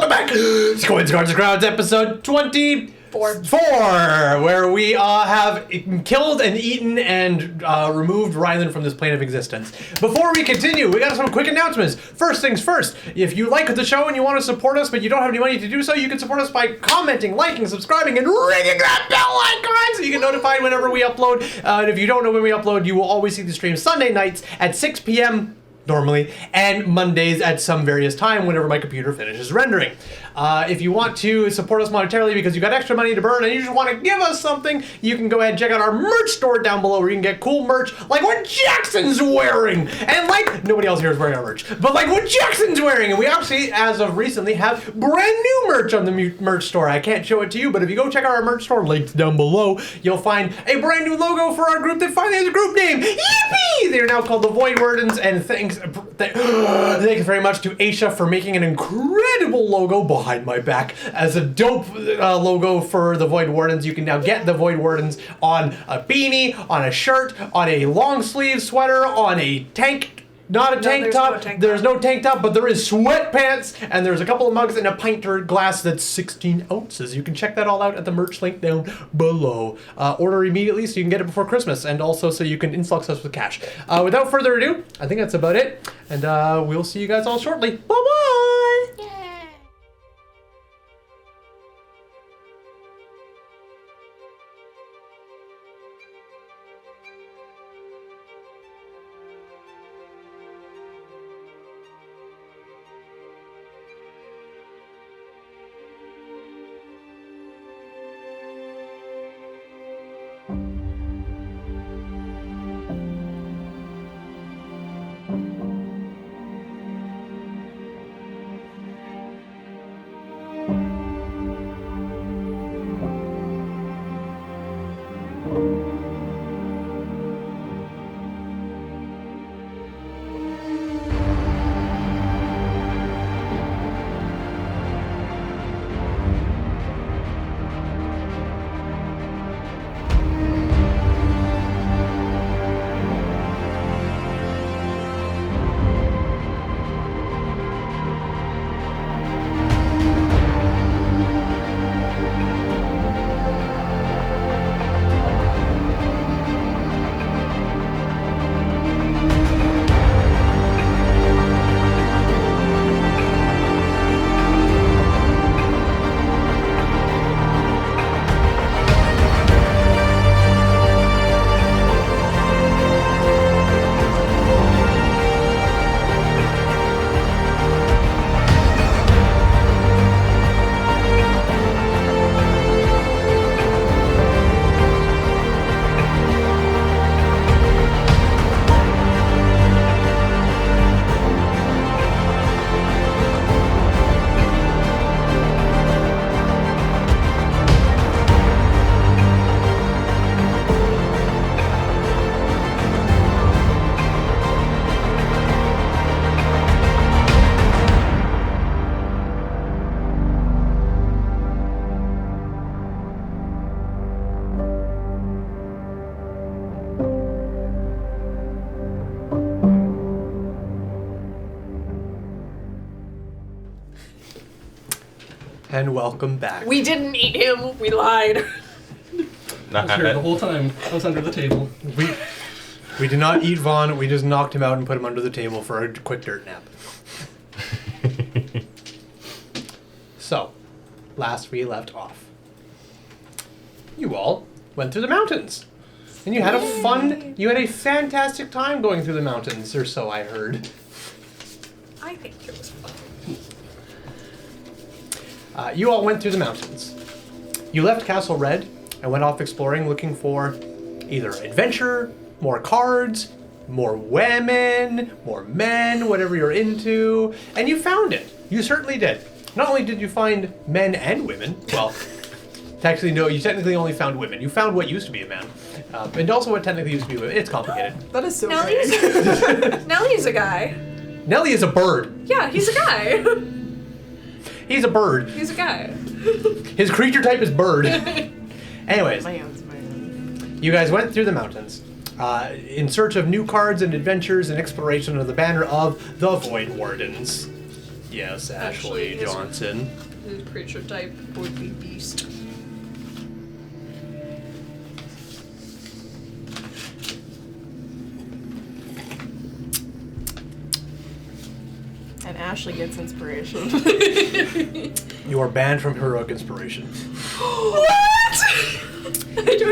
welcome back. Coins, Cards, and Crowds, episode 24, where we have killed and eaten and removed Rylan from this plane of existence. Before we continue, we got some quick announcements. First things first, if you like the show and you want to support us, but you don't have any money to do so, you can support us by commenting, liking, subscribing, and ringing that bell icon so you get notified whenever we upload. And if you don't know when we upload, you will always see the stream Sunday nights at 6 p.m. normally, and Mondays at some various time whenever my computer finishes rendering. If you want to support us monetarily because you got extra money to burn and you just want to give us something, you can go ahead and check out our merch store down below where you can get cool merch like what Jackson's wearing. And like, nobody else here is wearing our merch, but like what Jackson's wearing. And we actually, as of recently, have brand new merch on the merch store. I can't show it to you, but if you go check out our merch store, links down below, you'll find a brand new logo for our group that finally has a group name. Yippee! They are now called the Void Wardens, and thanks very much to Aisha for making an incredible logo behind my back as a dope logo for the Void Wardens. You can now get the Void Wardens on a beanie, on a shirt, on a long sleeve sweater, on a tank. Not a tank top. There's no tank top, but there is sweatpants, and there's a couple of mugs and a pint glass that's 16 ounces. You can check that all out at the merch link down below. Order immediately so you can get it before Christmas, and also so you can influx us with cash. Without further ado, I think that's about it, and we'll see you guys all shortly. Bye-bye! Yay. And welcome back. We didn't eat him. We lied. I was here the whole time. I was under the table. We did not eat Vaughn. We just knocked him out and put him under the table for a quick dirt nap. So, last we left off, you all went through the mountains. And you had a fantastic time going through the mountains, or so I heard. I think it was fun. You all went through the mountains. You left Castle Red and went off exploring, looking for either adventure, more cards, more women, more men, whatever you're into, and you found it. You certainly did. Not only did you find men and women, well, actually no, you technically only found women. You found what used to be a man. And also what technically used to be women. It's complicated. That is so Nellie's a guy. Nellie is a bird. Yeah, he's a guy. He's a bird. He's a guy. His creature type is bird. Anyways, Man. you guys went through the mountains in search of new cards and adventures and exploration under the banner of the Void Wardens. Yes, Actually, Ashley his- Johnson. His creature type would be beast. And Ashley gets inspiration. You are banned from heroic inspiration. What?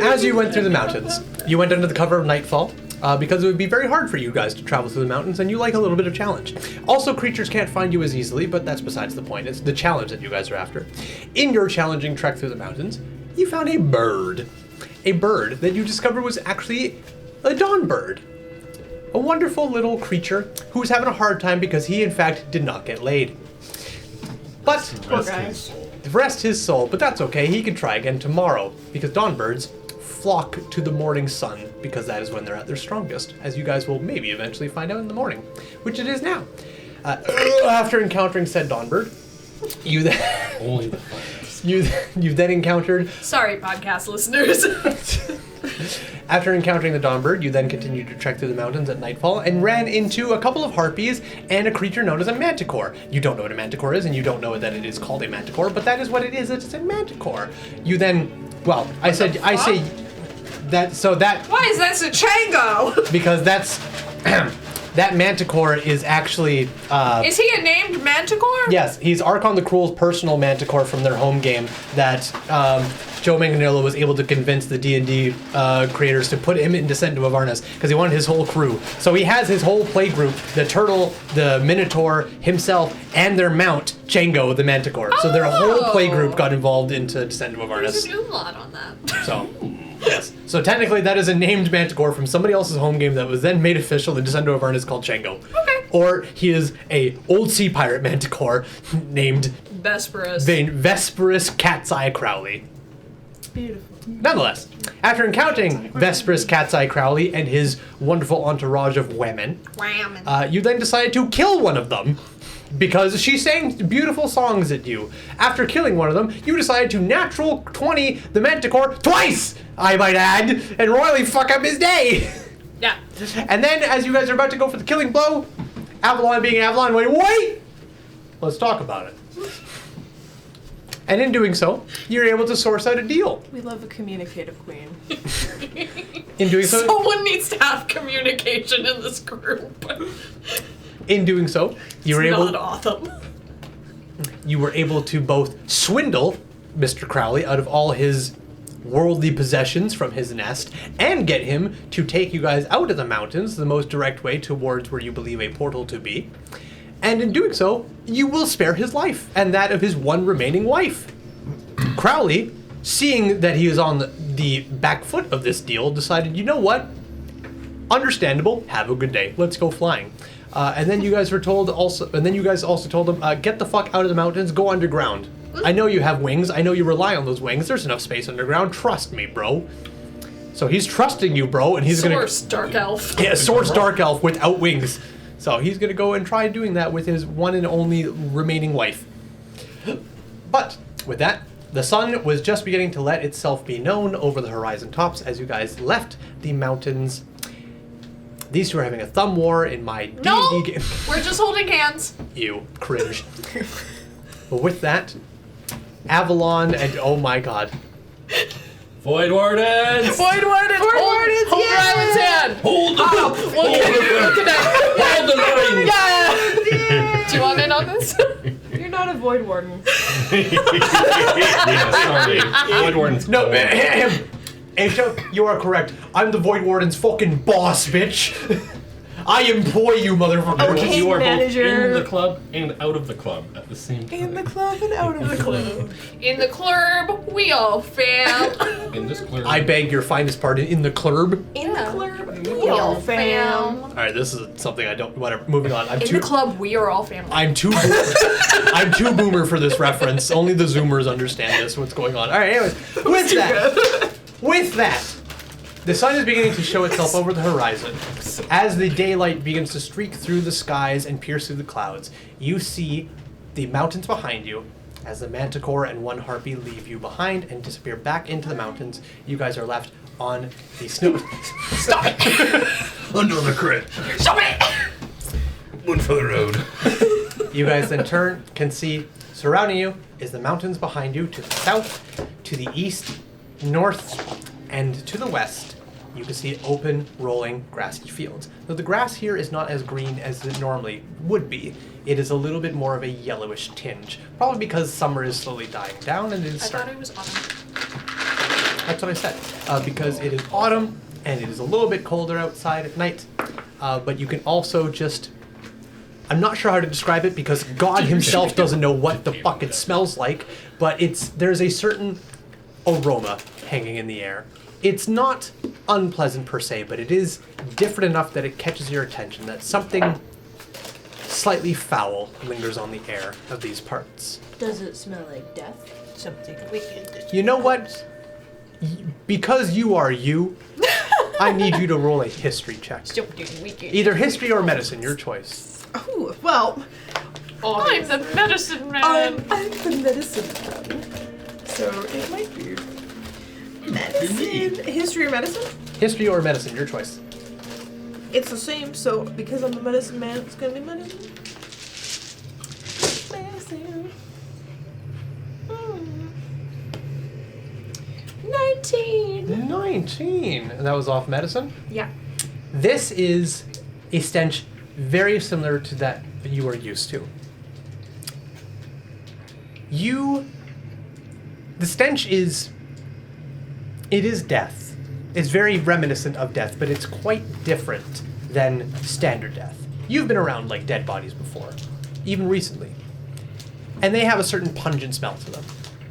As you went through the mountains, you went under the cover of nightfall, because it would be very hard for you guys to travel through the mountains, and you like a little bit of challenge. Also, creatures can't find you as easily, but that's besides the point. It's the challenge that you guys are after. In your challenging trek through the mountains, you found a bird. A bird that you discovered was actually a dawn bird. A wonderful little creature who was having a hard time because he, in fact, did not get laid. But Poor guy. rest his soul, but that's okay. He can try again tomorrow because dawn birds flock to the morning sun because that is when they're at their strongest, as you guys will maybe eventually find out in the morning, which it is now. After encountering said dawn bird, you then Only the finest. you then encountered. Sorry, podcast listeners. After encountering the Dawnbird, you then continued to trek through the mountains at nightfall and ran into a couple of harpies and a creature known as a manticore. You don't know what a manticore is, and you don't know that it is called a manticore, but that is what it is. It's a manticore. You then, well, I say that so that Why is that a chango? because that's that manticore is actually Is he a named manticore? yes, he's Archon the Cruel's personal manticore from their home game that Joe Manganiello was able to convince the D&D creators to put him in Descent of Avernus because he wanted his whole crew. So he has his whole play group, the turtle, the minotaur, himself, and their mount, Django the manticore. So their whole play group got involved into Descent of Avernus. There's an umlaut on that. So, yes. So technically that is a named manticore from somebody else's home game that was then made official in Descent of Avernus called Django. Okay. Or he is a old sea pirate manticore named Vesperus. Vesperus Cat's Eye Crowley. Beautiful. Nonetheless, after encountering Vesperus Cat's Eye Crowley and his wonderful entourage of women, Wham. you then decided to kill one of them because she sang beautiful songs at you. After killing one of them, you decided to natural 20 the manticore twice, I might add, and royally fuck up his day. Yeah. And then, as you guys are about to go for the killing blow, Avalon being Avalon, wait! Let's talk about it. And in doing so, you're able to source out a deal. We love a communicative queen. In doing so, Someone needs to have communication in this group. you were It's able. not Autumn. You were able to both swindle Mr. Crowley out of all his worldly possessions from his nest and get him to take you guys out of the mountains, the most direct way towards where you believe a portal to be. And in doing so, you will spare his life and that of his one remaining wife. Crowley, seeing that he is on the back foot of this deal, decided, you know what? Understandable. Have a good day. Let's go flying. And then you guys were told also. And then you guys also told him, get the fuck out of the mountains. Go underground. I know you have wings. I know you rely on those wings. There's enough space underground. Trust me, bro. So he's trusting you, bro, and he's Source, Dark Elf. gonna source dark elf without wings. So he's gonna go and try doing that with his one and only remaining wife. But with that, the sun was just beginning to let itself be known over the horizon tops as you guys left the mountains. These two are having a thumb war in my No! D&D game. We're just holding hands. Ew, cringe. But with that, Avalon and oh my god. Void Wardens! Void Wardens! Hold Ryland's hand! Hold the Up! Look at Hold the line! Yeah! Do you want in on this? You're not a void warden. Yeah, sorry. Void Wardens. No, Aisha, you are correct. I'm the Void Warden's fucking boss, bitch. I employ you, motherfucker. Okay. You are Manager. both in the club and out of the club at the same time. In the club and out of the club. In the club, we all fam. In this club. I beg your finest pardon, in the club. In Yeah. the club, We all fam. All right, this is something I don't. Whatever. Moving on. In the club, we are all family. I'm too. I'm too boomer for this reference. Only the Zoomers understand this. What's going on? All right. Anyways, with that, the sun is beginning to show itself over the horizon. As the daylight begins to streak through the skies and pierce through the clouds, you see the mountains behind you. As the manticore and one harpy leave you behind and disappear back into the mountains, you guys are left on the snow. Stop it! Under the crit. Stop it! One for the road. You guys then can see surrounding you is the mountains behind you to the south, to the east, north, and to the west. You can see open, rolling, grassy fields. Though the grass here is not as green as it normally would be. It is a little bit more of a yellowish tinge, probably because summer is slowly dying down and it is I thought it was autumn. That's what I said. Because it is autumn and it is a little bit colder outside at night. But you can also just... I'm not sure how to describe it because God himself doesn't know what the fuck it smells like, but there's a certain aroma hanging in the air. It's not unpleasant per se, but it is different enough that it catches your attention, that something slightly foul lingers on the air of these parts. Does it smell like death? Something wicked. You know what? Because you are you, I need you to roll a history check. Something wicked. Either history or medicine, your choice. Oh, well, I'm the medicine man. I'm the medicine man. So it might be medicine. History or medicine? History or medicine, your choice. It's the same, so because I'm the medicine man, it's gonna be medicine. Medicine. 19. 19. And that was off medicine? Yeah. This is a stench very similar to that you are used to. The stench is death. It's very reminiscent of death, but it's quite different than standard death. You've been around like dead bodies before, even recently. And they have a certain pungent smell to them.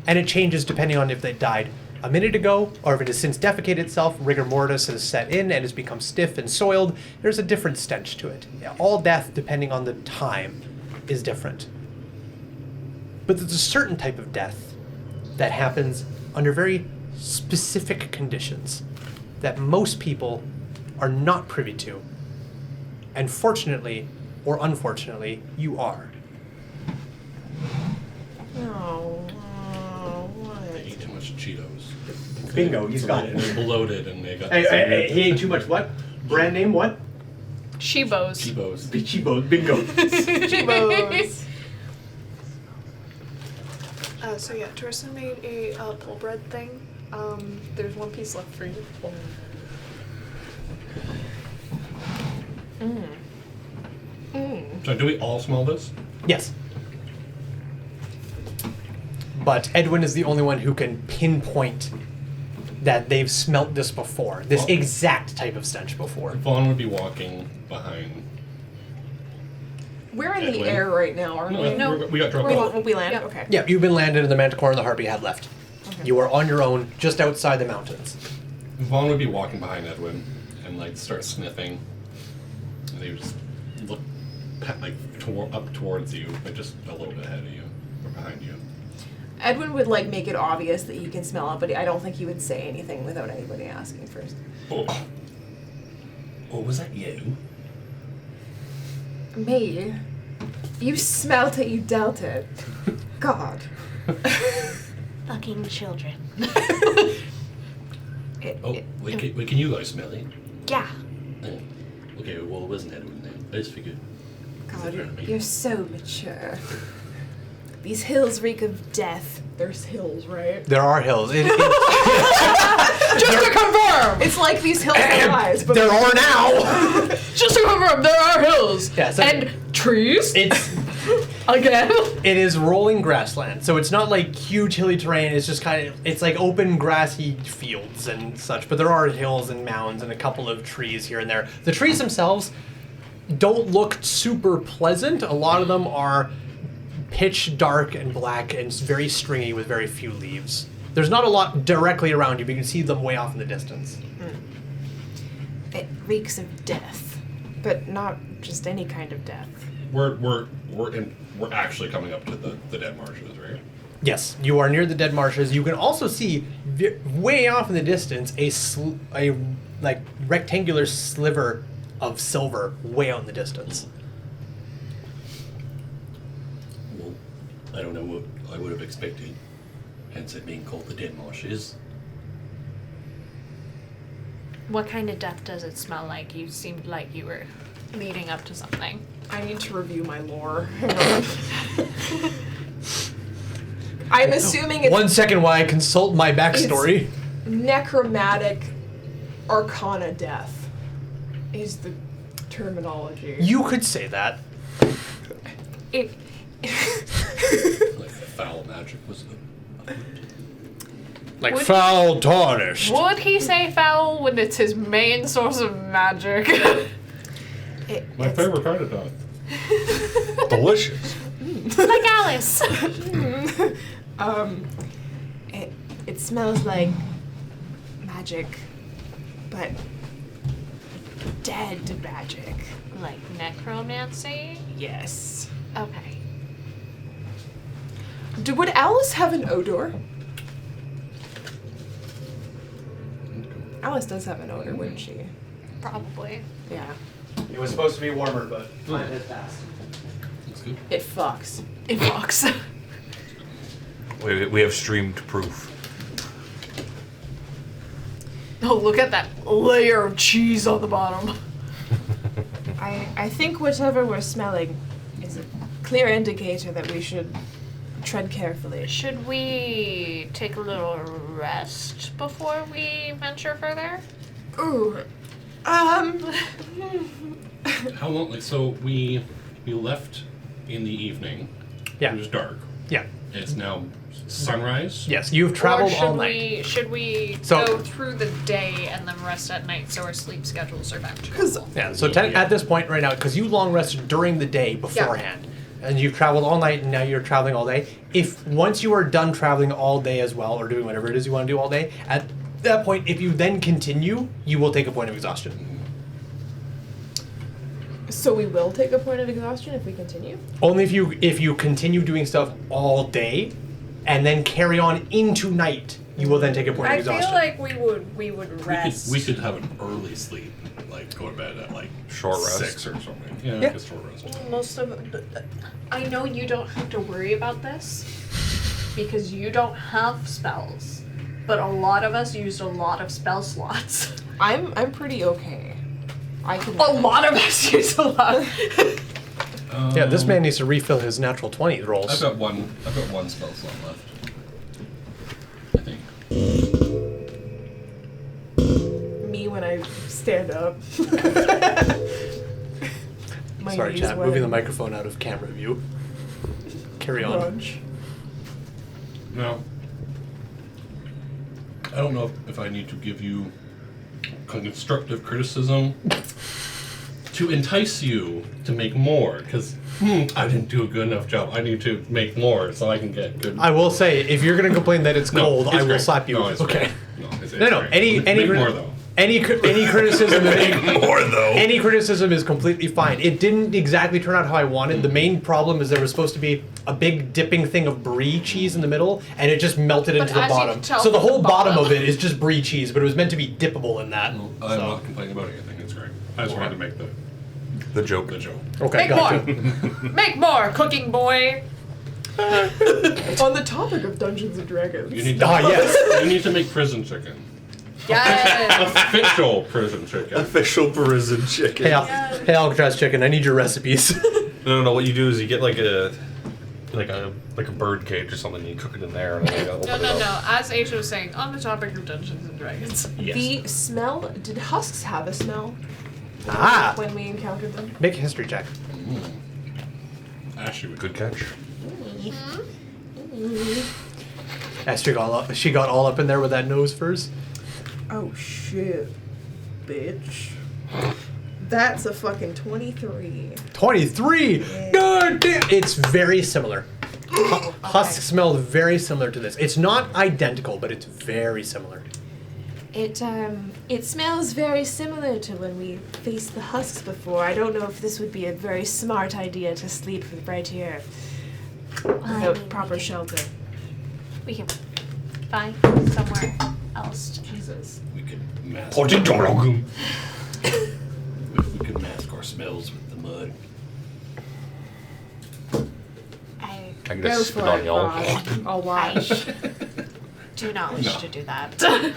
And it changes depending on if they died a minute ago, or if it has since defecated itself, rigor mortis has set in and has become stiff and soiled. There's a different stench to it. All death, depending on the time, is different. But there's a certain type of death that happens under very specific conditions that most people are not privy to. And fortunately, or unfortunately, you are. Oh, what? They ate too much Cheetos. Bingo, he's got it. They're bloated and they got... Hey, he ate too much what? Brand name what? Shibos. Cheebos. Chibos, bingo. Chibos. So yeah, Torsten made a pull bread thing. There's one piece left for you. So do we all smell this? Yes. But Edwin is the only one who can pinpoint that they've smelt this before. This Well- exact type of stench before. Vaughn would be walking behind. We're in the Edwin. air right now, aren't we? No. We got dropped We, off. we land? Yeah. Okay. Yeah, you've been landed in the Manticore and the Harpy had left. Okay. You are on your own, just outside the mountains. Vaughn would be walking behind Edwin and like start sniffing. And they would just look up towards you, but just a little bit ahead of you or behind you. Edwin would like make it obvious that he can smell it, but I don't think he would say anything without anybody asking first. Oh, was that you? Me? You smelt it, you dealt it. God. Fucking children. Wait, can you guys smell it? Yeah. Okay, well, it wasn't Edwin then. I just figured. God, you're so mature. These hills reek of death. There's hills, right? There are hills. Just to confirm! It's like these hills are lies, but There are now! Just to confirm, there are hills Yeah, so and trees. it's Again. it is rolling grassland, so it's not like huge hilly terrain. It's just it's like open grassy fields and such. But there are hills and mounds and a couple of trees here and there. The trees themselves don't look super pleasant. A lot of them are pitch dark and black and very stringy with very few leaves. There's not a lot directly around you, but you can see them way off in the distance. it reeks of death. But not just any kind of death. We're actually coming up to the dead marshes, right? Yes, you are near the dead marshes. You can also see way off in the distance a like rectangular sliver of silver way out in the distance. Well, I don't know what I would have expected. Hence it being called the dead marshes. What kind of death does it smell like? You seemed like you were leading up to something. I need to review my lore. Hang on. I'm assuming it's 1 second while I consult my backstory. necromantic arcana death is the terminology. You could say that. It, Like foul magic was Like Would- foul tarnished. would he say foul when it's his main source of magic? my It's- favorite kind of death. Delicious. Like Alice. It smells like magic, but dead magic. Like necromancy? Yes. Okay. Would Alice have an odor? Alice does have an odor, wouldn't she? Probably. Yeah. It was supposed to be warmer, but time has passed. That's good. It fucks. It fucks. We have streamed proof. Oh, look at that layer of cheese on the bottom. I think whatever we're smelling is a clear indicator that we should tread carefully. Should we take a little rest before we venture further? Ooh. How long? Like, so we left in the evening. Yeah. It was dark. Yeah. It's now sunrise. Yes, you've traveled or should all night. Should we So- go through the day and then rest at night so our sleep schedules are back to normal? Yeah, so at this point right now, because you long rested during the day beforehand, and you've traveled all night and now you're traveling all day, if once you are done traveling all day as well, or doing whatever it is you want to do all day, at that point, if you then continue, you will take a point of exhaustion. So we will take a point of exhaustion if we continue? Only if you continue doing stuff all day, and then carry on into night, you will then take a point of I exhaustion. feel like we would rest. We could have an early sleep, like go to bed at like Short rest. 6 or something. Yeah, Yeah. like a short rest. Most of I know you don't have to worry about this because you don't have spells, but a lot of us used a lot of spell slots. I'm pretty okay. I can. A lot of us use a lot. Yeah, this man needs to refill his natural 20 rolls. I've got one spell slot left. I think. Me when I stand up. My Sorry, knees chat. wet. Moving the microphone out of camera view. Carry on. Crunch. No. I don't know if I need to give you constructive criticism to entice you to make more, because I didn't do a good enough job. I need to make more so I can get good. I will say, if you're going to complain that it's No, cold, it's I will great. slap you. No, it's Okay. great. No, it's No. great. Any Make more though. any criticism More though. any criticism is completely fine. It didn't exactly turn out how I wanted. The main problem is there was supposed to be a big dipping thing of brie cheese in the middle, and it just melted into the as you bottom. can tell So the from whole the bottom bottom- of it is just brie cheese, but it was meant to be dippable in that. I'm So- not complaining about it. I think it's great. I just wanted to make The joke. the joke. Okay, Make gotcha. more. Make more, cooking boy. On the topic of Dungeons and Dragons. You need to, Ah, yes. you need to make prison chicken. Yes. Official prison chicken. Official prison chicken. Hey, Alcatraz chicken, I need your recipes. No. What you do is you get like a bird cage or something. And you cook it in there. And then you open No. it up. As Aisha was saying, on the topic of Dungeons and Dragons. Yes. The smell. Did husks have a smell? Ah. When we encountered them? Make a history check. Ashley would Good catch. She got all up in there with that nose first. Oh shit, bitch. That's a fucking 23. 23. God damn. It's very similar. Husk smelled very similar to this. It's not identical, but it's very similar. It smells very similar to when we faced the husks before. I don't know if this would be a very smart idea to sleep right here without proper shelter. We can find somewhere else. Jesus. we could mask. Ported dog. We could mask our smells with the mud. I I can Go just spit for on it, y'all. Rod. I'll watch. do not wish No. to do that.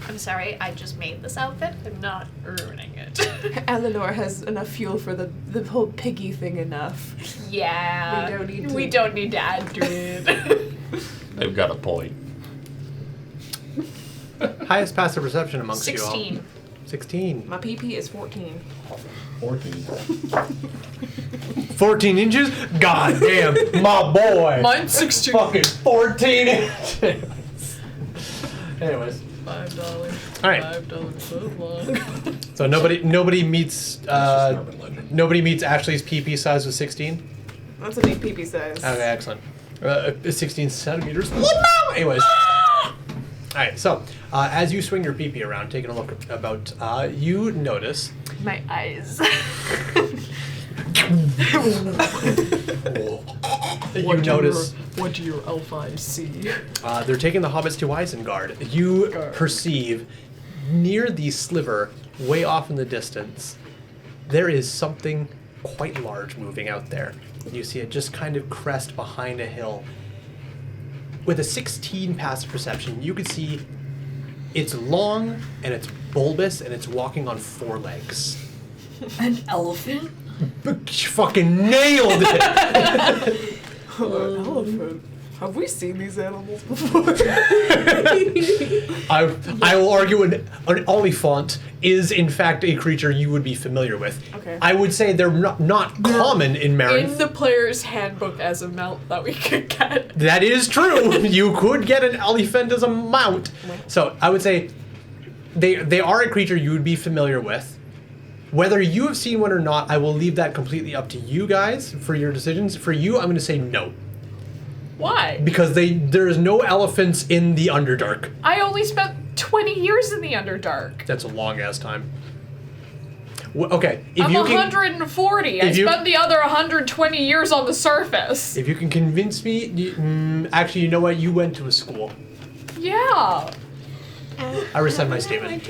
I'm sorry, I just made this outfit. I'm not ruining it. Eleanor has enough fuel for the whole piggy thing enough. Yeah. We don't need to add to it. They've got a point. Highest passive perception amongst 16. you all. 16. My PP is 14. 14. 14 inches? God damn, my boy. Mine's 16. Fucking 14 inches. Anyways. $5. All right. $5 so long. So nobody meets That's just urban legend. nobody meets Ashley's PP size with 16. That's a big PP size. Okay, excellent. 16 centimeters. Anyways. All right. So as you swing your PP around, taking a look about, you notice. My eyes. You notice. What do your elf eyes see? They're taking the hobbits to Isengard. You perceive near the sliver, way off in the distance, there is something quite large moving out there. You see it just kind of crest behind a hill. With a 16 passive perception, you can see it's long and it's bulbous and it's walking on 4 legs. An elephant? Fucking nailed it! Elephant. Have we seen these animals before? I will argue an olifant is in fact a creature you would be familiar with. Okay. I would say they're not common in Marin. In the player's handbook as a mount that we could get. That is true. You could get an elephant as a mount. So I would say they are a creature you would be familiar with. Whether you have seen one or not, I will leave that completely up to you guys for your decisions. For you, I'm going to say no. Why? Because there is no elephants in the Underdark. I only spent 20 years in the Underdark. That's a long ass time. Okay, if I'm you can, 140. I if you- spent the other 120 years on the surface. if you can convince me, actually, you know what? You went to a school. Yeah. I rescind my statement.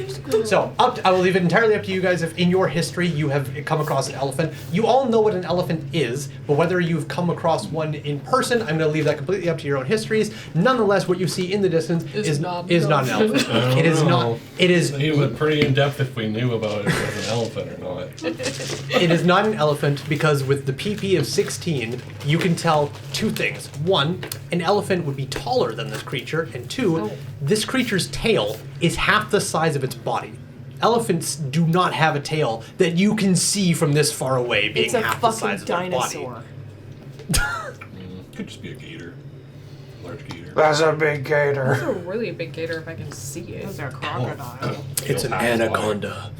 So, I will leave it entirely up to you guys if in your history you have come across an elephant. You all know what an elephant is, but whether you've come across one in person, I'm going to leave that completely up to your own histories. Nonetheless, what you see in the distance is not an elephant. It is not. It is. He was pretty in depth if we knew about it as an elephant or not. It is not an elephant because with the PP of 16, you can tell 2 things. 1, an elephant would be taller than this creature, and 2, this creature's tail is half the size of its body. Elephants do not have a tail that you can see from this far away being It's a half the size fucking of their body. dinosaur. Could just be a gator. Large gator. That's a big gator. That's a really big gator if I can see it. Those are crocodile. It's an anaconda.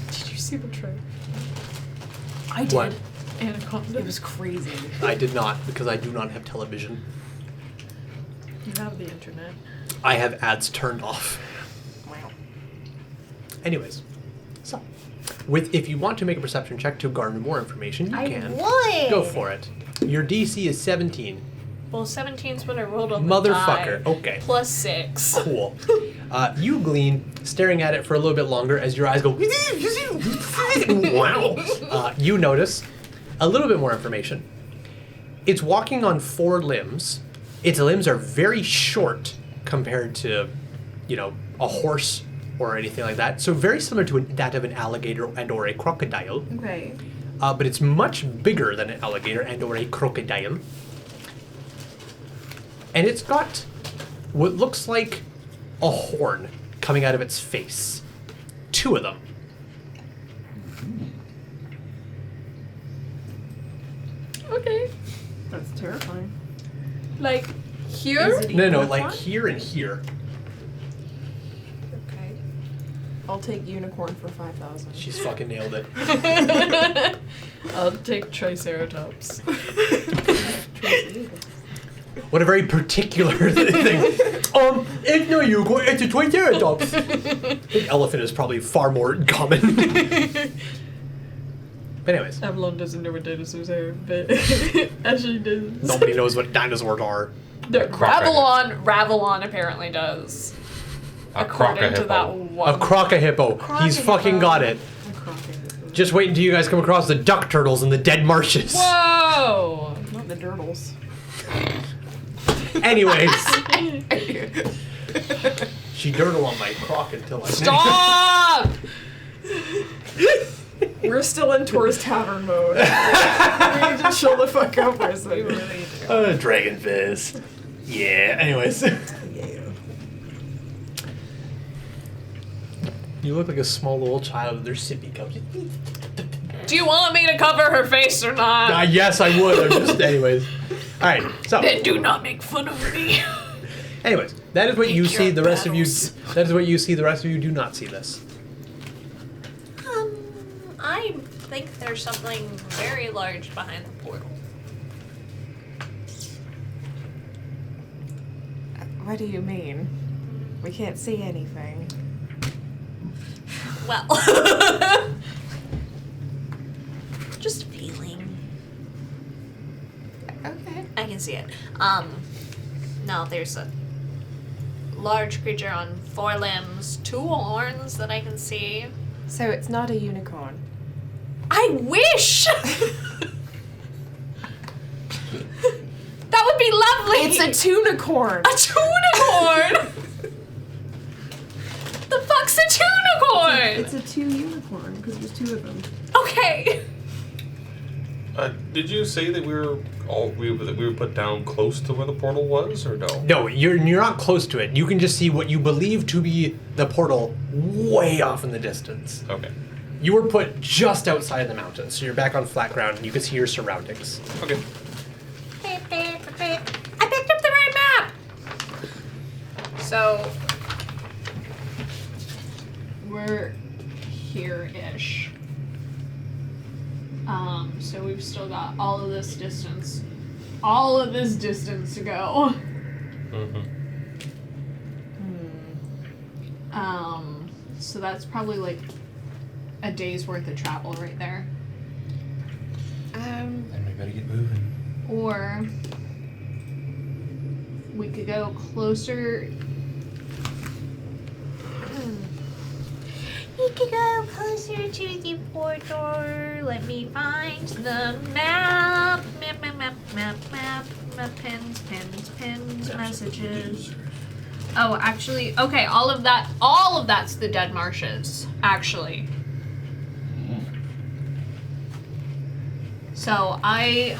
Did you see the trailer? I did. What? Anaconda. It was crazy. I did not because I do not have television. You have the internet. I have ads turned off. Wow. Anyways, so if you want to make a perception check to garner more information, you can. would. Go for it. Your DC is 17. Well, 17's what I rolled on Motherfucker. the die. Okay. Plus 6. Cool. You glean, staring at it for a little bit longer as your eyes go. Wow. You notice a little bit more information. It's walking on 4 limbs. Its limbs are very short compared to, a horse or anything like that. So very similar to that of an alligator and or a crocodile. Okay. But it's much bigger than an alligator and or a crocodile. And it's got what looks like a horn coming out of its face. 2 of them. Okay. That's terrifying. Like, here? Is it a No, unicorn? like here and here. Okay. I'll take unicorn for 5,000. She's fucking nailed it. I'll take Triceratops. What a very particular thing. It's no unicorn, it's a Triceratops. The elephant is probably far more common. But anyways, Avalon doesn't know what dinosaurs are, but Ashley does. nobody knows what dinosaurs are. Ravelon apparently does. A According to that crocodile. one. A crocahippo. He's fucking got it. Just wait until you guys come across the duck turtles in the dead marshes. Whoa! Not the dirtles. Anyways, She dirtled on my crock until I... Stop! We're still in Tor's Tavern mode. We need to chill the fuck out for a second. We really do. Dragon fizz. Yeah, anyways. Yeah. You look like a small little child with their sippy cups. Do you want me to cover her face or not? Yes, I would. I'm just, anyways. Alright, so. Then do not make fun of me. Anyways, that is what you see. The rest of you, battles. that is what you see. The rest of you do not see this. I think there's something very large behind the portal. What do you mean? We can't see anything. Well, just a feeling. Okay. I can see it. No, there's a large creature on 4 limbs, 2 horns that I can see. So it's not a unicorn. I wish! That would be lovely! It's a tunicorn. A tunicorn! The fuck's a tunicorn? It's a 2 unicorn because there's 2 of them. Okay. Did you say that we were put down close to where the portal was, or no? No, you're not close to it. You can just see what you believe to be the portal way off in the distance. Okay. You were put just outside the mountains, so you're back on flat ground and you can see your surroundings. Okay. I picked up the right map! So, we're here-ish. So we've still got all of this distance to go. Mm-hmm. So that's probably like a day's worth of travel right there. Then we better get moving. Or we could go closer. We could go closer to the portal. Let me find the map. Map. Pins, messages. Oh, actually, okay, all of that's the dead marshes, actually. So I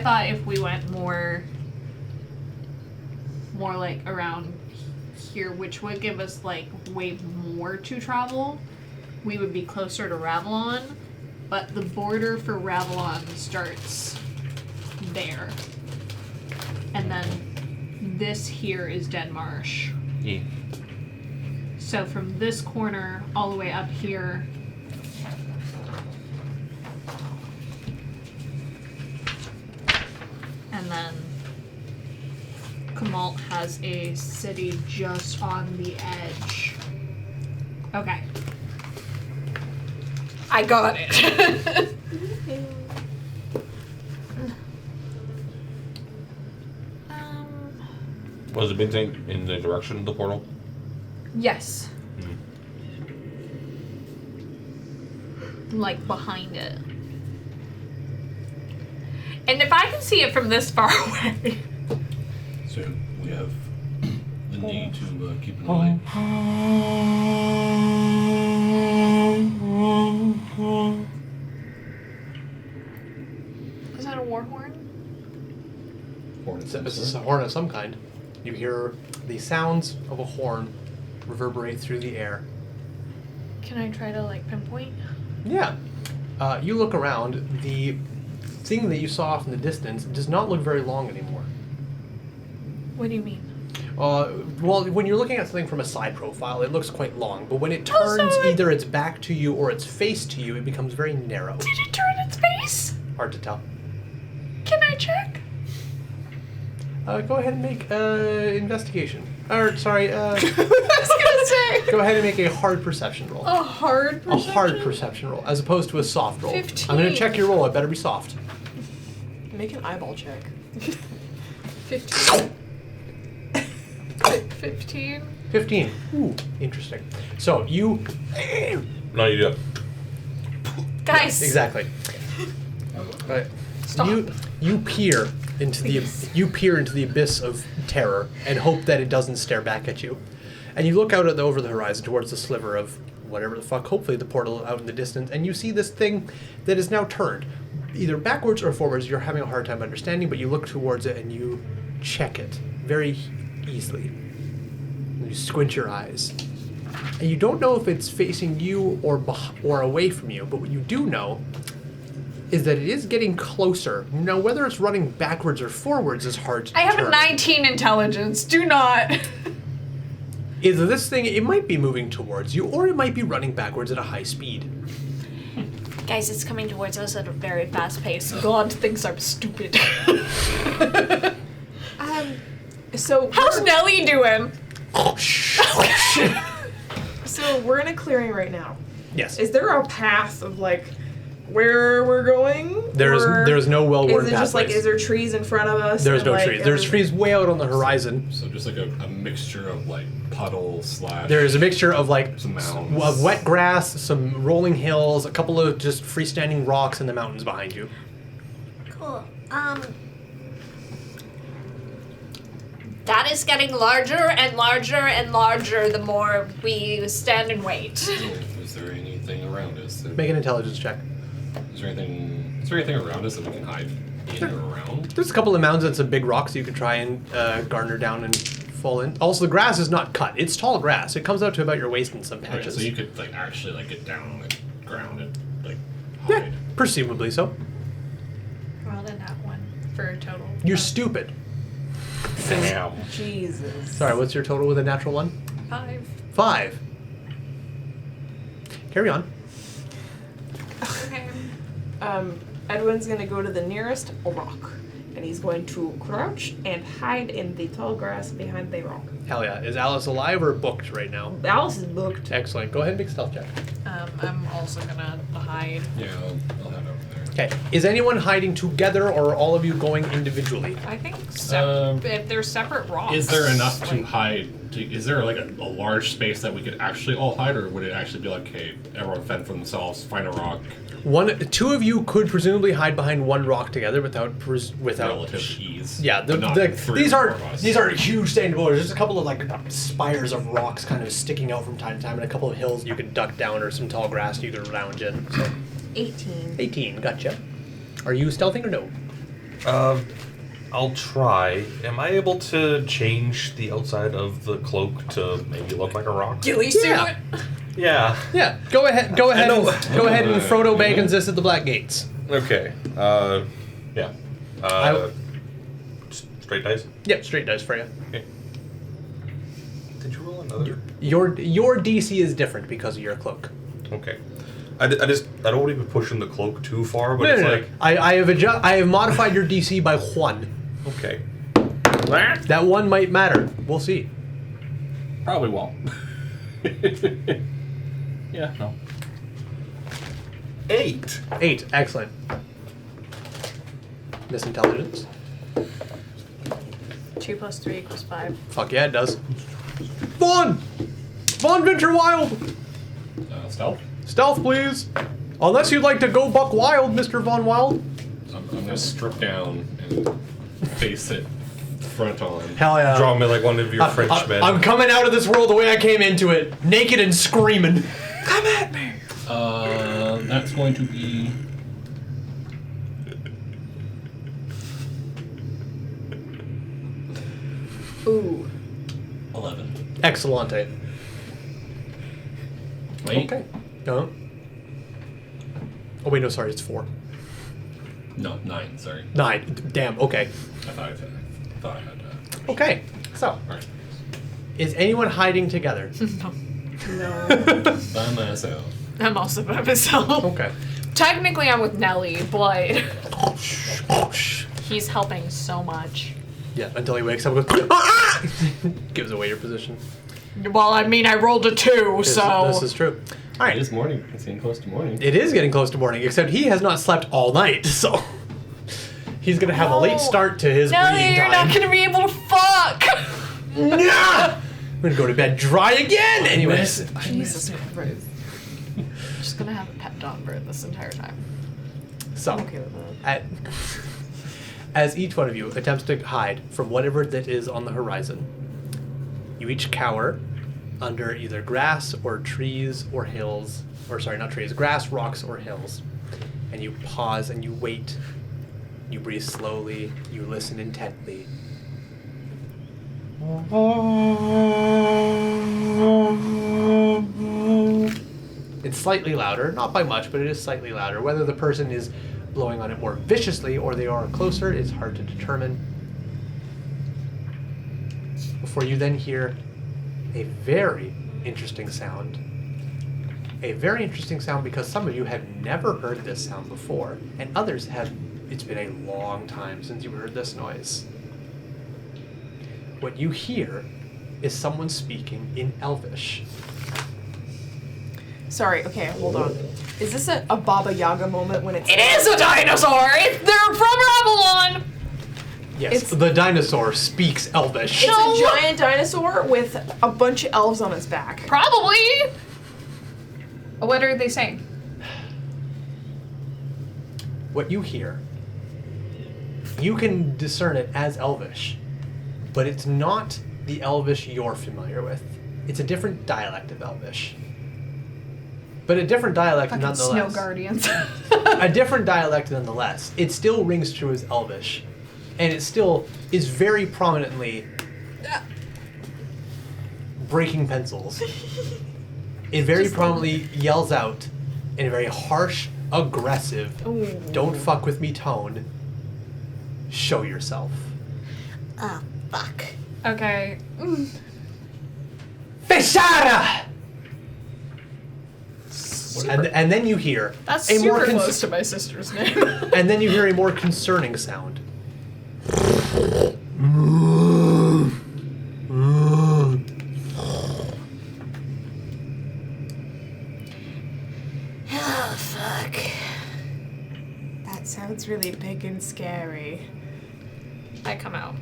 thought if we went more like around here, which would give us like way more to travel, we would be closer to Ravelon, but the border for Ravelon starts there. And then this here is Dead Marsh. Yeah. So from this corner all the way up here, and then Kamalt has a city just on the edge. Okay. I got it. Was the big thing in the direction of the portal? Yes. Like behind it. And if I can see it from this far away. So we have the need to keep an eye. Is that a war horn? This is a horn of some kind. You hear the sounds of a horn reverberate through the air. Can I try to like pinpoint? Yeah. You look around. The thing that you saw off in the distance does not look very long anymore. What do you mean? Well, when you're looking at something from a side profile, it looks quite long. But when it turns either its back to you or its face to you, it becomes very narrow. Did it turn its face? Hard to tell. Can I check? Go ahead and make investigation. Or, sorry, I was gonna say. go ahead and make a hard perception roll. A hard perception? A hard perception roll, as opposed to a soft roll. 15. I'm going to check your roll. It better be soft. Make an eyeball check. 15. 15. 15. Ooh, interesting. So, you... No, you do. Guys. Exactly. Right. Stop. You peer into the abyss of terror and hope that it doesn't stare back at you. And you look out over the horizon towards the sliver of whatever the fuck, hopefully the portal out in the distance, and you see this thing that is now turned. Either backwards or forwards, you're having a hard time understanding, but you look towards it and you check it very easily. And you squint your eyes. And you don't know if it's facing you or away from you, but what you do know is that it is getting closer. Now, whether it's running backwards or forwards is hard to I determine. have a 19 intelligence. Do not. Either this thing, it might be moving towards you, or it might be running backwards at a high speed. Guys, it's coming towards us at a very fast pace. God thinks I'm stupid. So How's Nelly doing? So we're in a clearing right now. Yes. Is there a path of like where we're going? There's no well-worn Is it just like, pathways. is there trees in front of us? There's and, no like, trees. There's trees way out on the horizon. So just like a mixture of like puddle / There's a mixture of like Some mounds. of wet grass, some rolling hills, a couple of just freestanding rocks in the mountains behind you. Cool. That is getting larger and larger and larger the more we stand and wait. Is there anything around us? Make an intelligence check. Is there anything around us that we can hide in or around? There's a couple of mounds and some big rocks you could try and garner down and fall in. Also, the grass is not cut. It's tall grass. It comes out to about your waist in some Okay, patches. so you could like actually like get down on the ground and like Yeah, hide. presumably so. Rolled a nat 1 for a total. You're stupid. Damn. Jesus. Sorry, what's your total with a natural one? 5. 5. Carry on. Okay. Edwin's gonna go to the nearest rock, and he's going to crouch and hide in the tall grass behind the rock. Hell yeah. Is Alice alive or booked right now? Alice is booked. Excellent. Go ahead and make a stealth check. I'm also gonna hide. Yeah, I'll head over there. Okay. Is anyone hiding together or are all of you going individually? I think if they're separate rocks. Is there enough to like- hide? Is there like a large space that we could actually all hide, or would it actually be like, hey, everyone fend for themselves, find a rock, Two of you could presumably hide behind one rock together without relative ease? Yeah, but not three these or aren't four of us. these aren't huge standing boulders. There's a couple of like spires of rocks kind of sticking out from time to time, and a couple of hills you could duck down, or some tall grass you could lounge in. So 18. 18, gotcha. Are you stealthing or no? I'll try. Am I able to change the outside of the cloak to maybe look like a rock? Ghillie Yeah. suit? Yeah. Yeah, go ahead. Go ahead. know. Go ahead and Frodo Baggins this at the Black Gates. Okay. Yeah. Straight dice. Yep, straight dice for you. Okay. Did you roll another? Your DC is different because of your cloak. Okay. I don't want to be pushing the cloak too far, but No, it's no, no. like I have modified your DC by 1. okay. That 1 might matter. We'll see. Probably won't. Yeah, no. 8. 8, excellent. Misintelligence. 2 + 3 = 5. Fuck yeah, it does. Vaughn! Vaughn Venture Wild! Stealth? Stealth, please! Unless you'd like to go buck wild, Mr. Von Wild. I'm gonna strip down and face it front on. Hell yeah. Draw me like one of your Frenchmen. I'm coming out of this world the way I came into it. Naked and screaming. Come at me! That's going to be Ooh. 11. Excellente. Wait. Okay. Oh, wait, no, sorry, it's 4. No, 9. Sorry. 9. Damn, okay. I thought I had. Okay, so, Alright. is anyone hiding together? No. By myself. I'm also by myself. Okay. Technically, I'm with Nelly, but he's helping so much. Yeah, until he wakes up and goes, "Ah!" Gives away your position. Well, I mean, I rolled a 2, This so is true. All It right. is morning. It's getting close to morning. It is getting close to morning, except he has not slept all night, so he's gonna have a late start to his Nelly, reading you're time. not gonna be able to fuck. Nah! I'm gonna go to bed dry again. Anyways, Jesus Christ. Just gonna have a pep dog for this entire time. so Okay with that. as each one of you attempts to hide from whatever that is on the horizon, you each cower under either grass or trees or hills, or sorry, not trees, grass, rocks, or hills. And you pause and you wait. You breathe slowly. You listen intently. It's slightly louder, not by much, but it is slightly louder. Whether the person is blowing on it more viciously or they are closer is hard to determine. Before you then hear a very interesting sound. A very interesting sound because some of you have never heard this sound before, and others have. It's been a long time since you heard this noise. What you hear is someone speaking in Elvish. Sorry, okay, hold on. Is this a Baba Yaga moment when it's... It is a dinosaur! They're from Avalon! Yes, the dinosaur speaks Elvish. It's a giant dinosaur with a bunch of elves on its back. Probably! What are they saying? What you hear, you can discern it as Elvish, but it's not the Elvish you're familiar with. It's a different dialect of Elvish. But a different dialect Fucking nonetheless. Snow Guardians. A different dialect nonetheless. It still rings true as Elvish. And it still is very prominently breaking pencils. It very prominently yells out in a very harsh, aggressive, don't fuck with me tone. Show yourself. Oh, fuck. Okay. Fishara! And then you hear That's a more super close to my sister's name. and then you hear a more concerning sound. Oh, fuck. That sounds really big and scary. I come out.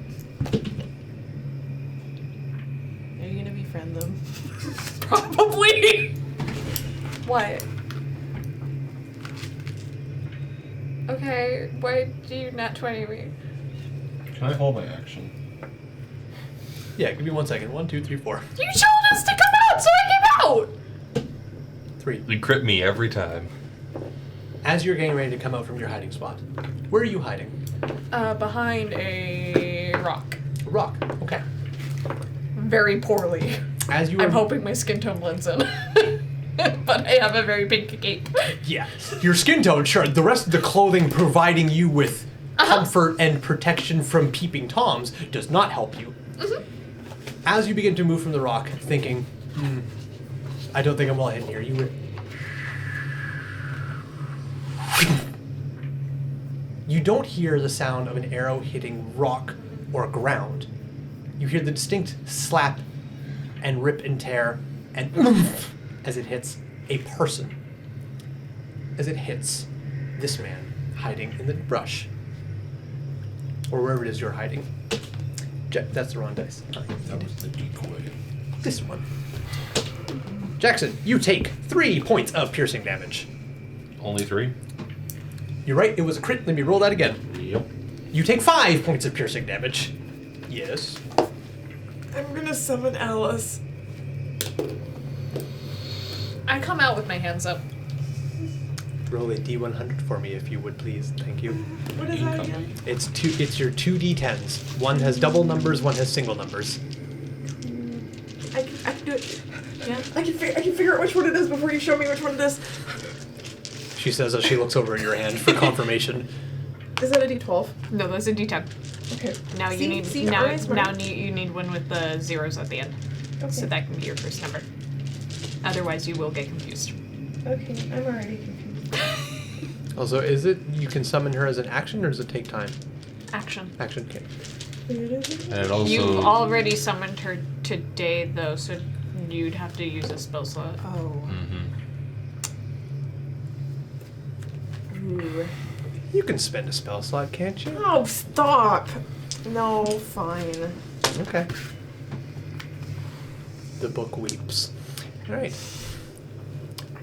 Are you gonna befriend them? Probably. What? Okay, why do you not 20 me? Can I hold my action? Yeah, give me 1 second. 1, 2, 3, 4. You told us to come out, so I came out! 3. You crit me every time. As you're getting ready to come out from your hiding spot, where are you hiding? Behind a rock. A rock. Okay. Very poorly. As you I'm are, hoping my skin tone blends in. But I have a very pink cape. yeah, your skin tone, sure. The rest of the clothing providing you with comfort and protection from peeping toms does not help you. As you begin to move from the rock, thinking, I don't think I'm well hidden here. You would. You don't hear the sound of an arrow hitting rock or ground. You hear the distinct slap and rip and tear and as it hits a person. As it hits this man hiding in the brush. Or wherever it is you're hiding. That's the wrong dice. That was the decoy. This one. Jackson, you take 3 points of piercing damage. Only 3? You're right, it was a crit. Let me roll that again. Yep. You take 5 points of piercing damage. Yes. I'm gonna summon Alice. I come out with my hands up. Roll a D100 for me if you would please. Thank you. What is that again? It's your 2 D10s. One has double numbers, one has single numbers. I can do it. Yeah, I can figure out which one it is before you show me which one it is. She says as she looks over at your hand for confirmation. Is that a D12? No, that's a D10. Okay. Now See- you need see, now always now right. you need one with the zeros at the end. Okay. So that can be your first number. Otherwise, you will get confused. Okay, I'm already confused. Also, is it you can summon her as an action or does it take time? Action. Action, okay. And it also... You've already summoned her today, though, so you'd have to use a spell slot. Oh. Mhm. Ooh. You can spend a spell slot, can't you? Oh, stop. No, fine. Okay. The book weeps. Alright.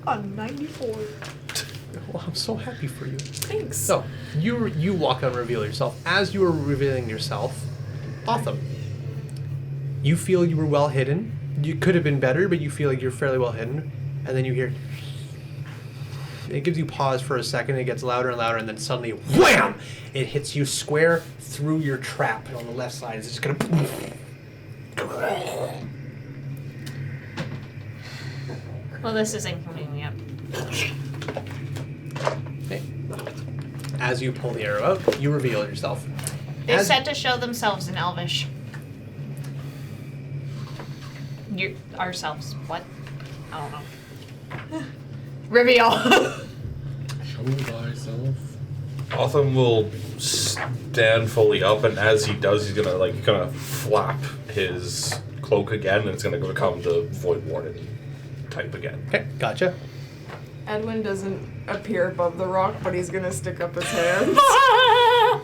A 94. Well, I'm so happy for you. Thanks. So, you walk out and reveal yourself. As you are revealing yourself, Otham, you feel you were well hidden. you could have been better, but you feel like you're fairly well hidden. And then you hear... It gives you pause for a second, it gets louder and louder, and then suddenly, wham! It hits you square through your trap. And on the left side, it's just gonna... Well, this is inconvenient. Okay. As you pull the arrow out, you reveal yourself. They said to show themselves in Elvish. Ourselves. What? I don't know. Reveal. Show thyself. Otham will stand fully up, and as he does, he's gonna kind of flap his cloak again, and it's gonna become the Void Warden type again. Okay, gotcha. Edwin doesn't appear above the rock, but he's gonna stick up his hands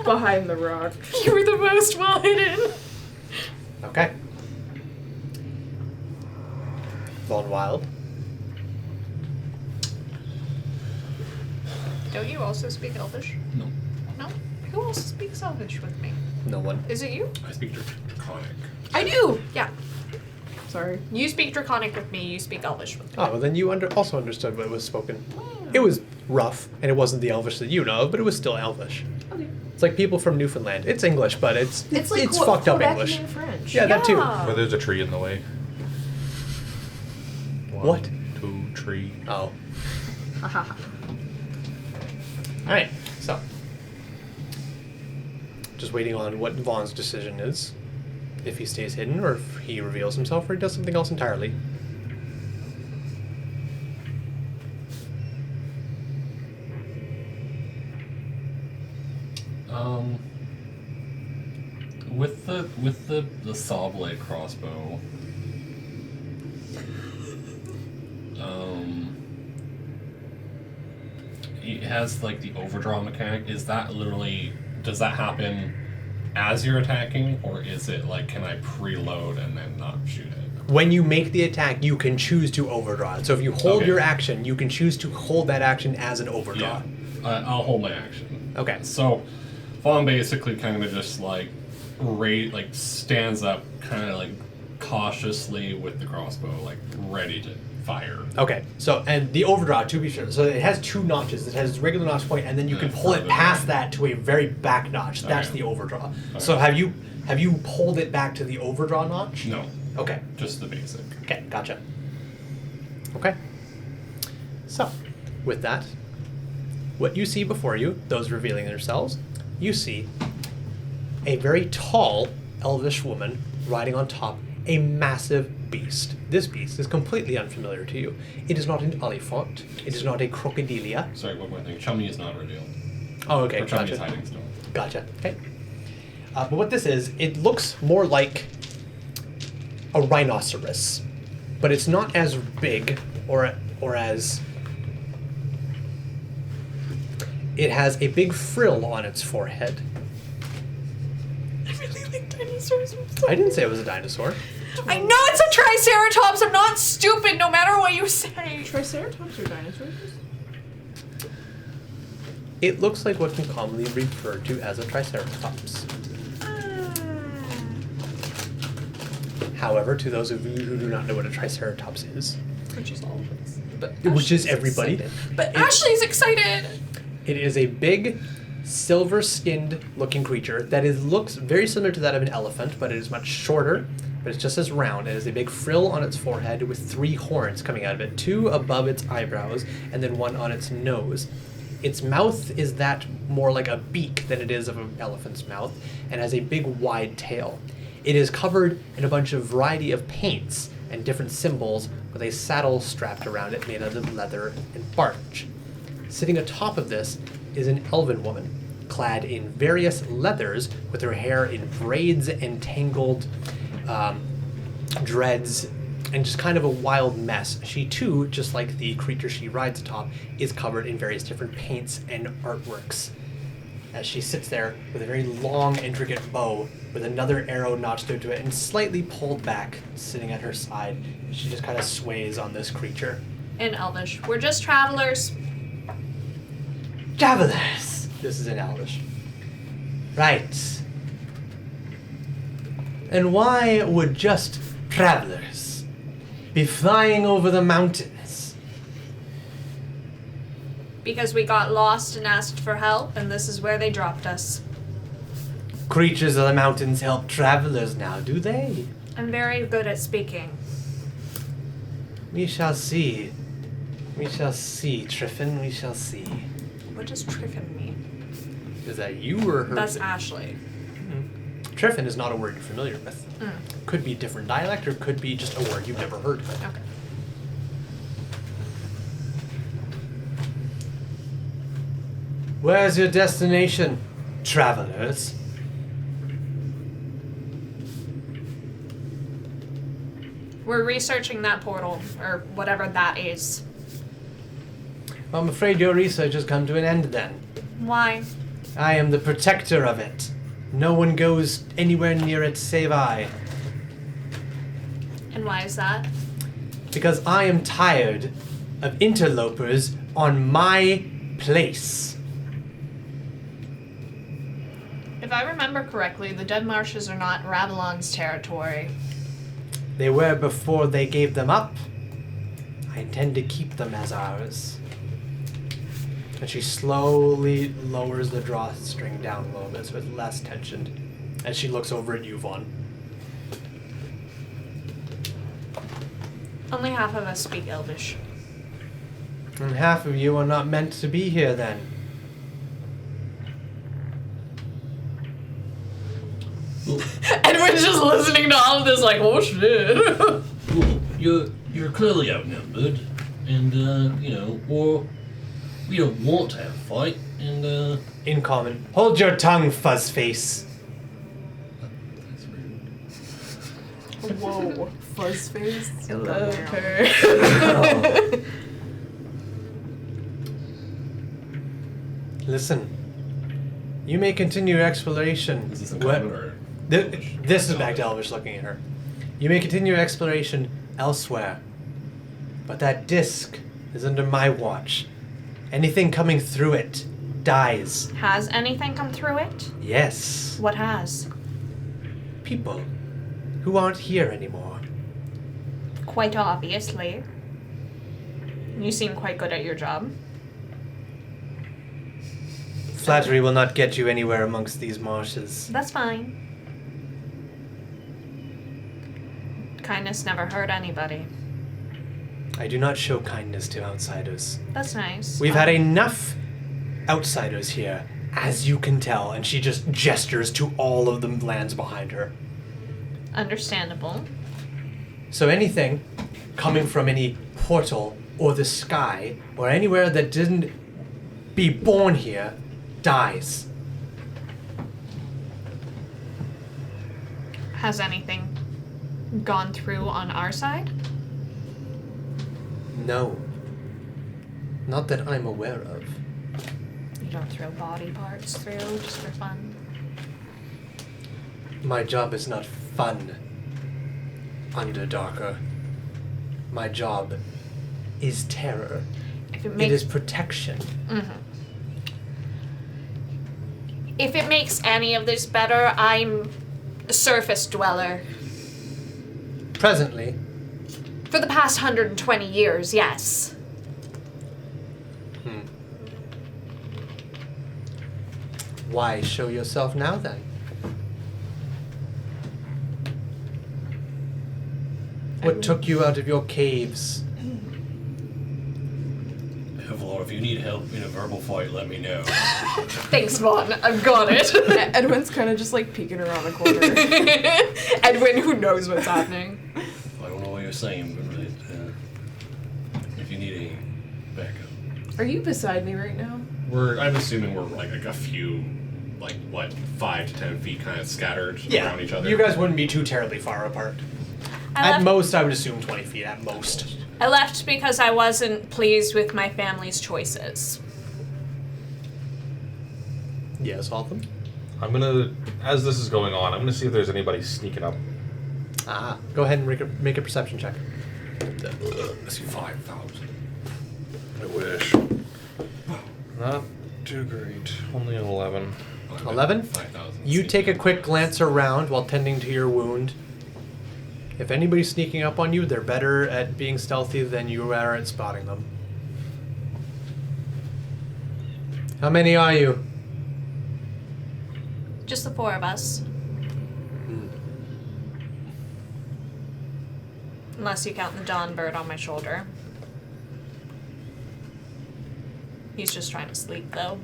behind the rock. You were the most well hidden. Okay. Von Wild. Don't you also speak Elvish? No. No? Who else speaks Elvish with me? No one. Is it you? I speak Draconic. I do! Yeah. Sorry. You speak Draconic with me, you speak Elvish with me. Oh, well then you also understood what was spoken. It was rough, and it wasn't the Elvish that you know of, but it was still Elvish. Okay. It's like people from Newfoundland. It's English, but it's like fucked up Quebec English. in French. Yeah, that too. But there's a tree in the way. What? 1, 2, tree. Oh. Alright, so. Just waiting on what Vaughn's decision is. If he stays hidden, or if he reveals himself, or he does something else entirely. With the saw blade crossbow. It has like the overdraw mechanic. Is that literally, does that happen as you're attacking, or is it like, can I preload and then not shoot it? When you make the attack, you can choose to overdraw it. So if you hold Okay. your action, you can choose to hold that action as an overdraw. Yeah, I'll hold my action. Okay. So, Vaughn basically kind of just like stands up, kind of like cautiously with the crossbow, like ready to fire. Okay, so, and the overdraw, to be sure, so it has 2 notches. It has regular notch point, and then you can pull it past that to a very back notch. That's Okay. the overdraw. Okay. So have you pulled it back to the overdraw notch? No, Okay, just the basic. okay, gotcha. Okay. So, with that, what you see before you, those revealing themselves, you see a very tall elvish woman riding on top a massive beast. This beast is completely unfamiliar to you. It is not an elephant. It is not a crocodilia. Sorry, one more thing. Chummy is not revealed. Oh, okay, Or Chummy is gotcha. hiding still. Gotcha. Okay. But what this is, it looks more like a rhinoceros, but it's not as big or as. It has a big frill on its forehead. I really like dinosaurs. I didn't say it was a dinosaur. I know it's a Triceratops. I'm not stupid, no matter what you say. Triceratops are dinosaurs? It looks like what can commonly be referred to as a triceratops. However, to those of you who do not know what a triceratops is, Which is all of us. which is everybody, But Ashley's excited. it is a big, silver-skinned looking creature that looks very similar to that of an elephant, but it is much shorter, but it's just as round. It has a big frill on its forehead with 3 horns coming out of it, 2 above its eyebrows, and then 1 on its nose. Its mouth is that more like a beak than it is of an elephant's mouth, and has a big wide tail. It is covered in a bunch of variety of paints and different symbols with a saddle strapped around it made out of leather and bark. Sitting atop of this is an elven woman, clad in various leathers with her hair in braids and tangled dreads and just kind of a wild mess. She too, just like the creature she rides atop, is covered in various different paints and artworks. As she sits there with a very long, intricate bow with another arrow notched into it and slightly pulled back, sitting at her side. She just kind of sways on this creature. In Elvish, we're just travelers. Travelers! This is in Elvish. Right. And why would just travelers be flying over the mountains? Because we got lost and asked for help, and this is where they dropped us. Creatures of the mountains help travelers now, do they? I'm very good at speaking. We shall see. We shall see, Triffin, we shall see. What does Triffin mean? Is that you or her? That's Ashley. Triffin is not a word you're familiar with. Mm. Could be different dialect or could be just a word you've never heard. Okay. Where's your destination, travelers? We're researching that portal, or whatever that is. I'm afraid your research has come to an end then. Why? I am the protector of it. No one goes anywhere near it save I. And why is that? Because I am tired of interlopers on my place. If I remember correctly, the Dead Marshes are not Ravelon's territory. They were before they gave them up. I intend to keep them as ours. And she slowly lowers the drawstring down a little bit so it's less tensioned as she looks over at you, Vaughn. Only half of us speak Elvish. And half of you are not meant to be here then. Edwin's just listening to all of this like, oh shit. Well, you're clearly outnumbered, and or we don't want to have a fight, and In common. Hold your tongue, fuzzface. that's rude. Whoa, Fuzzface. I love her. Listen. You may continue your exploration. Is this a What- common or? This is back to Elvish looking at her. You may continue your exploration elsewhere. But that disc is under my watch. Anything coming through it dies. Has anything come through it? Yes. What has? People who aren't here anymore. Quite obviously. You seem quite good at your job. Flattery will not get you anywhere amongst these marshes. That's fine. Kindness never hurt anybody. I do not show kindness to outsiders. That's nice. We've had enough outsiders here, as you can tell, and she just gestures to all of the lands behind her. Understandable. So anything coming from any portal or the sky or anywhere that didn't be born here dies. Has anything gone through on our side? No. Not that I'm aware of. You don't throw body parts through just for fun? My job is not fun, Underdarker. My job is terror. If it It makes is protection. If it makes any of this better, I'm a surface dweller. Presently, For the past 120 years, yes. why show yourself now then? What took you out of your caves? Well, if you need help in a verbal fight, let me know. Thanks, Vaughn. I've got it. Edwin's kind of just like peeking around the corner. Edwin, who knows what's happening. I don't know what you're saying, but if you need any backup. Are you beside me right now? I'm assuming we're like a few, 5 to 10 feet kind of scattered around each other. You guys wouldn't be too terribly far apart. At most, I would assume 20 feet, at most. I left because I wasn't pleased with my family's choices. Yes, Altham? I'm gonna, as this is going on, I'm gonna see if there's anybody sneaking up. Go ahead and make a perception check. Let's see, 5,000. I wish. Not too great. Only an 11. 11? 5,000. You take a quick glance around while tending to your wound. If anybody's sneaking up on you, they're better at being stealthy than you are at spotting them. How many are you? Just the 4 of us. Unless you count the Dawn Bird on my shoulder. He's just trying to sleep, though.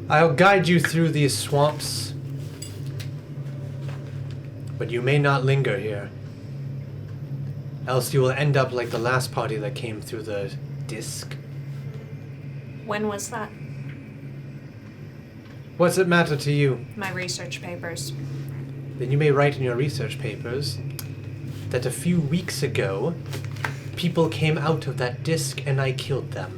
I'll guide you through these swamps, but you may not linger here. Else you will end up like the last party that came through the disc. When was that? What's it matter to you? My research papers. Then you may write in your research papers that a few weeks ago, people came out of that disc and I killed them.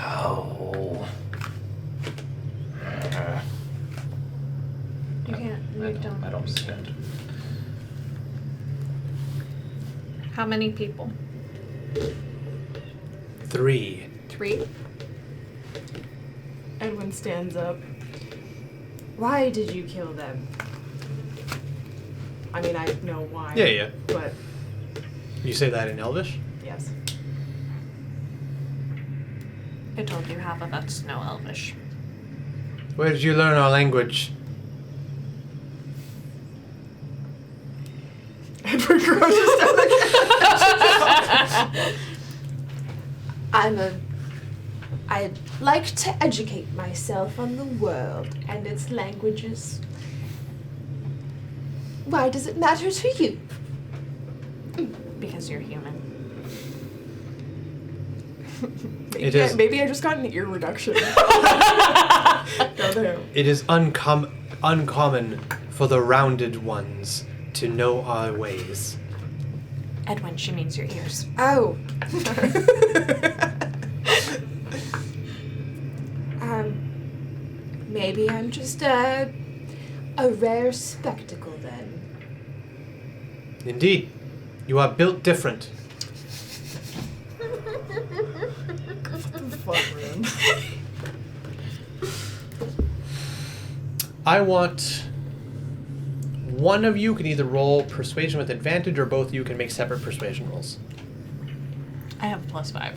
Oh. You can't. You don't. I don't understand. How many people? 3. 3? Edwin stands up. Why did you kill them? I mean, I know why. Yeah. But, You say that in Elvish? yes. I told you half of us know Elvish. Where did you learn our language? Edwin crouches down again. I'd like to educate myself on the world and its languages. Why does it matter to you? Because you're human. Maybe I just got an ear reduction. Go there. It is uncommon for the rounded ones to know our ways. Edwin, she means your ears. Oh. Maybe I'm just a rare spectacle then. Indeed, you are built different. Fuck, man. I want one of you can either roll persuasion with advantage, or both of you can make separate persuasion rolls. I have +5. I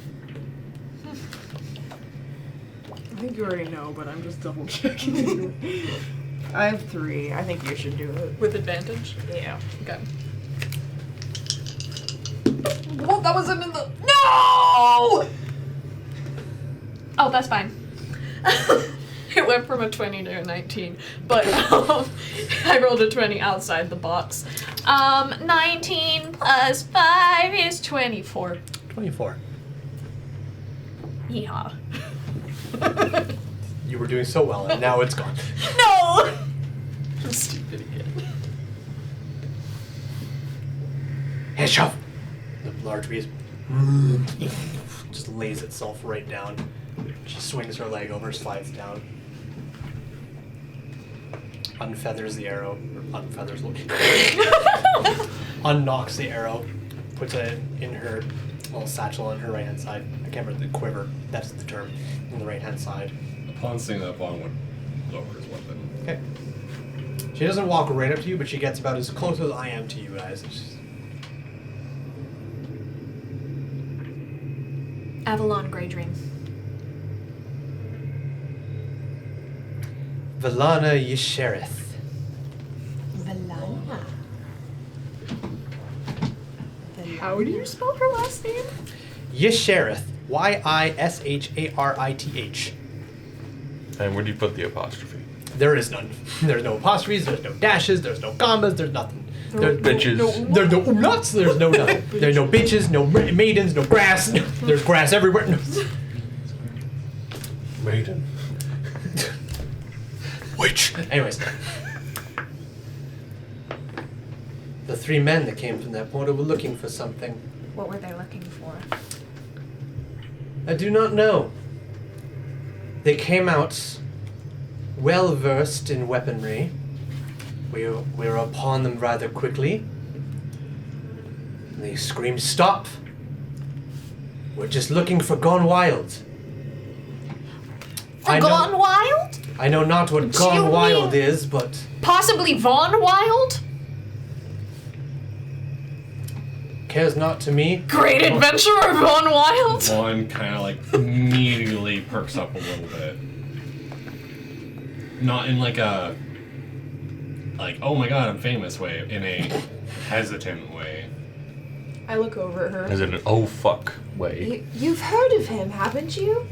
think you already know, but I'm just double checking. I have 3. I think you should do it. With advantage? Yeah. Okay. Well, that wasn't in the. No! Oh, that's fine. It went from a 20 to a 19, but I rolled a 20 outside the box. 19 plus 5 is 24. 24. Yeehaw. You were doing so well, and now it's gone. No! I'm stupid again. Hey, shove! The large beast just lays itself right down. She swings her leg over, slides down. Unfeathers the arrow. Or unfeathers, unknocks the arrow. Puts it in her little satchel on her right hand side. I can't remember the quiver. That's the term. On the right hand side. Upon seeing that, Vaughn would lower his weapon. Okay. She doesn't walk right up to you, but she gets about as close as I am to you guys. Avalon Grey Dream. Valana Yesherith. Valana. How do you spell her last name? Yesherith. Yisharith. And where do you put the apostrophe? There is none. There's no apostrophes, there's no dashes, there's no commas, there's nothing. Bitches. There's no umlauts, there's no nothing. There's no bitches, no maidens, no grass. There's grass everywhere. No. Maiden. Witch. Anyways. The 3 men that came from that portal were looking for something. What were they looking for? I do not know. They came out well versed in weaponry. We were upon them rather quickly. They screamed, "Stop! We're just looking for Gone Wild." Gone Wild? I know not what Do Gone you Wild mean- is, but Possibly Von Wild? cares not to me. Great Adventurer Von Wild? Vaughn kind of like immediately perks up a little bit. Not in like a, like, oh my god, I'm famous way, in a hesitant way. I look over at her. As in an oh fuck way. You've heard of him, haven't you?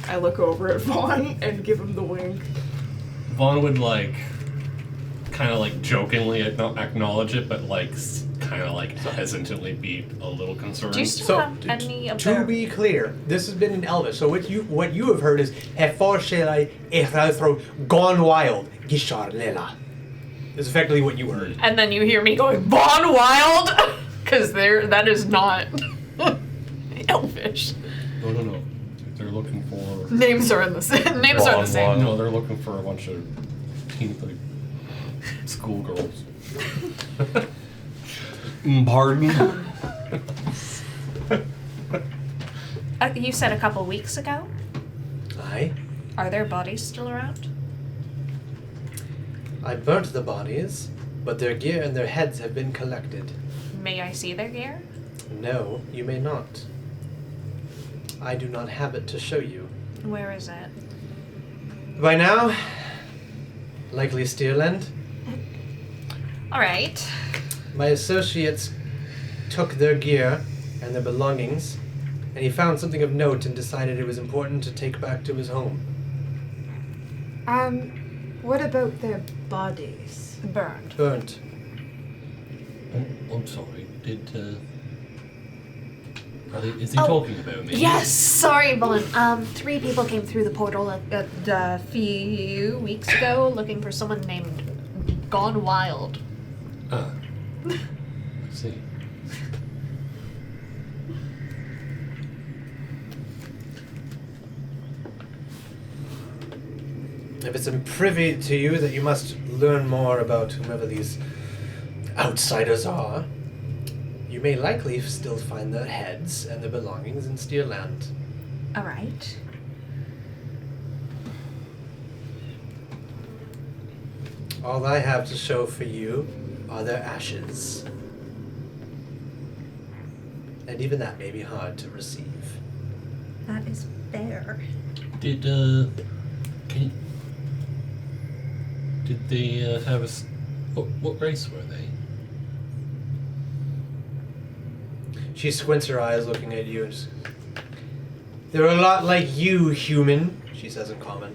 I look over at Vaughn and give him the wink. Vaughn would like, kind of like jokingly acknowledge it, but like kind of like hesitantly be a little concerned. Do you still So, have any of to their... be clear, this has been in Elvish, so what you have heard is Heforshela Ethrathro Gone Wild Gishar Lela. Is effectively what you heard. And then you hear me going, Von Wild? Because that is not Elvish. No. They're looking for. Names are the same. No, they're looking for a bunch of like schoolgirls. Pardon? You said a couple weeks ago? Aye. Are their bodies still around? I burnt the bodies, but their gear and their heads have been collected. May I see their gear? No, you may not. I do not have it to show you. Where is it? By now, likely Steerland. Alright. My associates took their gear and their belongings, and he found something of note and decided it was important to take back to his home. What about their bodies? Burned. Burnt. I'm sorry. Is he talking about me? Yes, sorry, Vaughn. 3 people came through the portal a few weeks ago looking for someone named Gone Wild. I see. If it's privy to you that you must learn more about whomever these outsiders are, you may likely still find their heads and their belongings in Steerland. Alright. All I have to show for you are their ashes. And even that may be hard to receive. That is fair. Did they have a... What race were they? She squints her eyes looking at you. They're a lot like you, human, she says in common.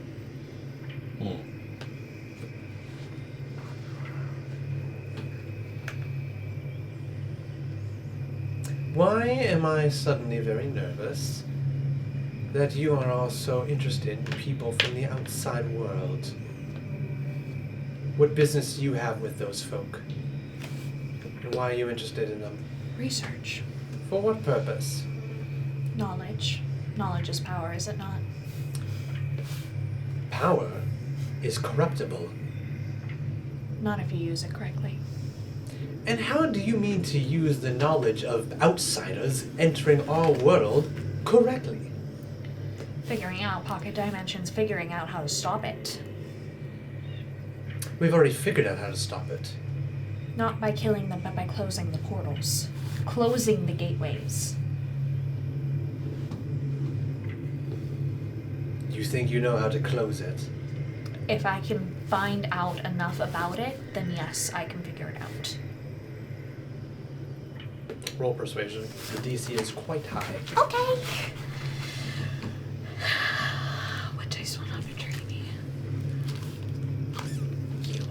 Why am I suddenly very nervous that you are all so interested in people from the outside world? What business do you have with those folk? And why are you interested in them? Research. For what purpose? Knowledge. Knowledge is power, is it not? Power is corruptible. Not if you use it correctly. And how do you mean to use the knowledge of outsiders entering our world correctly? Figuring out pocket dimensions, figuring out how to stop it. We've already figured out how to stop it. Not by killing them, but by closing the portals. Closing the gateways. You think you know how to close it? If I can find out enough about it, then yes, I can figure it out. Roll persuasion. The DC is quite high. Okay. What dice will not betray me? You.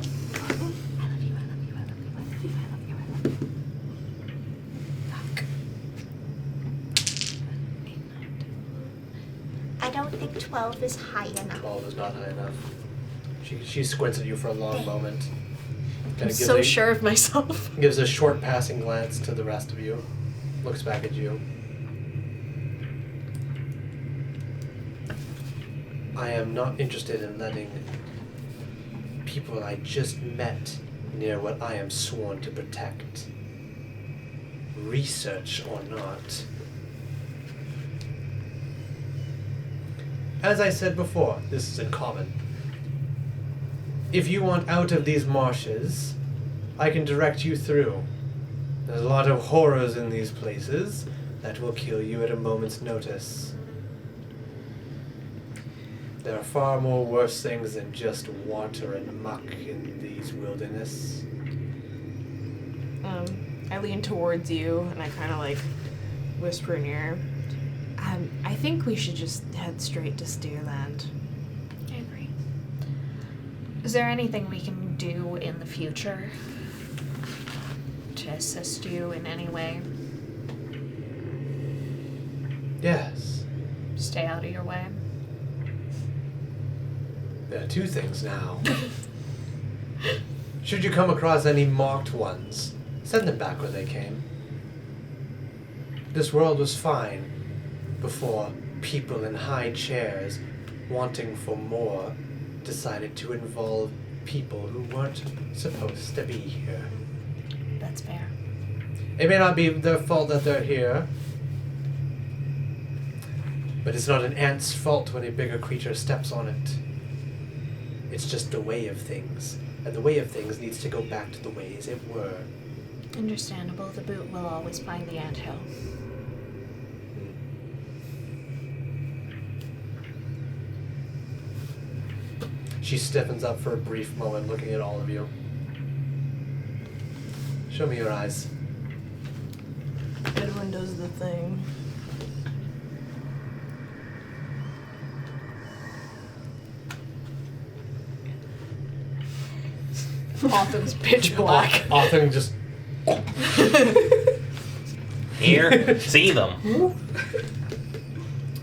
I love you, I love you, I love you, I love you, I love you, I love you. Fuck. 8, 9, 10. I don't think 12 is high enough. 12 is not high enough. She squints at you for a long moment. I'm so sure of myself. Gives a short passing glance to the rest of you. Looks back at you. I am not interested in letting people I just met near what I am sworn to protect. Research or not. As I said before, this is in common. If you want out of these marshes, I can direct you through. There's a lot of horrors in these places that will kill you at a moment's notice. There are far more worse things than just water and muck in these wilderness. I lean towards you and I kind of like whisper in your ear. I think we should just head straight to Steerland. I agree. Is there anything we can do in the future to assist you in any way? Yes, Stay out of your way. there are two things now. Should you come across any marked ones, send them back where they came. This world was fine before people in high chairs wanting for more decided to involve people who weren't supposed to be here. That's fair. It may not be their fault that they're here, but it's not an ant's fault when a bigger creature steps on it. It's just the way of things, and the way of things needs to go back to the ways it were. Understandable. The boot will always find the anthill. She stiffens up for a brief moment, looking at all of you. Show me your eyes. Edwin does the thing. Autumn's pitch black. Often just Here, see them.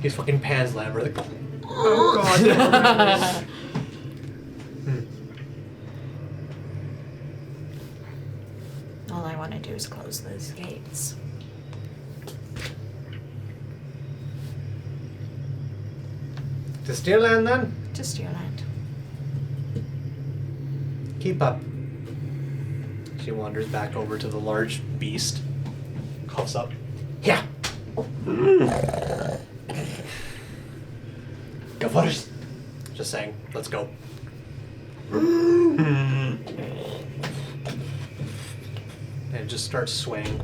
he's fucking Pan's Lambert. Like, Oh god. All I want to do is close those gates. to Steerland then? To Steerland. Keep up. She wanders back over to the large beast. Coughs up. Yeah. Go for it. Just saying. Let's go. And it just starts swaying.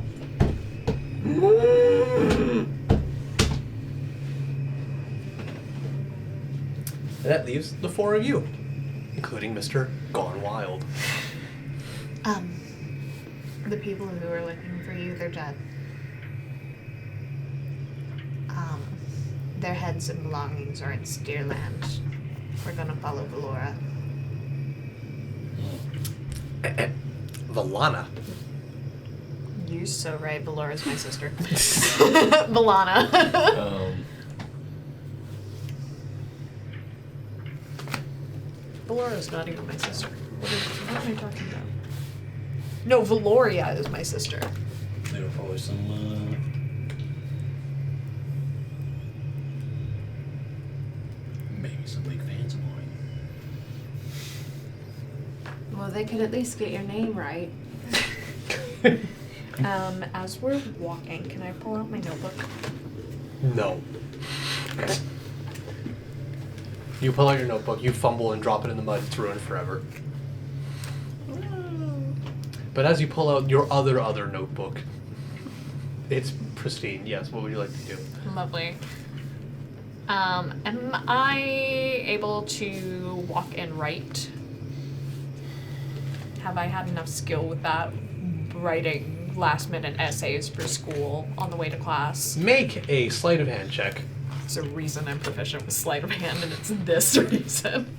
And that leaves the four of you, including Mr. Gone Wild. The people who are looking for you, they're dead. Their heads and belongings are in Steerland. We're gonna follow Valora. Valana. You so right, Valora's my sister. Valana. Valora's not even my sister. What am I talking about? No, Valoria is my sister. There were probably some, maybe some big fans of mine. Well, they could at least get your name right. As we're walking, can I pull out my notebook? No. You pull out your notebook, you fumble and drop it in the mud, it's ruined forever. But as you pull out your other notebook, it's pristine. Yes, what would you like to do? Lovely. Am I able to walk and write? Have I had enough skill with that? Writing last-minute essays for school on the way to class. Make a sleight of hand check. There's a reason I'm proficient with sleight of hand, and it's this reason.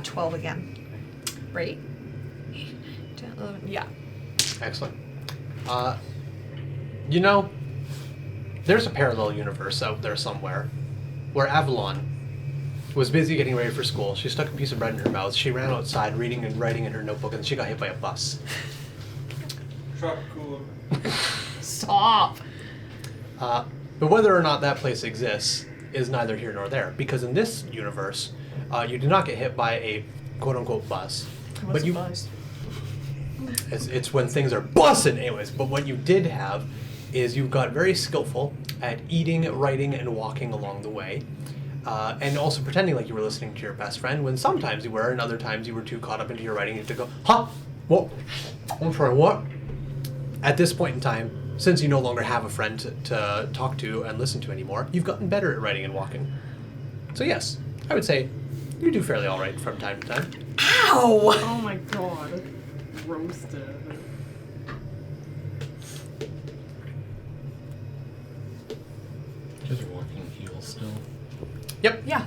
12 again. Right? 10, 11, yeah. Excellent. You know, there's a parallel universe out there somewhere where Avalon was busy getting ready for school. She stuck a piece of bread in her mouth. She ran outside reading and writing in her notebook, and she got hit by a bus. Truck cooler. Stop. But whether or not that place exists is neither here nor there, because in this universe, you do not get hit by a quote-unquote buzz. What's but you, a buzz? It's when things are buzzing, anyways. But what you did have is you got very skillful at eating, writing, and walking along the way. And also pretending like you were listening to your best friend, when sometimes you were, and other times you were too caught up into your writing to go, huh? What? I'm sorry, what? At this point in time, since you no longer have a friend to talk to and listen to anymore, you've gotten better at writing and walking. So yes, I would say you do fairly all right from time to time. Ow! Oh my god. Roasted. You guys are walking heels still Yep. Yeah.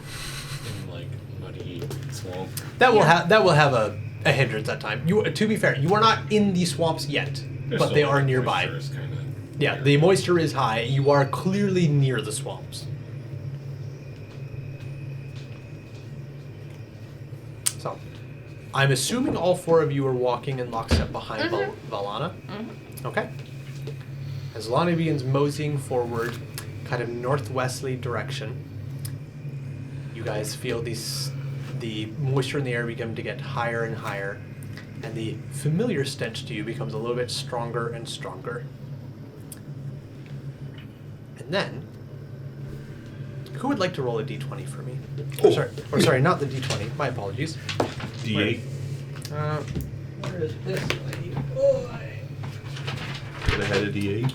in like muddy swamp. That will have a hindrance at time. You, to be fair, you are not in the swamps yet, but they are nearby. Yeah, the moisture is high. You are clearly near the swamps. So, I'm assuming all four of you are walking in lockstep behind Valana. Okay. As Valana begins moseying forward, kind of northwesterly direction, you guys feel the moisture in the air begin to get higher and higher, and the familiar stench to you becomes a little bit stronger and stronger. And then, who would like to roll a d20 for me? Or sorry, not the d20. My apologies. D8. Where is this lady? Get ahead of D8.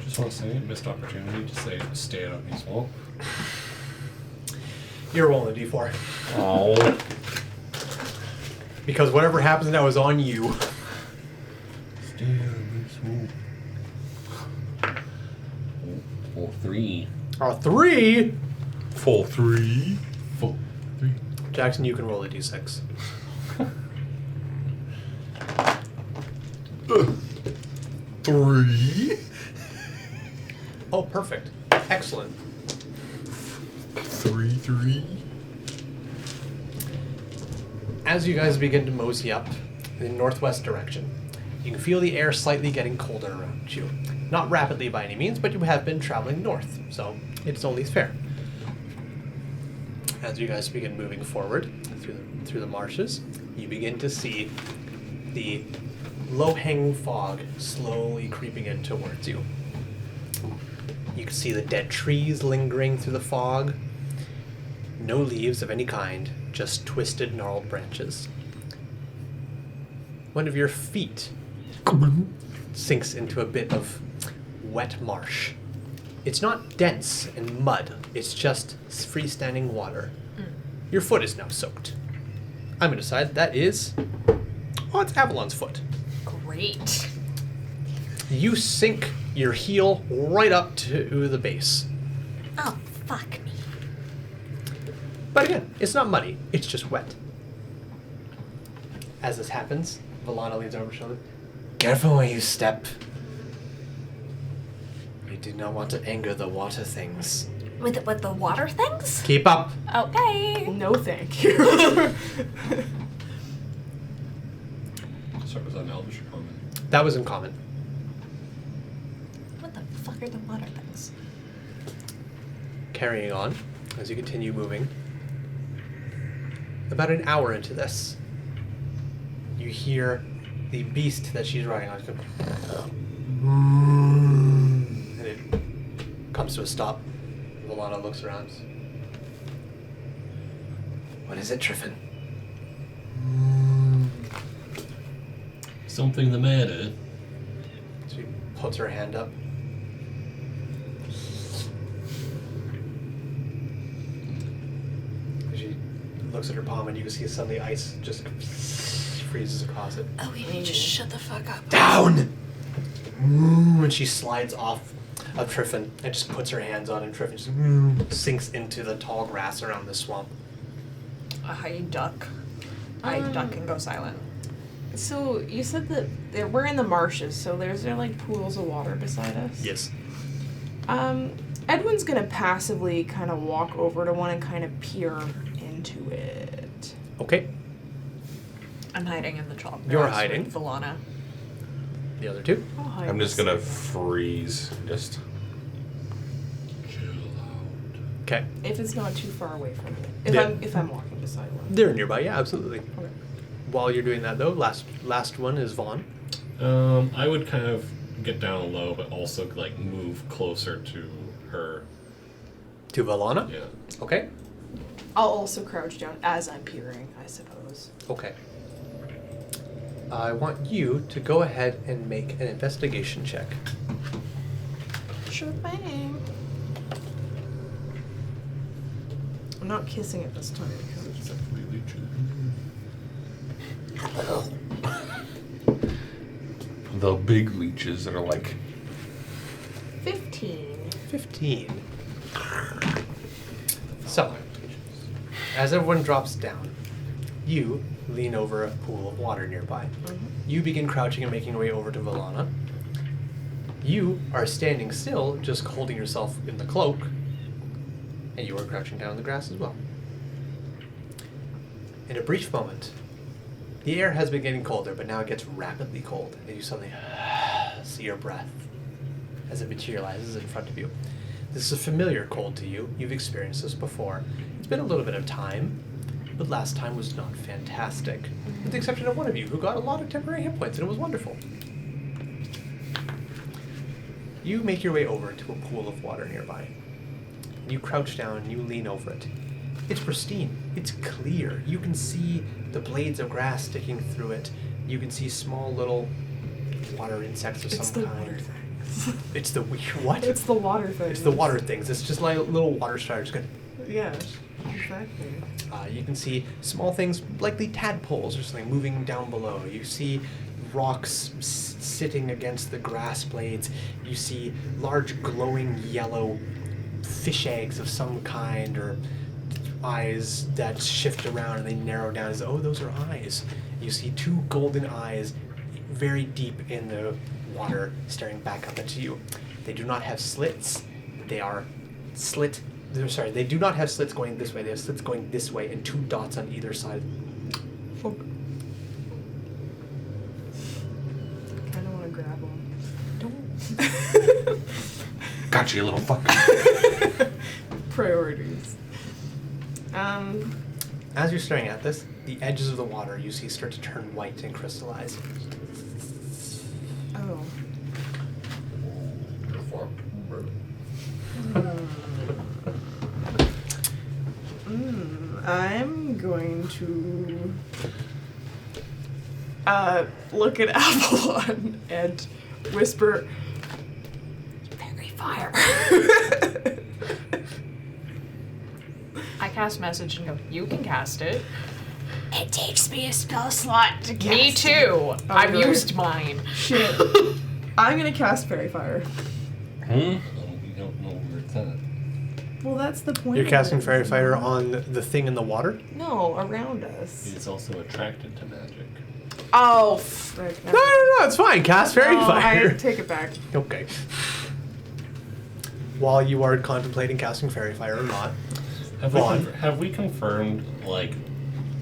Just want to say, missed opportunity to say, stay out of the swamp. You're rolling a d4. Oh. Because whatever happens now is on you. Stay out of the swamp. Oh, 3. 3? Full 3. Full 3. Jackson, you can roll a d6. 3. Oh, perfect. Excellent. 3. As you guys begin to mosey up in the northwest direction, you can feel the air slightly getting colder around you. Not rapidly by any means, but you have been traveling north, so it's only fair. As you guys begin moving forward through the marshes, you begin to see the low-hanging fog slowly creeping in towards you. You can see the dead trees lingering through the fog. No leaves of any kind, just twisted, gnarled branches. One of your feet sinks into a bit of wet marsh. It's not dense and mud, it's just freestanding water. Your foot is now soaked. I'm going to decide that is... Oh, it's Avalon's foot. Great. You sink your heel right up to the base. Oh, fuck me. But again, it's not muddy, it's just wet. As this happens, Valana leans over her shoulder. Careful where you step. You do not want to anger the water things. With the water things? Keep up. Okay. No, thank you. Sorry, was that an Elvish or common? That was in common. What the fuck are the water things? Carrying on, as you continue moving. About an hour into this, you hear the beast that she's riding on go, and it comes to a stop. Valana looks around. What is it, Triffin? Something the matter? She puts her hand up. She looks at her palm, and you can see suddenly ice just freezes across it. Oh, we need to shut the fuck up. Down! And she slides off of Triffin and just puts her hands on, and Triffin just sinks into the tall grass around the swamp. I duck. I duck and go silent. So you said that we're in the marshes, so there's like pools of water beside us? Yes. Edwin's gonna passively kind of walk over to one and kind of peer into it. Okay. I'm hiding in the chalk. You're grass hiding. with Valana. The other two? I'll hide I'm just this. gonna freeze. Just. Okay. If it's not too far away from me. If I'm walking beside one. They're nearby, yeah, absolutely. Okay. While you're doing that, though, last one is Vaughn. I would kind of get down low, but also like move closer to her. To Valana? Yeah. Okay. I'll also crouch down as I'm peering, I suppose. Okay. I want you to go ahead and make an investigation check. Sure thing. I'm not kissing it this time because The big leeches that are like 15. 15. So, as everyone drops down, you lean over a pool of water nearby. You begin crouching and making your way over to Valana. You are standing still, just holding yourself in the cloak, and you are crouching down in the grass as well. In a brief moment, the air has been getting colder, but now it gets rapidly cold, and you suddenly see your breath as it materializes in front of you. This is a familiar cold to you. You've experienced this before. It's been a little bit of time, but last time was not fantastic, with the exception of one of you who got a lot of temporary hit points, and it was wonderful. You make your way over to a pool of water nearby. You crouch down and you lean over it. It's pristine. It's clear. You can see the blades of grass sticking through it. You can see small little water insects of some kind. It's the what? It's the water thing. It's the water things. It's just like little water striders. Good. Yeah, exactly. You can see small things, likely tadpoles or something, moving down below. You see rocks sitting against the grass blades. You see large glowing yellow fish eggs of some kind, or eyes that shift around and they narrow down as, oh, those are eyes. You see two golden eyes very deep in the water staring back up at you. They do not have slits. They are slit. Sorry, they do not have slits going this way. They have slits going this way and two dots on either side. I kind of want to grab one. gotcha, you little fucker. Priorities. As you're staring at this, the edges of the water you see start to turn white and crystallize. Oh. I'm going to look at Avalon and whisper, "Fairy fire." I cast message and go, you can cast it. It takes me a spell slot to cast Me too. I've good. used mine. Shit. I'm gonna cast fairy fire. We don't know where it's at. Well, that's the point. You're of casting it. fairy fire on the thing in the water? No, around us. He's also attracted to magic. Oh, frick. No, it's fine. Cast fairy fire. I take it back. Okay. While you are contemplating casting fairy fire or not, Have we confirmed, like,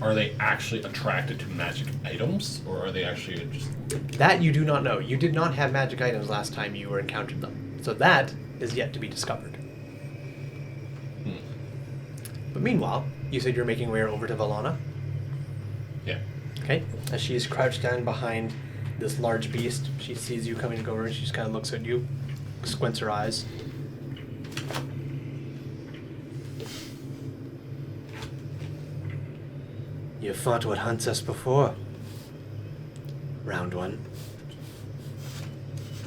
are they actually attracted to magic items, or are they actually just... that you do not know. You did not have magic items last time you encountered them. So that is yet to be discovered. But meanwhile, you said you're making your way over to Valana? Yeah. Okay. As she is crouched down behind this large beast, she sees you coming over and she just kind of looks at you, squints her eyes. You fought what hunts us before. Round one.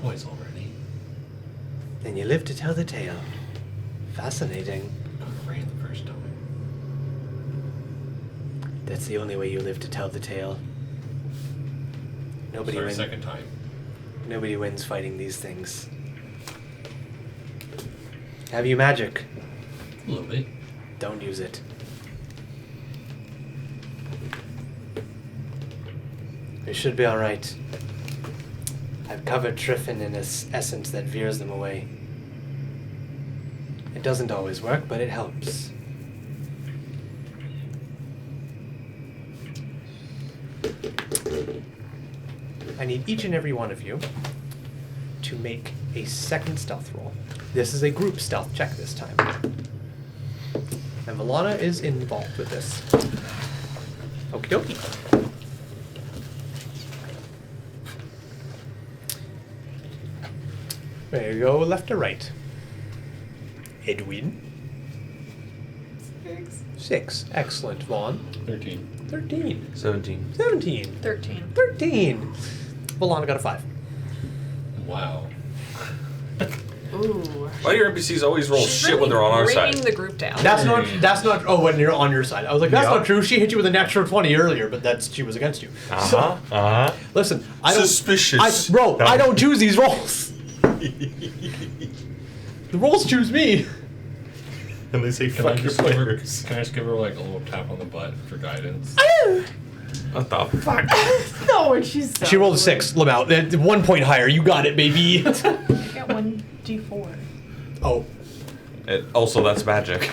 Toys already. And you live to tell the tale. Fascinating. Could have ran the first time. That's the only way you live to tell the tale. Nobody Sorry, wins. second time. Nobody wins fighting these things. Have you magic? A little bit. Don't use it. You should be alright. I've covered Triffin in this essence that veers them away. It doesn't always work, but it helps. I need each and every one of you to make a second stealth roll. This is a group stealth check this time. And Valana is involved with this. Okie dokie. There you go, left or right? Edwin. 6. Excellent. Vaughn. 13. 13. 17. 17. 13. 13. Valana got a 5. Wow. Ooh. Why do your NPCs always roll She's shit really when they're on our side? bringing the group down. That's not, oh, when you're on your side. I was like, that's Yeah. not true. She hit you with a natural 20 earlier, but she was against you. So, listen, I don't. Suspicious. I don't choose these rolls. The rolls choose me. And they say, Can I fuck your just give her, players. can I just give her like a little tap on the butt for guidance? What the fuck? No, and she's so She rolled a 6. Lamau. 1 point higher. You got it, baby. You get 1d4. Oh. Also, that's magic.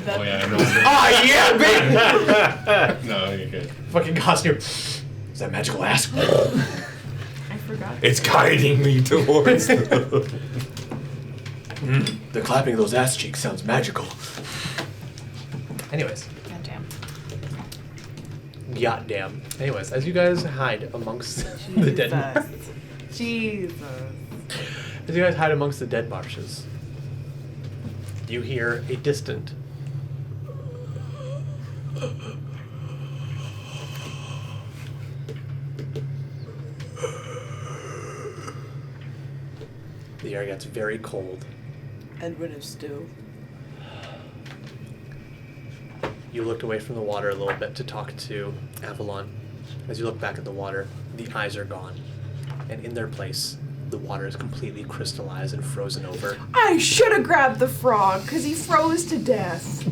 Oh yeah, I know. Ah, yeah, baby. No, you're good. Fucking costume. Is that magical ass? I forgot. It's guiding me towards the... The clapping of those ass cheeks sounds magical. Anyways. Goddamn. Goddamn. Anyways, as you guys hide amongst the dead... Jesus. As you guys hide amongst the dead marshes, you hear a distant... The air gets very cold. Edwin is still. You looked away from the water a little bit to talk to Avalon. As you look back at the water, the eyes are gone. And in their place, the water is completely crystallized and frozen over. I should have grabbed the frog because he froze to death.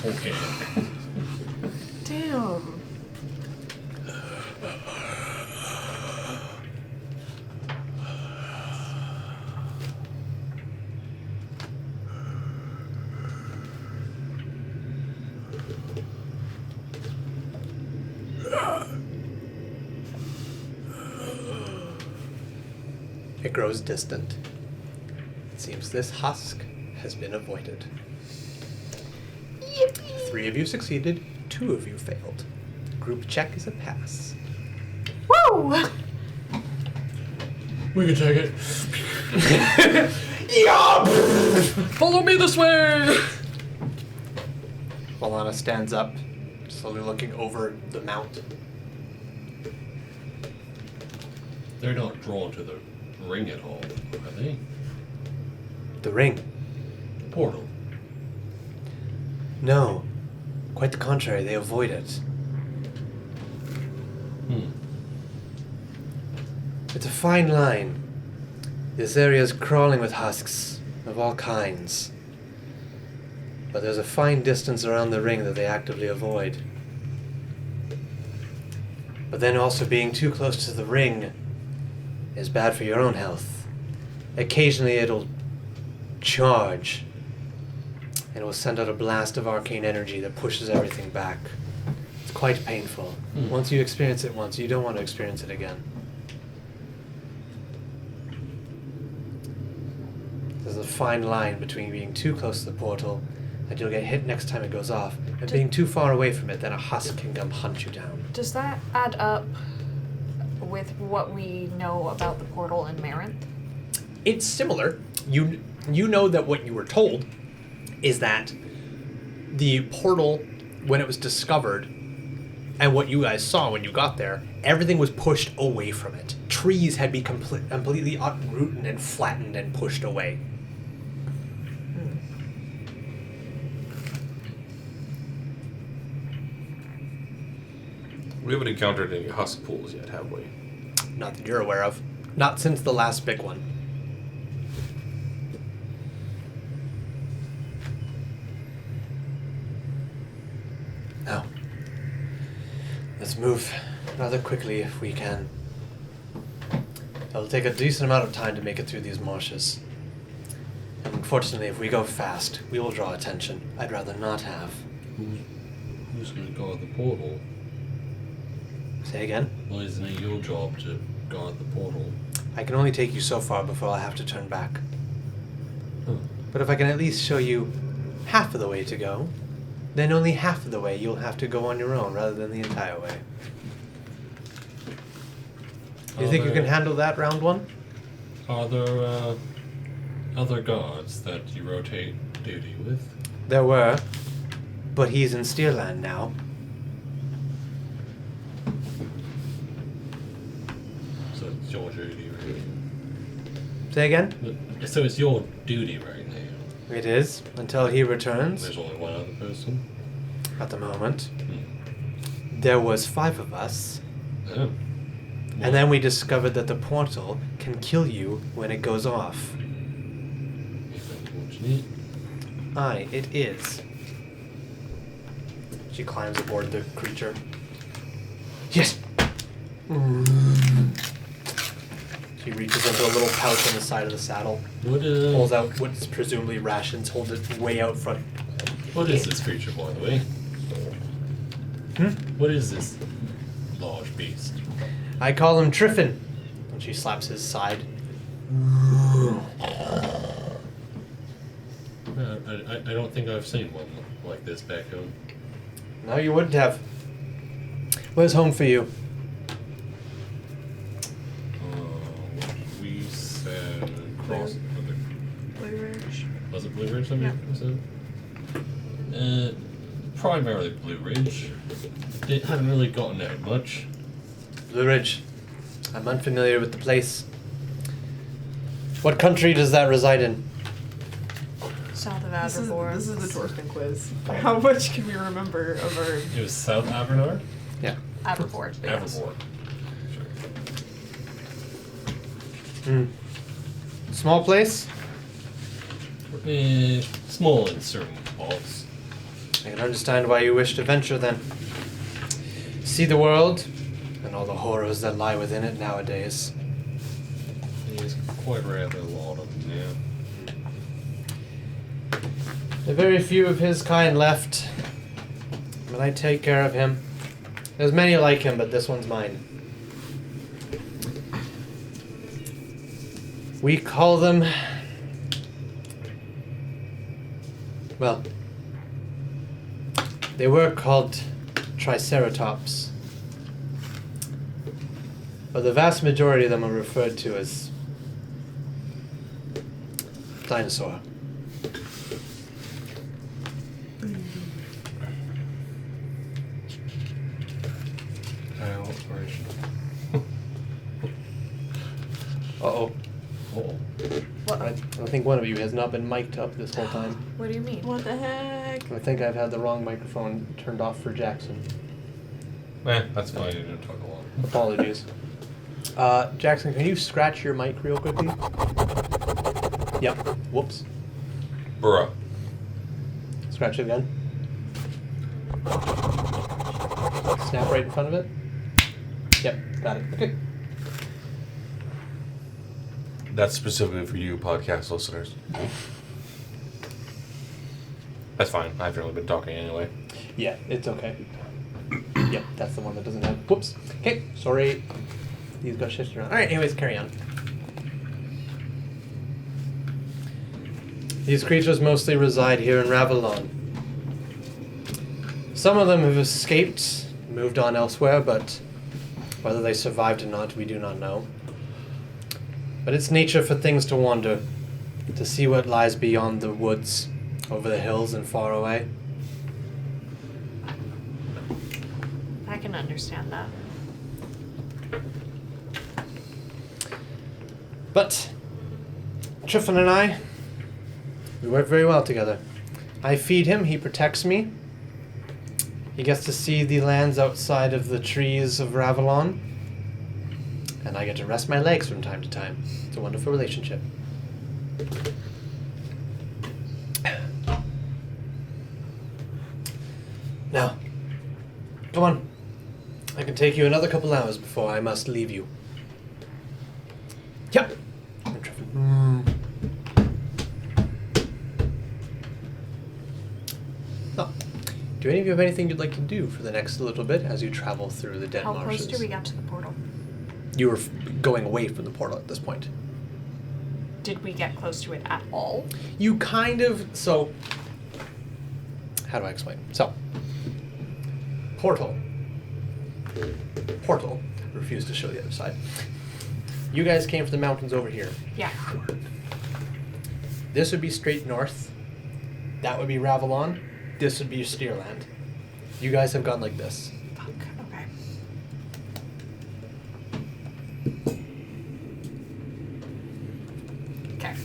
Okay. Damn. It grows distant. It seems this husk has been avoided. Yippee. 3 of you succeeded, 2 of you failed. Group check is a pass. Woo! We can take it. Follow me this way! Valana stands up, slowly looking over the mount. They're not drawn to the ring at all, are they? The ring. The portal. No. Quite the contrary, they avoid it. It's a fine line. This area is crawling with husks of all kinds. But there's a fine distance around the ring that they actively avoid. But then also being too close to the ring is bad for your own health. Occasionally it'll charge, and it will send out a blast of arcane energy that pushes everything back. It's quite painful. Once you experience it once, you don't want to experience it again. There's a fine line between being too close to the portal, and you'll get hit next time it goes off, and being too far away from it, then a husk can come hunt you down. Does that add up with what we know about the portal in Marinth? It's similar. You know that what you were told is that the portal, when it was discovered, and what you guys saw when you got there, everything was pushed away from it. Trees had been completely uprooted and flattened and pushed away. We haven't encountered any husk pools yet, have we? Not that you're aware of. Not since the last big one. Now, let's move rather quickly if we can. It'll take a decent amount of time to make it through these marshes. And unfortunately, if we go fast, we will draw attention I'd rather not have. Who's going to guard the portal? Say again? Well, isn't it your job to guard the portal? I can only take you so far before I have to turn back. Huh. But if I can at least show you half of the way to go, then only half of the way you'll have to go on your own rather than the entire way. Do you think you can handle that round one? Are there other guards that you rotate duty with? There were, but he's in Steerland now. So it's your duty right now. Say again? So it's your duty right now. It is, until he returns. There's only one other person. At the moment. There was 5 of us. Oh. And then we discovered that the portal can kill you when it goes off. It's unfortunate. Aye, it is. She climbs aboard the creature. Yes! She reaches into a little pouch on the side of the saddle. Pulls out what's presumably rations, holds it way out front. What is this creature, by the way? What is this large beast? I call him Triffin. And she slaps his side. I don't think I've seen one like this back home. No, you wouldn't have. Where's home for you? We said across. Blue Ridge. Was it Blue Ridge? Somebody said. Primarily Blue Ridge. It hadn't really gotten out much. Blue Ridge. I'm unfamiliar with the place. What country does that reside in? South of This is Aberforth. the Torsten quiz. How much can we remember of our... It was South Avernor? Yeah. Aberforth. Aberforth. Small place? Small in certain parts. I can understand why you wish to venture then. See the world, and all the horrors that lie within it nowadays. There's quite rather a lot of them, yeah. There are very few of his kind left, but I take care of him. There's many like him, but this one's mine. We call them... Well, they were called Triceratops. But the vast majority of them are referred to as dinosaur. Uh-oh. What? I think one of you has not been mic'd up this whole time. What do you mean? What the heck? I think I've had the wrong microphone turned off for Jackson. That's fine, you didn't talk a lot. Apologies. Jackson, can you scratch your mic real quickly? Yep. Whoops. Bruh. Scratch it again. Snap right in front of it. Yep, got it. Okay. That's specifically for you, podcast listeners. That's fine. I haven't really been talking anyway. Yeah, it's okay. Yep, that's the one that doesn't have... Whoops. Okay, sorry. These got shifted around. Alright, anyways, carry on. These creatures mostly reside here in Ravelon. Some of them have escaped, moved on elsewhere, but whether they survived or not, we do not know. But it's nature for things to wander, to see what lies beyond the woods, over the hills and far away. I can understand that. But Triffin and I, we work very well together. I feed him, he protects me. He gets to see the lands outside of the trees of Ravelon. And I get to rest my legs from time to time. It's a wonderful relationship. Now, come on. I can take you another couple hours before I must leave you. Yep. So, do any of you have anything you'd like to do for the next little bit as you travel through the dead How marshes? close do we get to the portal? You were going away from the portal at this point. Did we get close to it at all? You kind of... So, how do I explain? So, portal. Refuse to show the other side. You guys came from the mountains over here. Yeah. This would be straight north. That would be Ravalon. This would be Steerland. You guys have gone like this. Fuck. Okay. Okay.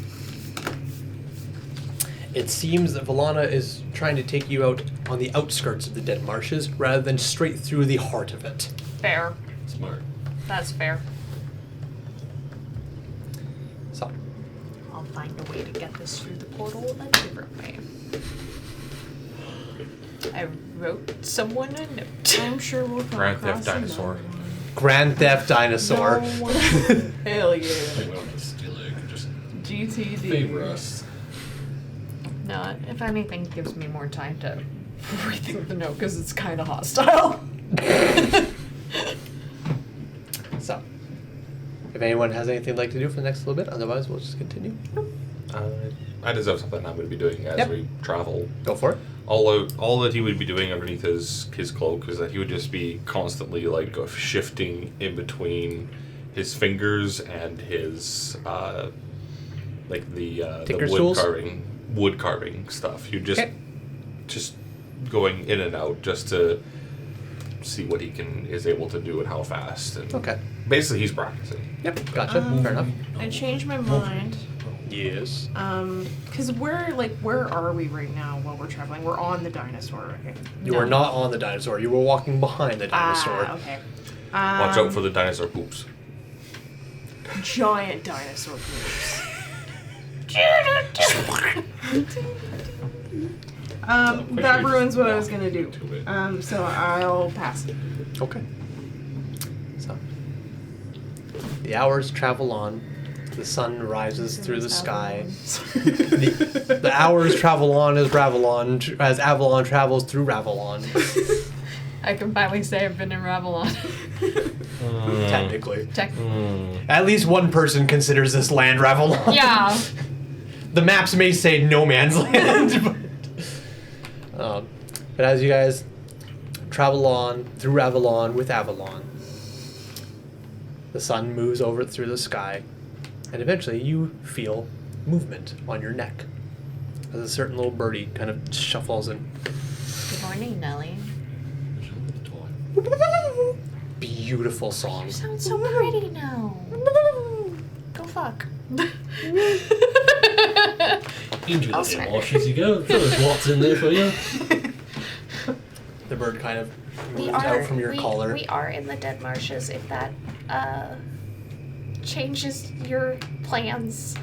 It seems that Valana is trying to take you out on the outskirts of the Dead Marshes rather than straight through the heart of it. Fair. Smart. That's fair. So, I'll find a way to get this through the portal a different way. I wrote someone a note. I'm sure we'll come Grand across Theft Dinosaur. Grand Theft Dinosaur. Hell yeah. Like, we don't have to steal it. You can just GTD. favor us. No, if anything, it gives me more time to rethink the note because it's kind of hostile. So, if anyone has anything they'd like to do for the next little bit, otherwise we'll just continue. I deserve something I'm going to be doing as Yep. we travel. Go for it. All that he would be doing underneath his cloak is that he would just be constantly like shifting in between his fingers and his like the Tinker's tools? wood carving stuff. You just Okay. just going in and out just to see what he is able to do and how fast. And Okay. basically, he's practicing. Yep, gotcha. Fair enough. I changed my mind. Yes. Cause where are we right now while we're traveling? We're on the dinosaur, right? You were not on the dinosaur. You were walking behind the dinosaur. Ah, okay. Watch out for the dinosaur poops. Giant dinosaur poops. That ruins what I was gonna do. So I'll pass. Okay. So, the hours travel on. The sun rises through the sky. The hours travel on as Avalon travels through Ravalon. I can finally say I've been in Ravalon. Technically. Hmm. At least one person considers this land Ravalon. Yeah. The maps may say no man's land. But as you guys travel on through Avalon with Avalon, the sun moves over through the sky, and eventually you feel movement on your neck as a certain little birdie kind of shuffles in. Good morning, Nellie. Beautiful song. You sound so pretty now. Go fuck. Enjoy I'll the start. washes you go. There's lots in there for you. The bird kind of We moves are out from your collar. We are in the Dead Marshes. If that changes your plans.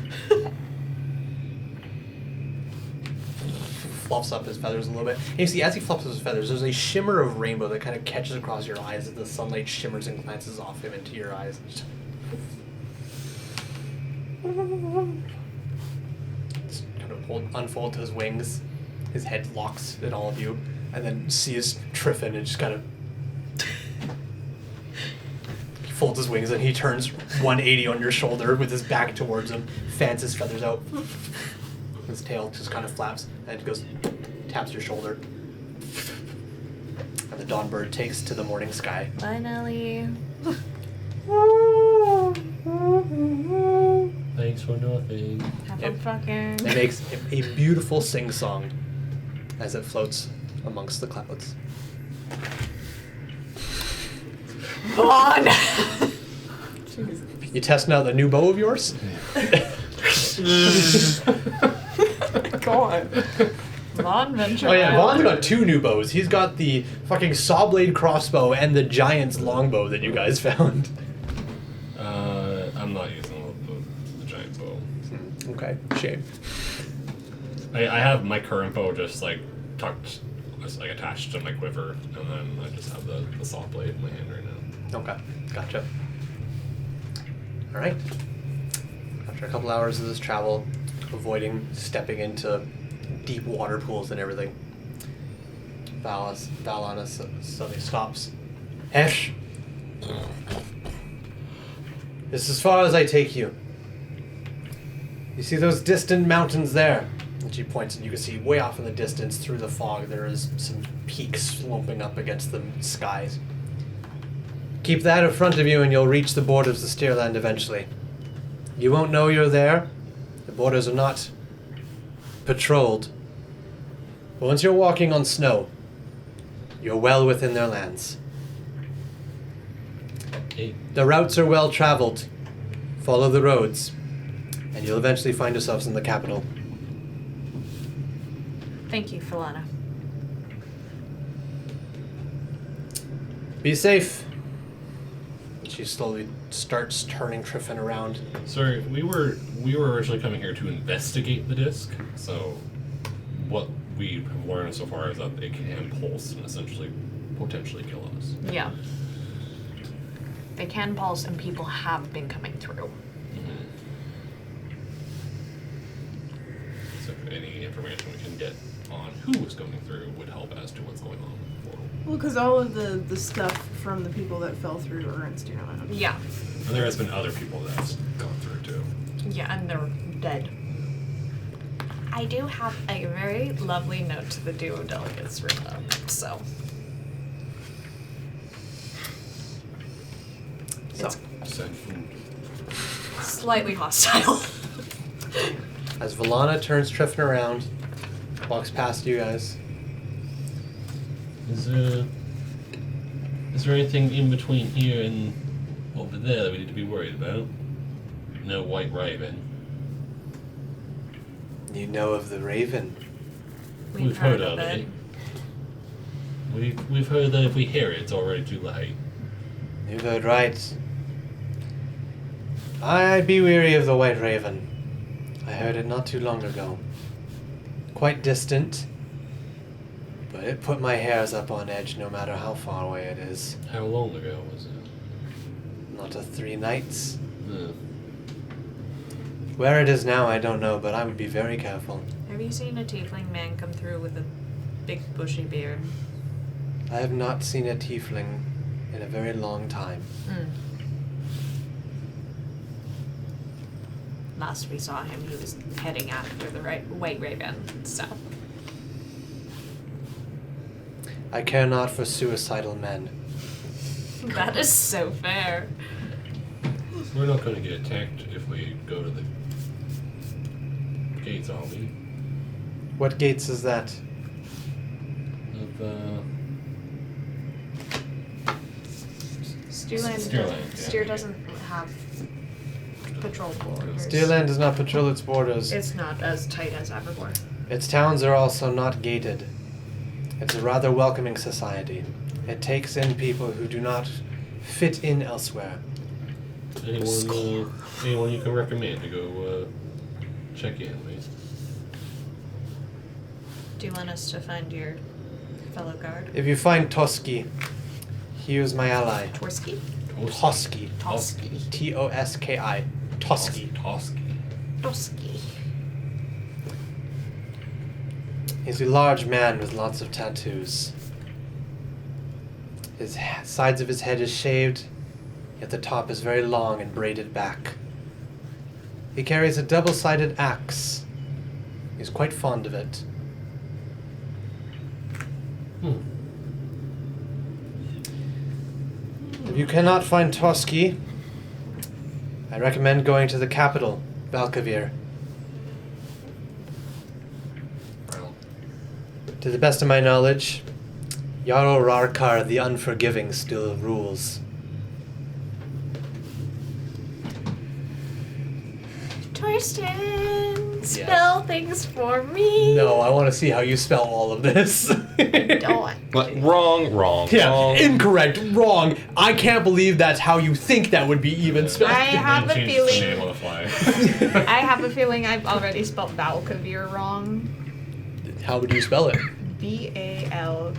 Fluffs up his feathers a little bit. And you see, as he fluffs his feathers, there's a shimmer of rainbow that kind of catches across your eyes as the sunlight shimmers and glances off him into your eyes. Just kind of unfolds his wings. His head locks at all of you, and then sees Triffin and just kind of. He folds his wings and he turns 180 on your shoulder with his back towards him, fans his feathers out. His tail just kind of flaps and it goes, taps your shoulder. And the dawn bird takes to the morning sky. Bye, Nellie. Thanks for nothing. Have Yep. fun fucking. It makes a beautiful sing-song as it floats amongst the clouds. Vaughn! You testing out the new bow of yours? Go on. Vaughn venture. Oh yeah, wild. Vaughn's got two new bows. He's got the fucking saw blade crossbow and the giant's longbow that you guys found. I'm not using the giant bow. Okay, shame. I have my current bow just like tucked, just like attached to my quiver, and then I just have the saw blade in my hand right now. Okay, gotcha. Alright. After a couple hours of this travel, avoiding stepping into deep water pools and everything, Valana suddenly stops. Hesh! This is as far as I take you. You see those distant mountains there? And she points, and you can see way off in the distance through the fog there is some peaks sloping up against the skies. Keep that in front of you and you'll reach the borders of Steerland eventually. You won't know you're there. The borders are not patrolled. But once you're walking on snow, you're well within their lands. Okay. The routes are well traveled. Follow the roads, and you'll eventually find yourselves in the capital. Thank you, Kelowna. Be safe. She slowly starts turning Triffin around. Sorry, we were originally coming here to investigate the disc. So, what we have learned so far is that it can pulse and essentially potentially kill us. Yeah. They can pulse, and people have been coming through. So, any information we can get on who is going through would help as to what's going on. Well, because all of the stuff from the people that fell through are in Steerland. Yeah. And there has been other people that have gone through too. Yeah, and they're dead. I do have a very lovely note to the duo delegates written up, so. So, Send food. Slightly hostile. as Valana turns Triffin around, walks past you guys. Is there anything in between here and over there that we need to be worried about? No white raven. You know of the Raven. We've heard of it. We've heard that if we hear it, it's already too late. You've heard right. I'd be weary of the White Raven. I heard it not too long ago. Quite distant, but it put my hairs up on edge no matter how far away it is. How long ago was it? Not a 3 nights. Yeah. Where it is now, I don't know, but I would be very careful. Have you seen a tiefling man come through with a big bushy beard? I have not seen a tiefling in a very long time. Last we saw him, he was heading after the White Raven, so. I care not for suicidal men. That is so fair. We're not going to get attacked if we go to the gates, are we? What gates is that? Of, Steerland. yeah. Steer doesn't have patrol borders. Steerland does not patrol its borders. It's not as tight as Evergore. Its towns are also not gated. It's a rather welcoming society. It takes in people who do not fit in elsewhere. Anyone you can recommend to go check in, please? Do you want us to find your fellow guard? If you find Toski, he is my ally. Twerski? Toski. Toski. Toski. Toski. Toski. Toski. He's a large man with lots of tattoos. His sides of his head is shaved, yet the top is very long and braided back. He carries a double-sided axe. He's quite fond of it. If you cannot find Toski, I recommend going to the capital, Valkyrie. Well, To the best of my knowledge, Jarl Rarkar the Unforgiving still rules. Torsten, spell things for me. No, I want to see how you spell all of this. Don't. What? Wrong. Yeah, incorrect, wrong. I can't believe that's how you think that would be even spelled. I have a change the name feeling. on the fly. I have a feeling I've already spelled Valkyrie wrong. How would you spell it? Valkyvyr.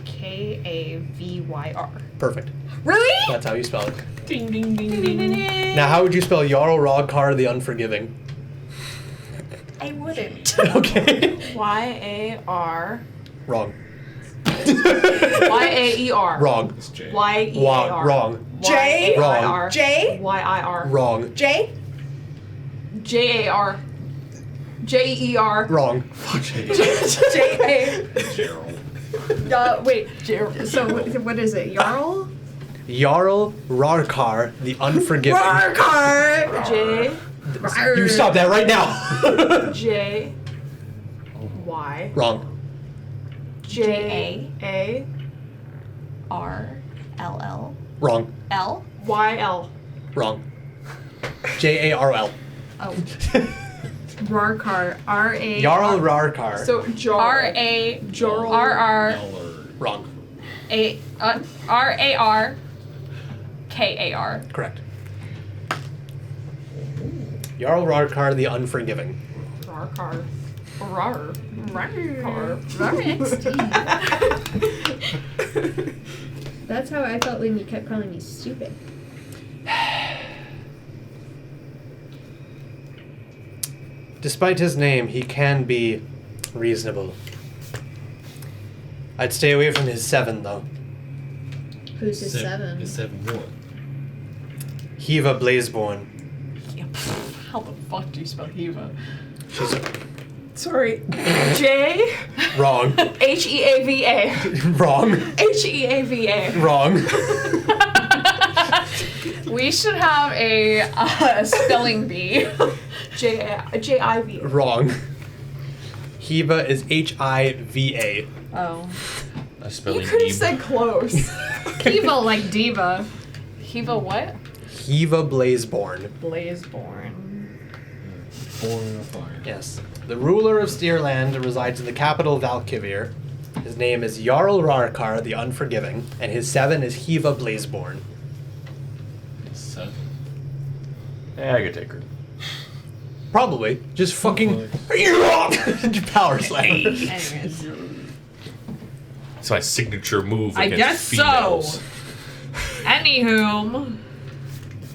Perfect. Really? That's how you spell it. Ding ding ding ding ding. Now, how would you spell Jarl Rarkar the Unforgiving? I wouldn't. Okay. Y-A-R. Wrong. Y-A-E-R. Wrong. It's J. Y-E-A-R. Wrong. J. Wrong. J. Y-I-R. Wrong. J? J-A-R. J-E-R. Wrong. J-A. Gerald. Wait. So what is it? Jarl? Jarl Rarkar, the Unforgiving. Rarkar. J. You stop that right now. J. Y. Wrong. J-A. R-L-L. Wrong. L? Y-L. Wrong. J-A-R-L. Oh. Rarkar. R-A. Jarl Rarkar. So, Jarl. R-A. Jarl. R-R. Wrong. R-A-R-K-A-R. Correct. Jarl Rarkar, the Unforgiving. Rarkar. Rar. That's how I felt when you kept calling me stupid. Despite his name, he can be reasonable. I'd stay away from his 7, though. Who's his 7? Is 7 what? Hiva Blazeborn. How the fuck do you spell Hiva? She's Sorry. J. wrong. H-E-A-V-A. Wrong. H-E-A-V-A. Wrong. We should have a spelling bee. J-I-V. Wrong. Hiva is H-I-V-A. Oh. A You spelling could have bee. said close. Hiva like diva. Hiva what? Hiva Blazeborn. Blazeborn. Born of fire. Yes. The ruler of Steerland resides in the capital Valkyrie. His name is Jarl Rarkar, the Unforgiving, and his 7 is Hiva Blazeborn. 7. Yeah, I could take her. Probably. Just fucking power slam. Anyways. It's my signature move I against guess females. so. Anywho.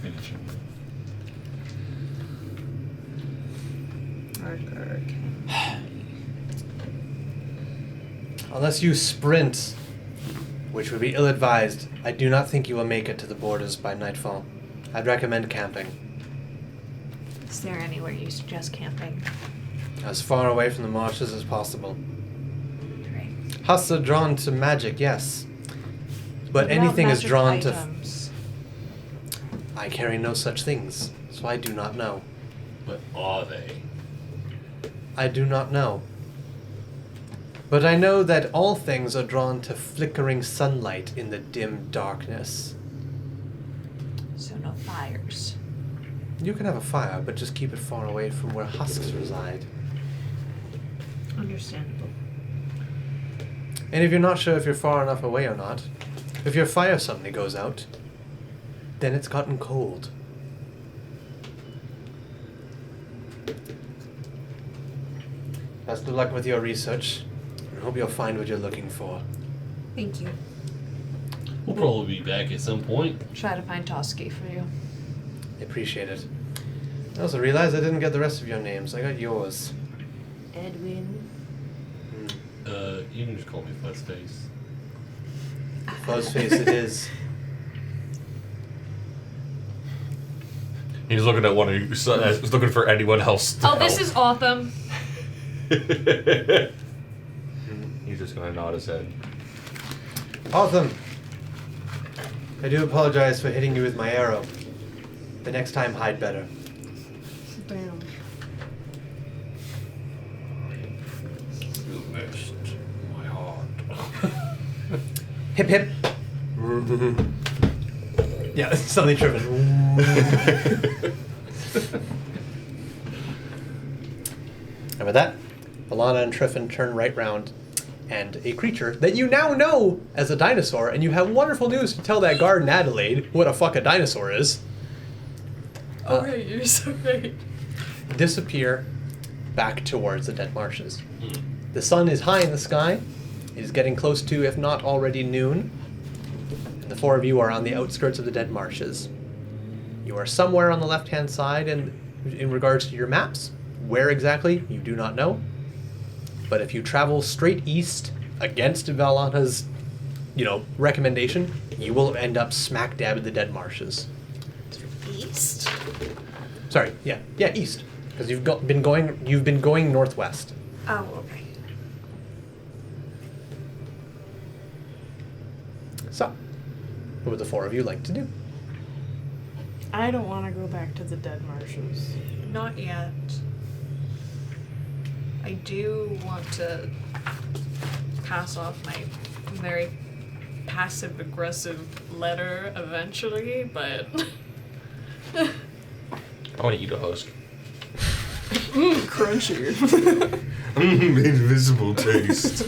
Finish him. Unless you sprint, which would be ill-advised, I do not think you will make it to the borders by nightfall. I'd recommend camping. Is there anywhere you suggest camping? As far away from the marshes as possible. Great. Husks are drawn to magic, yes. But What about anything is magic drawn items? I carry no such things, so I do not know. What are they? I do not know. But I know that all things are drawn to flickering sunlight in the dim darkness. So no fires. You can have a fire, but just keep it far away from where husks reside. Understandable. And if you're not sure if you're far enough away or not, if your fire suddenly goes out, then it's gotten cold. Best of luck with your research. I hope you'll find what you're looking for. Thank you. We'll probably be back at some point. Try to find Toski for you. I appreciate it. I also realized I didn't get the rest of your names. I got yours. Edwin. You can just call me Fuzzface. Fuzzface it is. He's looking at one of you. He's looking for anyone else. To Oh, this help. is Autumn. He's just gonna nod his head. Autumn! I do apologize for hitting you with my arrow. The next time, hide better. Damn. You missed my heart. Hip hip! Yeah, suddenly tripping. And with that, Alana and Triffin turn right round, and a creature that you now know as a dinosaur, and you have wonderful news to tell that guard in Adelaide what a fuck a dinosaur is, Okay, you're so right. disappear back towards the dead marshes. The sun is high in the sky. It is getting close to, if not already, noon. And the 4 of you are on the outskirts of the dead marshes. You are somewhere on the left-hand side in regards to your maps. Where exactly, you do not know. But if you travel straight east against Valana's, recommendation, you will end up smack dab in the dead marshes. East? Sorry, yeah, east. Because you've been going northwest. Oh, okay. So, what would the four of you like to do? I don't want to go back to the dead marshes. Not yet. I do want to pass off my very passive-aggressive letter eventually, but... I want to eat a husk. Crunchy. Invisible taste.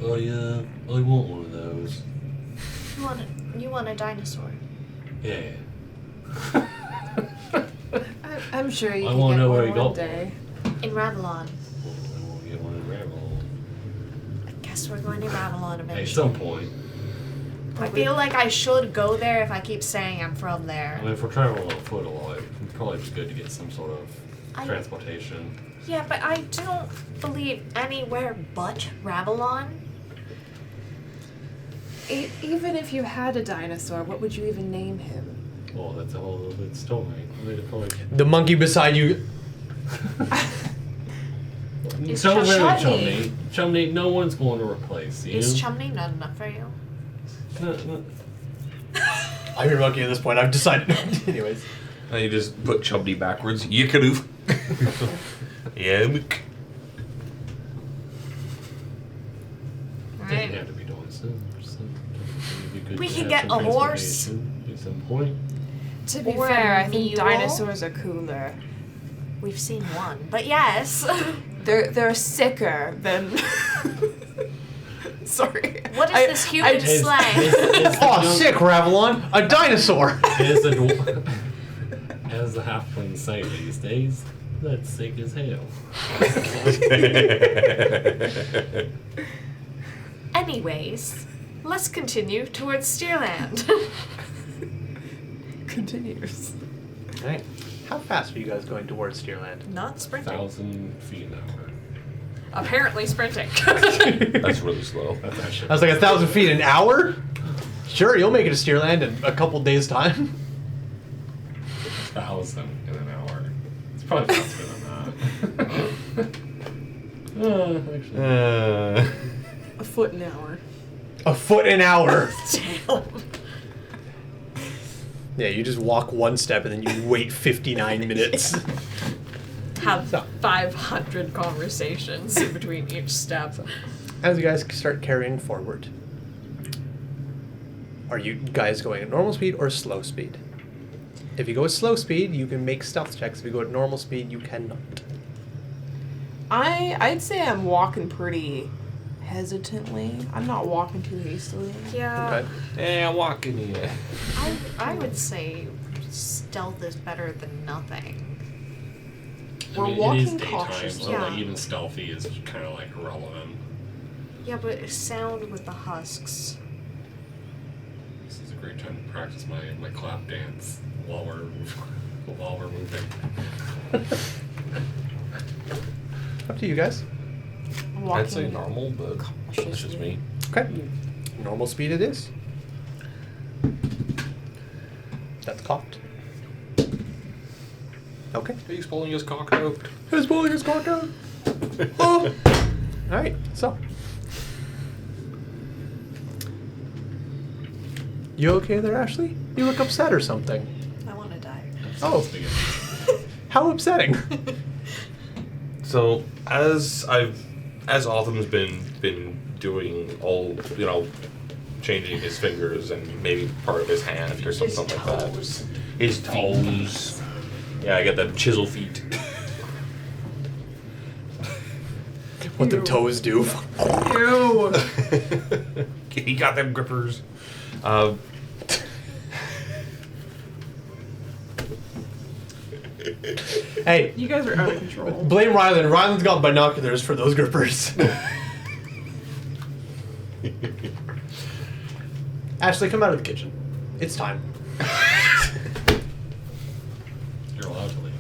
I want one of those. You want a dinosaur? Yeah. I'm sure you I can wanna get know one where you one got day. In Ravelon. I want to get one in Rebel. I guess we're going to Ravelon At eventually. some point. I feel like I should go there if I keep saying I'm from I there. mean, if we're traveling on foot a lot, it'd probably be good to get some sort of transportation. Yeah, but I don't believe anywhere but Ravelon. Even if you had a dinosaur, what would you even name him? Well, that's a whole little bit story. They'd probably... The monkey beside you. Is So very Chumney- chumney. Chumney, no one's going to replace you. Is Chumney not enough for you? I'm your monkey at this point. I've decided. Anyways. Now you just put Chubby backwards. Yikaroo. Yeah. Doesn't have to be doing so. We could get a horse. At some point. To be Or fair, a I think mule? dinosaurs are cooler. We've seen one, but yes. They're sicker than. Sorry. What is this human Is- slang? Oh, sick, Ravelon! A dinosaur! As the as the halflings say these days, that's sick as hell. Anyways, let's continue towards Steerland. Continues. Alright. How fast are you guys going towards Steerland? Not sprinting. 1,000 feet an hour. Apparently sprinting. That's really slow. That's actually. I was like 1,000 feet an hour? Sure, you'll make it to Steerland in a couple days' time. 1,000 in an hour. It's probably faster than that. Actually. A foot an hour. A foot an hour. Damn. Yeah, you just walk one step and then you wait 59 minutes. Have So. 500 conversations in between each step. As you guys start carrying forward, are you guys going at normal speed or slow speed? If you go at slow speed, you can make stealth checks. If you go at normal speed, you cannot. I'd say I'm walking pretty hesitantly. I'm not walking too hastily. Yeah. Okay. Yeah, I'm walking here. I would say stealth is better than nothing. We're I mean, it is walking daytime, cautiously. so like Yeah. even stealthy is kind of like irrelevant. Yeah, but sound with the husks. This is a great time to practice my clap dance while we're moving. Up to you guys. I'm walking. I'd say normal, but that's just me. Okay. Normal speed it is. That's cocked. Okay. He's pulling his cock out. He's pulling his cock out. Oh. Alright, so. You okay there, Ashley? You look upset or something. I want to die. Oh, how upsetting. So as Autumn's been doing all, changing his fingers and maybe part of his hand or something like that. His toes. Yeah, I got them chisel feet. What the toes do. Ew. He got them grippers. Hey, You guys are out of control. blame Rylan. Rylan's got binoculars for those grippers. Ashley, come out of the kitchen. It's time. You're allowed to leave.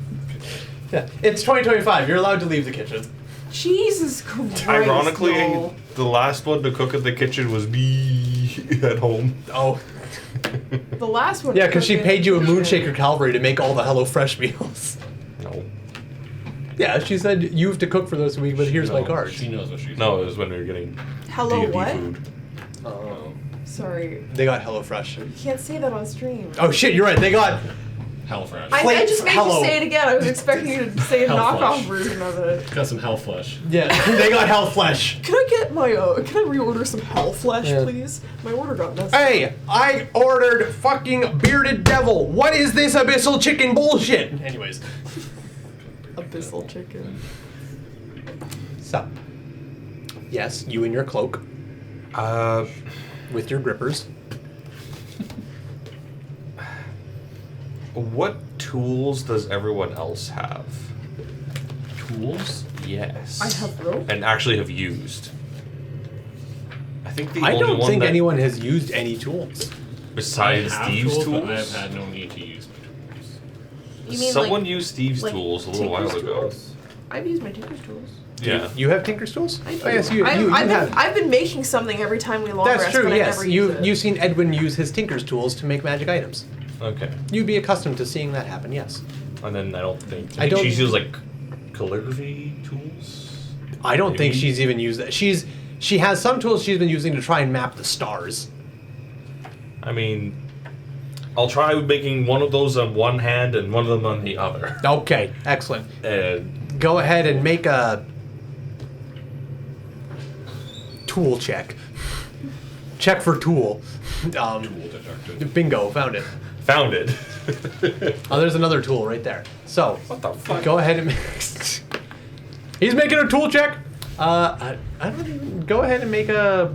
Yeah, it's 2025. You're allowed to leave the kitchen. Jesus Christ. Ironically, no. the last one to cook in the kitchen was me at home. Oh, The last one. Yeah, because she took paid you a it. Moonshaker Calvary to make all the HelloFresh meals. No. Yeah, she said you have to cook for those week, but here's my card. She knows what she's No, it was when we were getting Hello, D&D what? food. Oh. Sorry. They got HelloFresh. You can't say that on stream. Oh shit, you're right. They got. Hellfresh. I just made Hello. you say it again. I was expecting you to say a Hell knockoff flesh. version of it. Got some Hellflesh. Yeah, they got HellFlesh. Can I get my can I reorder some hell flesh, Yeah. please? My order got messed Hey, I ordered fucking bearded devil. What is this abyssal chicken bullshit? Anyways, up. Abyssal chicken. so yes, you in your cloak with your grippers. What tools does everyone else have? Tools? Yes. I have rope. And actually have used. I think the I only don't one think that, anyone has used any tools. besides I have Steve's but tools. I have had no need to use my tools. You mean Someone like, used Steve's like tools a little while Tinker's ago. tools? I've used my Tinker's tools. Yeah. You have Tinker's tools? I do. Oh yes, you I've have. been making something every time we long That's rest, true. but Yes, I never use it. you've seen Edwin use his Tinker's tools to make magic items. Okay. You'd be accustomed to seeing that happen. Yes. And then I don't think I don't- she's used like calligraphy tools. I don't think Maybe. she's even used that. She has some tools she's been using to try and map the stars. I mean, I'll try making one of those on one hand and one of them on the other. Okay, excellent. And Go ahead and make a tool check. Check for tool. Tool detected. Bingo, found it. found it. Oh, there's another tool right there. So, What the fuck? go ahead and he's making a tool check. I don't even. Go ahead and make a.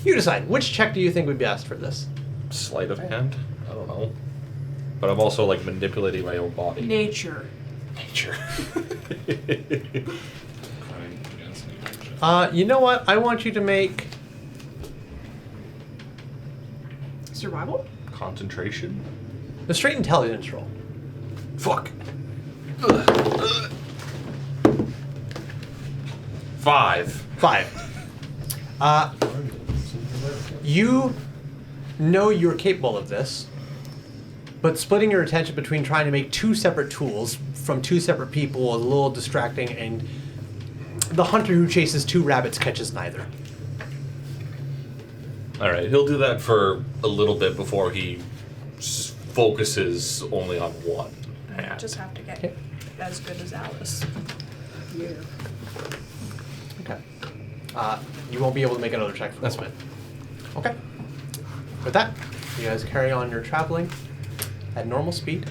You decide. Which check do you think would be best for this? Sleight of hand? I don't know. But I'm also like manipulating my own body. Nature. Nature. Crime against nature. You know what? I want you to make. Survival? Concentration. The straight intelligence roll. Fuck. 5. 5. You know you're capable of this, but splitting your attention between trying to make two separate tools from two separate people is a little distracting, and the hunter who chases two rabbits catches neither. Alright, he'll do that for a little bit before he focuses only on one hand. just have to get Okay. as good as Alice. Yeah. Okay. You won't be able to make another check for this minute. Okay. With that, you guys carry on your traveling at normal speed.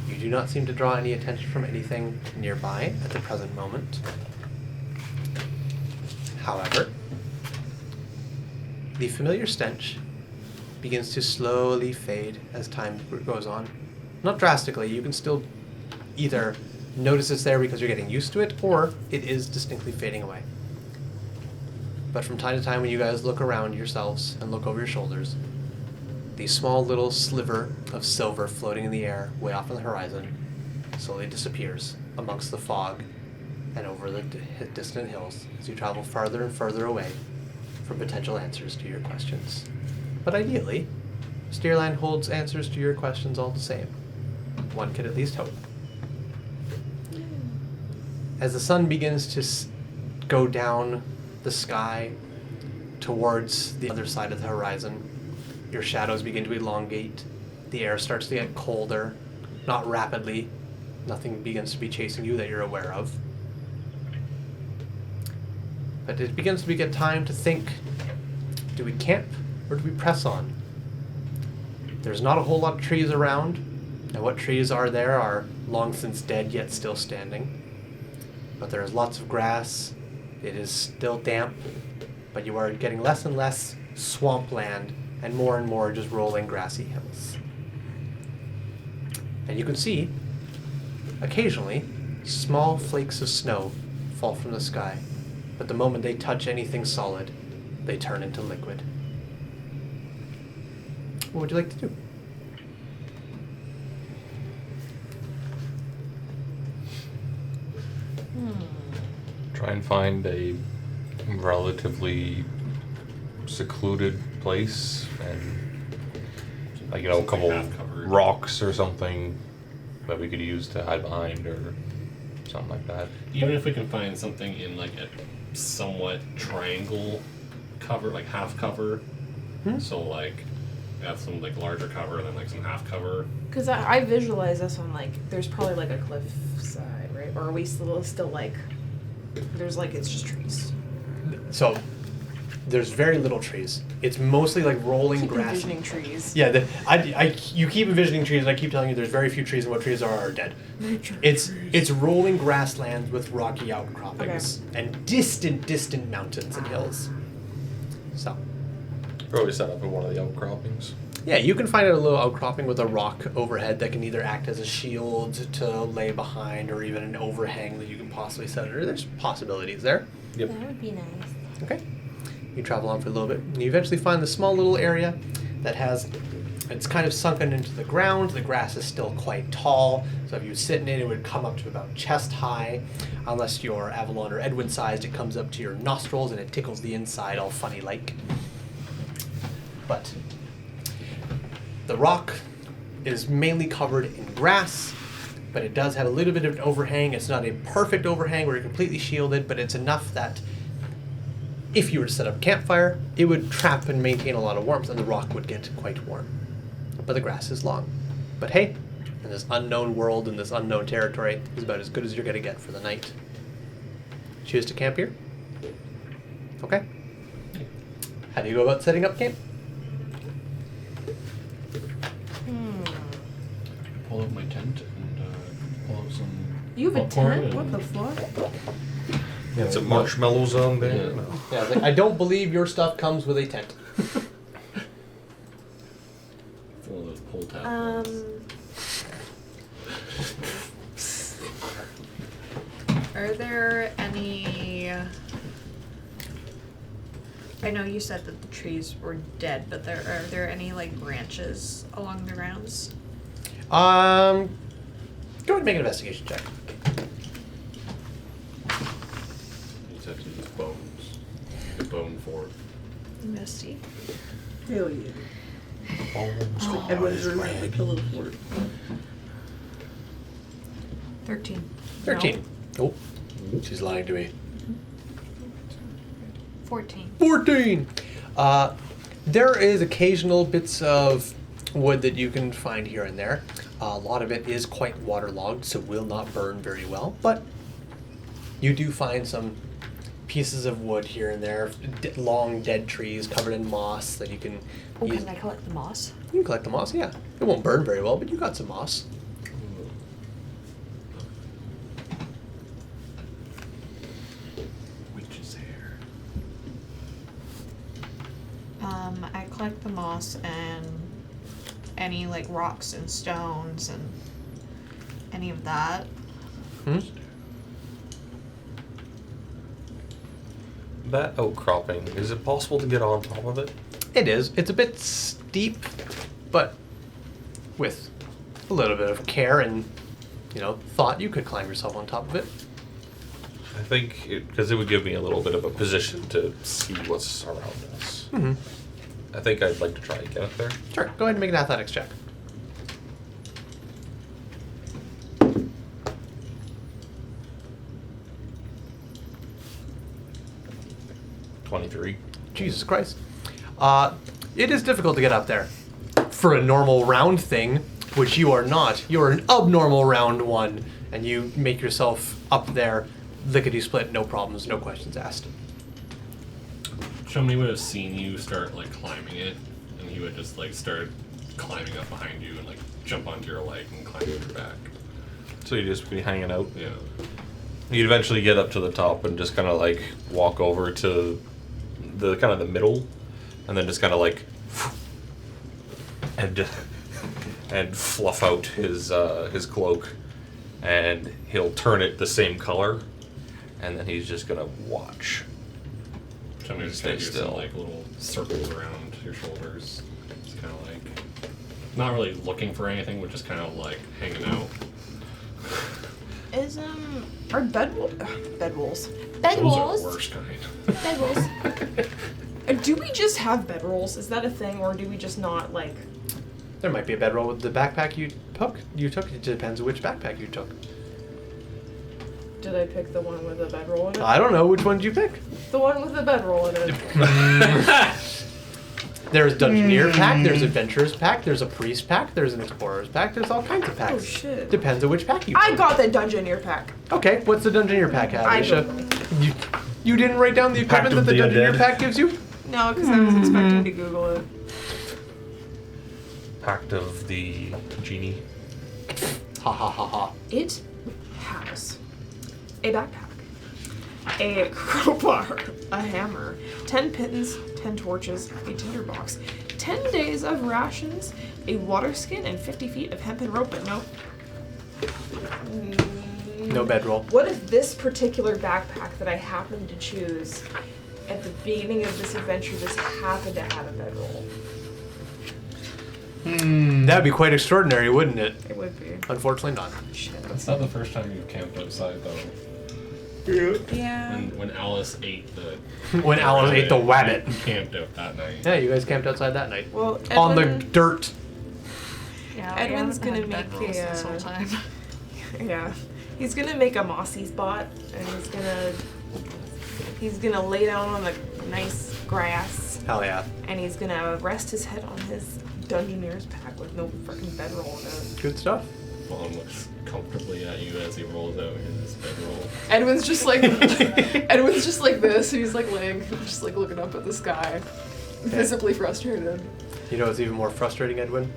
You do not seem to draw any attention from anything nearby at the present moment. However, the familiar stench begins to slowly fade as time goes on. Not drastically, you can still either notice it's there because you're getting used to it, or it is distinctly fading away. But from time to time, when you guys look around yourselves and look over your shoulders, the small little sliver of silver floating in the air way off on the horizon slowly disappears amongst the fog and over the distant hills as you travel farther and further away from potential answers to your questions. But ideally, Steerland holds answers to your questions all the same. One could at least hope. As the sun begins to go down the sky towards the other side of the horizon, your shadows begin to elongate. The air starts to get colder, not rapidly. Nothing begins to be chasing you that you're aware of. But it begins to get time to think, do we camp or do we press on? There's not a whole lot of trees around, and what trees are there are long since dead yet still standing. But there is lots of grass. It is still damp, but you are getting less and less swampland and more just rolling grassy hills. And you can see, occasionally, small flakes of snow fall from the sky, but the moment they touch anything solid, they turn into liquid. What would you like to do? Try and find a relatively secluded place and, like, you know, a couple half-covered. rocks or something that we could use to hide behind or something like that. Even if we can find something in like a somewhat triangle cover, like half cover. So like have some like larger cover and then like some half cover. Because I visualize this one like there's probably like a cliff side, right? Or are we still like there's like it's just trees. So there's very little trees. It's mostly like rolling Keep grass. envisioning trees. Yeah, you keep envisioning trees, and I keep telling you there's very few trees, and what trees are dead. It's rolling grasslands with rocky outcroppings and distant mountains and hills. So, Probably set up at one of the outcroppings. yeah, you can find a little outcropping with a rock overhead that can either act as a shield to lay behind, or even an overhang that you can possibly set under. There's possibilities there. Yep. That would be nice. Okay. You travel on for a little bit, and you eventually find the small little area that it's kind of sunken into the ground. The grass is still quite tall, so if you sit in it, it would come up to about chest high. Unless you're Avalon or Edwin sized, it comes up to your nostrils and it tickles the inside all funny like. But the rock is mainly covered in grass, but it does have a little bit of an overhang. It's not a perfect overhang where you're completely shielded, but it's enough that if you were to set up a campfire, it would trap and maintain a lot of warmth, and the rock would get quite warm. But the grass is long. But hey, in this unknown world, in this unknown territory, is about as good as you're going to get for the night. Choose to camp here? Okay. How do you go about setting up camp? Pull out my tent and pull out some. You have a popcorn tent? and- What the fuck? It's a marshmallow zone there. Yeah. Yeah, it's like, I don't believe your stuff comes with a tent. It's one of those pull tab ones. Are there any... I know you said that the trees were dead, but are there any, like, branches along the grounds? Go ahead and make an investigation check. These actually just bones. The bone fort. Misty. Hell yeah. Oh, Edwin's room at the pillow fort. 13. 13. Oh, she's lying to me. 14. 14! There is occasional bits of wood that you can find here and there. A lot of it is quite waterlogged, so will not burn very well, but you do find some pieces of wood here and there, long dead trees covered in moss that you can Oh, use. can I collect the moss? You can collect the moss, yeah. It won't burn very well, but you got some moss. Witch's hair. I collect the moss and any, like, rocks and stones and any of that. Hmm? that outcropping, is it possible to get on top of it? It is. It's a bit steep, but with a little bit of care and, thought, you could climb yourself on top of it. I think, because it would give me a little bit of a position to see what's around us. Mm-hmm. I think I'd like to try and get up there. Sure. Go ahead and make an athletics check. $23. Jesus Christ. It is difficult to get up there. For a normal round thing, which you are not. You're an abnormal round one, and you make yourself up there, lickety-split, no problems, no questions asked. Chumney would have seen you start like climbing it, and he would just like start climbing up behind you and like jump onto your leg and climb your back. So you'd just be hanging out. Yeah. You'd eventually get up to the top and just kind of like walk over to the kind of the middle, and then just kind of like and fluff out his cloak, and he'll turn it the same color, and then he's just gonna watch. Chumney just Stay kind of do some still. like little circles around your shoulders. It's kind of like not really looking for anything, but just kind of like hanging out. Is are bed wolves? Bed Those are walls. the worst kind. Bed walls. Do we just have bedrolls? Is that a thing, or do we just not, like... There might be a bedroll with the backpack you took. It depends which backpack you took. Did I pick the one with the bedroll in it? I don't know. Which one did you pick? The one with the bedroll in it. There's Dungeoneer pack, there's Adventurer's pack, there's a Priest pack, there's an Explorer's pack, there's all kinds of packs. Oh, shit. Depends on which pack you I took. got the Dungeoneer pack. Okay, what's the Dungeoneer pack have, I Alicia? don't You didn't write down the equipment that of the the Dungeoneer Undead. pack gives you? No, because I was expecting to Google it. Pact of the Genie. Ha ha ha ha. It has a backpack, a crowbar, a hammer, 10 pitons, 10 torches, a tinderbox, 10 days of rations, a water skin, and 50 feet of hempen rope, but no. No bedroll. What if this particular backpack that I happened to choose at the beginning of this adventure just happened to have a bedroll? That'd be quite extraordinary, wouldn't it? It would be. Unfortunately not. Shit. That's not the first time you've camped outside, though. Yeah. When Alice ate the... When Alice ate the wabbit. You camped out that night. Yeah, you guys camped outside that night. Well, On the Edwin- dirt. Yeah, Edwin's we haven't gonna had make bedrolls a, this whole time. Yeah. He's gonna make a mossy spot, and he's gonna lay down on the nice grass, Hell yeah. and he's gonna rest his head on his Dungeoneer's pack with no freaking bedroll in it. Good stuff. Vaughn looks comfortably at you as he rolls out his bedroll. Edwin's just like this. He's like laying, just like looking up at the sky, visibly frustrated. You know what's even more frustrating, Edwin?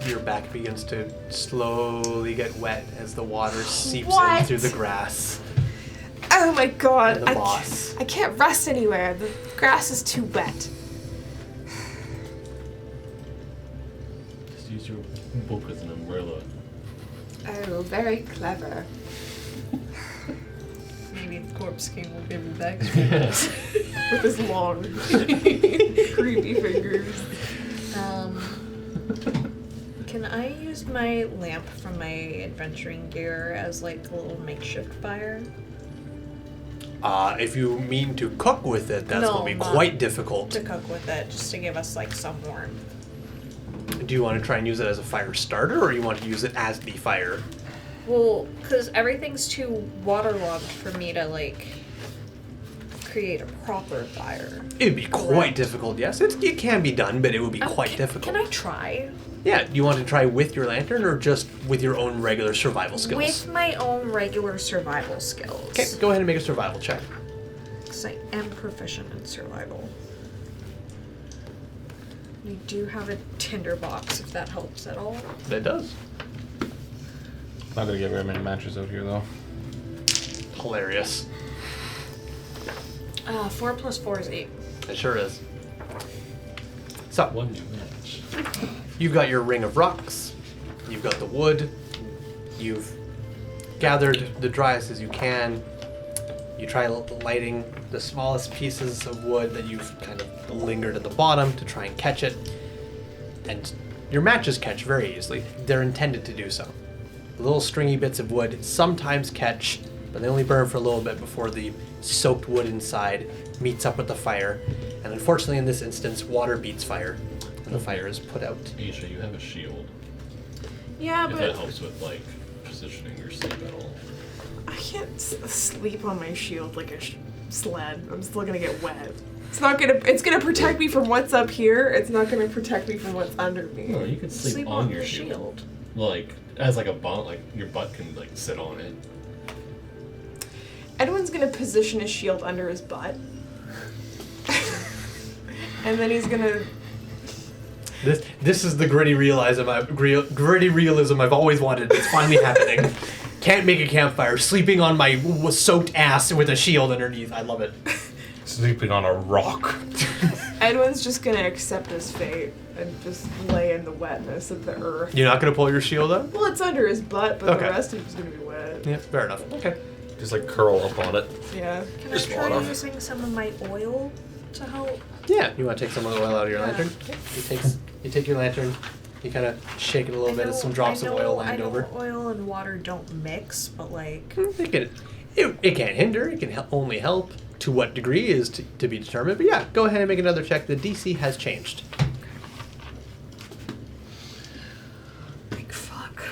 Your back begins to slowly get wet as the water seeps in What? through the grass. Oh my god! And the moss. I can't rest anywhere. The grass is too wet. Just use your book as an umbrella. Oh, very clever. Maybe the Corpse King will give me back. With his long, creepy fingers. Can I use my lamp from my adventuring gear as like a little makeshift fire? If you mean to cook with it, that's No, going to be not quite difficult. To cook with it, just to give us like some warmth. Do you want to try and use it as a fire starter, or you want to use it as the fire? Well, because everything's too waterlogged for me to like create a proper fire. It'd be quite difficult, yes. It can be done, but it would be quite difficult. Can I try? Yeah, do you want to try with your lantern or just with your own regular survival skills? With my own regular survival skills. Okay, go ahead and make a survival check. Because I am proficient in survival. We do have a tinderbox, if that helps at all. It does. Not gonna get very many matches out here though. Hilarious. 4 plus 4 is 8. It sure is. So, One new match. you've got your ring of rocks, you've got the wood, you've gathered the driest as you can. You try lighting the smallest pieces of wood that you've kind of lingered at the bottom to try and catch it. And your matches catch very easily. They're intended to do so. The little stringy bits of wood sometimes catch, but they only burn for a little bit before the soaked wood inside meets up with the fire. And unfortunately in this instance, water beats fire, and the fire is put out. Aisha, you have a shield. Yeah, If that but helps with like positioning your sleep at all. I can't sleep on my shield like a sled. I'm still gonna get wet. It's gonna protect me from what's up here. It's not gonna protect me from what's under me. No, you could sleep, on your the shield. Like as like a bunk, like your butt can like sit on it. Edwin's gonna position his shield under his butt. And then he's gonna... This is the gritty realism I've always wanted. It's finally happening. Can't make a campfire. Sleeping on my soaked ass with a shield underneath. I love it. Sleeping on a rock. Edwin's just gonna accept his fate and just lay in the wetness of the earth. You're not gonna pull your shield up? Well, it's under his butt, but Okay. the rest of it's gonna be wet. Yeah, fair enough. Okay. Just like curl up on it. Yeah. Can Just I try water. using some of my oil to help? Yeah, you want to take some of the oil out of your Yeah. lantern? You take your lantern, you kind of shake it a little bit as some drops of oil land over. Oil and water don't mix, but like... It can't hinder, it can only help. To what degree is to be determined. But yeah, go ahead and make another check. The DC has changed. Big fuck.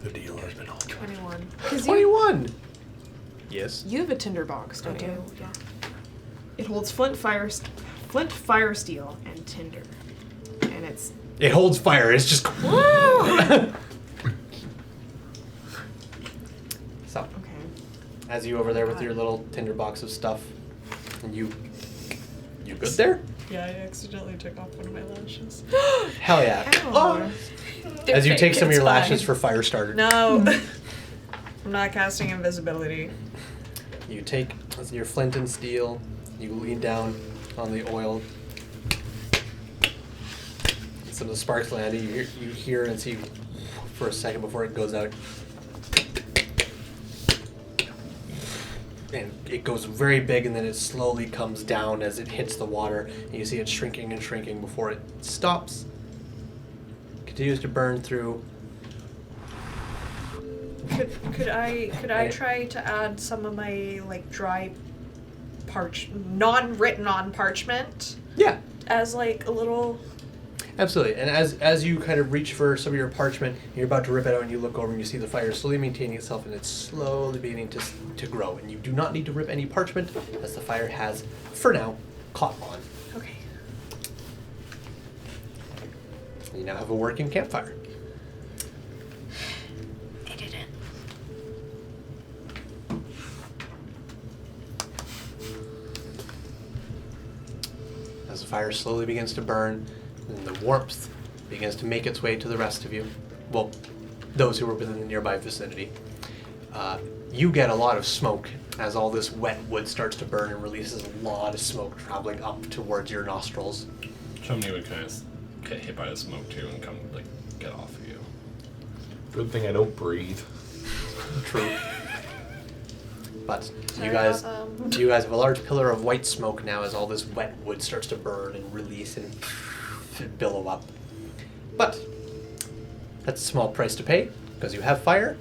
The deal has been altered. 21. 21. Yes. You have a tinderbox, don't you? Yeah. It holds flint, fire, steel, and tinder. And it's It holds fire. It's just. So, okay. as you over there with your little tinderbox of stuff, and you good there? Yeah, I accidentally took off one of my lashes. Hell yeah. Ow. As you take some of your It's lashes fine. for fire starter. No. I'm not casting invisibility. You take your flint and steel, you lean down on the oil. Some of the sparks land, you hear and see for a second before it goes out. And it goes very big and then it slowly comes down as it hits the water. And you see it shrinking and shrinking before it stops. Continues to burn through. Could I try to add some of my like dry non-written on parchment Yeah, as like a little absolutely. And as you kind of reach for some of your parchment, you're about to rip it out and you look over and you see the fire slowly maintaining itself and it's slowly beginning to grow. And you do not need to rip any parchment as the fire has, for now, caught on. Okay. You now have a working campfire. They didn't. As the fire slowly begins to burn, and the warmth begins to make its way to the rest of you. Well, those who were within the nearby vicinity. You get a lot of smoke as all this wet wood starts to burn and releases a lot of smoke traveling up towards your nostrils. Chumney would kind of get hit by the smoke too and come like get off of you. Good thing I don't breathe. True. But you Sorry guys, about you guys have a large pillar of white smoke now as all this wet wood starts to burn and release and billow up. But that's a small price to pay because you have fire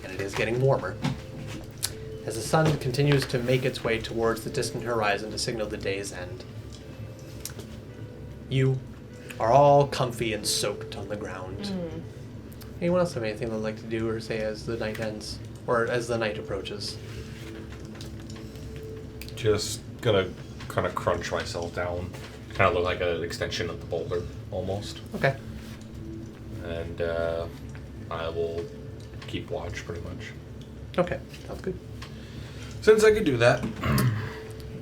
and it is getting warmer. As the sun continues to make its way towards the distant horizon to signal the day's end, you are all comfy and soaked on the ground. Anyone else have anything they'd like to do or say as the night ends, or as the night approaches? Just gonna kind of crunch myself down. Kind of look like an extension of the boulder, almost. Okay. And I will keep watch, pretty much. Okay, sounds good. Since I could do that.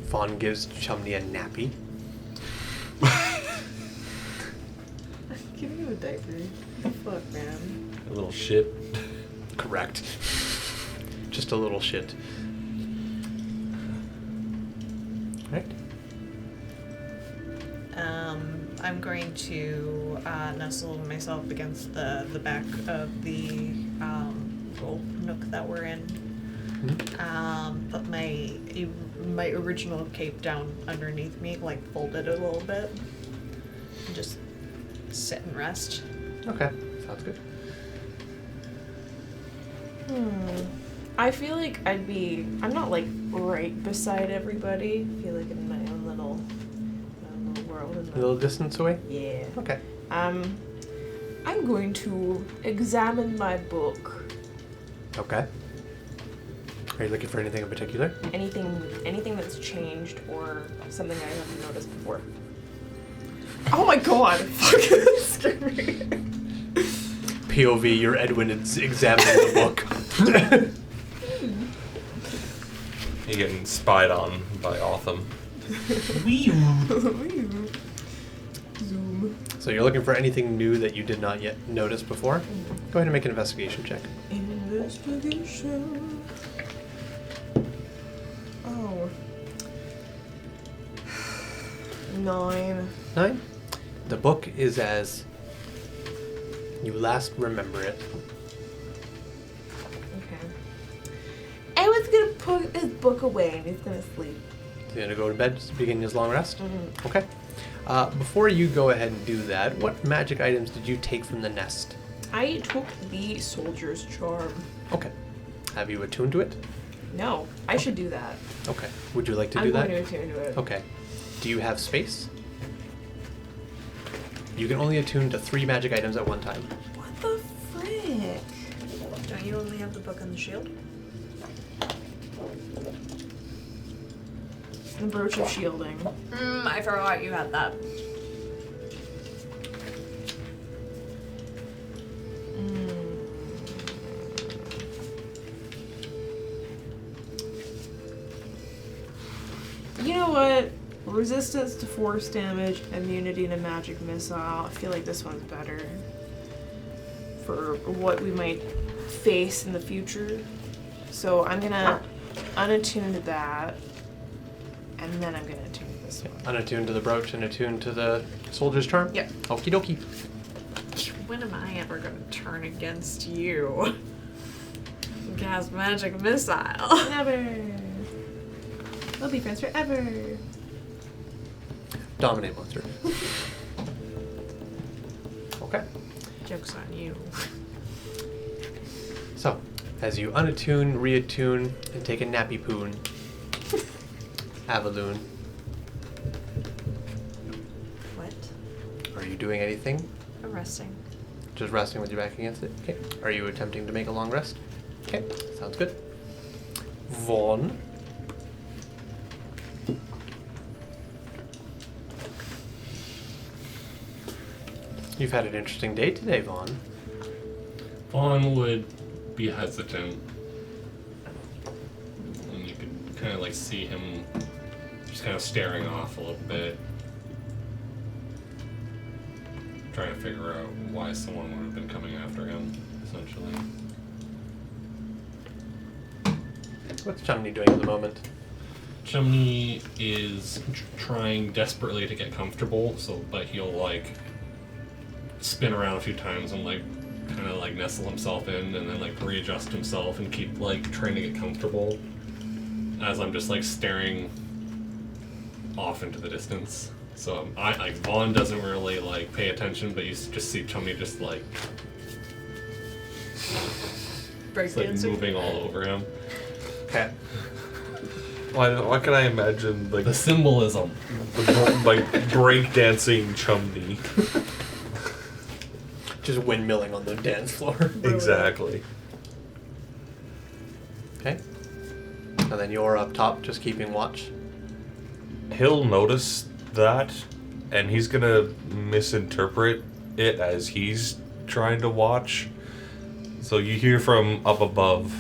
Fawn gives Chumney a nappy. Giving you a diaper. What the fuck, man? A little shit. Correct. Just a little shit. Right. I'm going to nestle myself against the back of the little nook that we're in. Put my original cape down underneath me, like fold it a little bit, and just sit and rest. Okay, sounds good. I feel like I'm not like right beside everybody. I feel like in my own little world. A little distance away? Yeah. Okay. I'm going to examine my book. Okay. Are you looking for anything in particular? Anything that's changed or something I haven't noticed before. Oh my god! Fucking that scared me. POV, you're Edwin is examining the book. You're getting spied on by Otham. Zoom. So you're looking for anything new that you did not yet notice before? Go ahead and make an investigation check. Investigation. Oh. 9. 9. The book is as you last remember it. Okay. I was gonna put his book away and he's gonna sleep. He's going to go to bed, just begin his long rest? Okay. Before you go ahead and do that, what magic items did you take from the nest? I took the soldier's charm. Okay. Have you attuned to it? No, I should do that. Okay. Would you like to I'm do that? going to attune to it. Okay. Do you have space? You can only attune to 3 magic items at one time. What the frick? Don't you only have the book on the shield? The brooch of shielding. I forgot you had that. You know what? Resistance to force damage, immunity to magic missile. I feel like this one's better for what we might face in the future. So I'm gonna unattune to that, and then I'm gonna attune to this one. Unattune to the brooch and attune to the soldier's charm? Yep. Okie dokie. When am I ever gonna turn against you? Cast magic missile. Never. We'll be friends forever. Dominate monster. Okay. Joke's on you. So, as you unattune, reattune, and take a nappy poon, Avaloon, What? are you doing anything? I'm resting. Just resting with your back against it? Okay. Are you attempting to make a long rest? Okay, sounds good. Vaughn. You've had an interesting day today, Vaughn. Vaughn would be hesitant. And you could kind of like see him just kind of staring off a little bit. Trying to figure out why someone would have been coming after him, essentially. What's Chumney doing at the moment? Chumney is trying desperately to get comfortable, but he'll like spin around a few times and like kind of like nestle himself in and then like readjust himself and keep like trying to get comfortable as I'm just like staring off into the distance. So I like Vaughn doesn't really like pay attention, but you just see Chumney just like it's, like moving all over him. Okay. Why can I imagine like The symbolism. like breakdancing Chumney? Just windmilling on the dance floor. Exactly. Okay. And then you're up top, just keeping watch. He'll notice that, and he's gonna misinterpret it as he's trying to watch. So you hear from up above,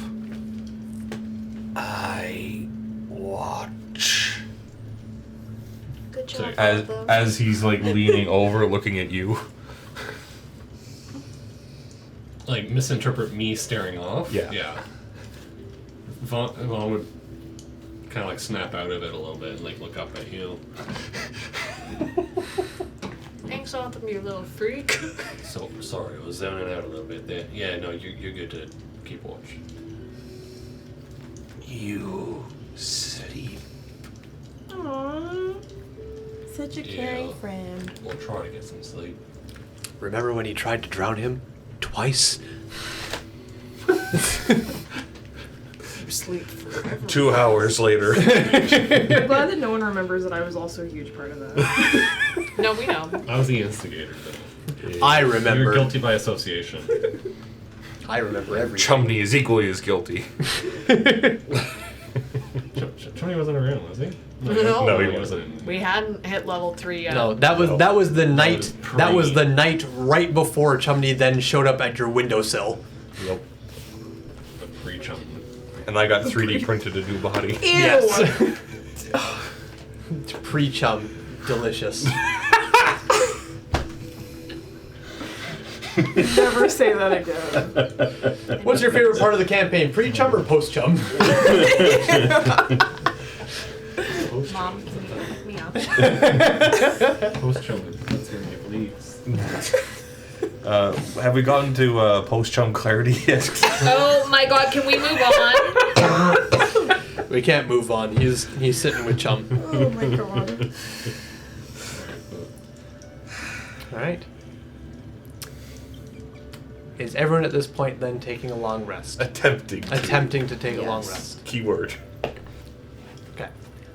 I watch. Good So job. As he's like leaning over, looking at you. Like misinterpret me staring off. Yeah. Yeah. Vaughn would kind of like snap out of it a little bit and like look up at you. Thanks, Autumn, you little freak. So sorry, I was zoning out a little bit there. Yeah, no, you're good to keep watch. You sleep. Aww. Such a caring Yeah. friend. We'll try to get some sleep. Remember when he tried to drown him? Twice? You sleep forever. 2 hours later. I'm glad that no one remembers that I was also a huge part of that. No, we know. I was the instigator, though. I remember. You're guilty by association. I remember everything. Chumney is equally as guilty. Tony wasn't around, was he? No, he wasn't. We hadn't hit level 3 yet. No, that was the night. was That was pre- the night right before Chumney then showed up at your windowsill. Yep. Pre-chum. And I got 3D printed a new body. Yes. Pre-chum, delicious. Never say that again. What's your favorite part of the campaign? Pre-chum or post-chum? Mom, can you pick me up? Post-chum. That's where you leaves. Have we gotten to post-chum clarity yet? Oh my god, can we move on? We can't move on. He's sitting with Chum. Oh my god. All right. Is everyone at this point then taking a long rest? Attempting To take a long Yes. rest. Keyword. Okay.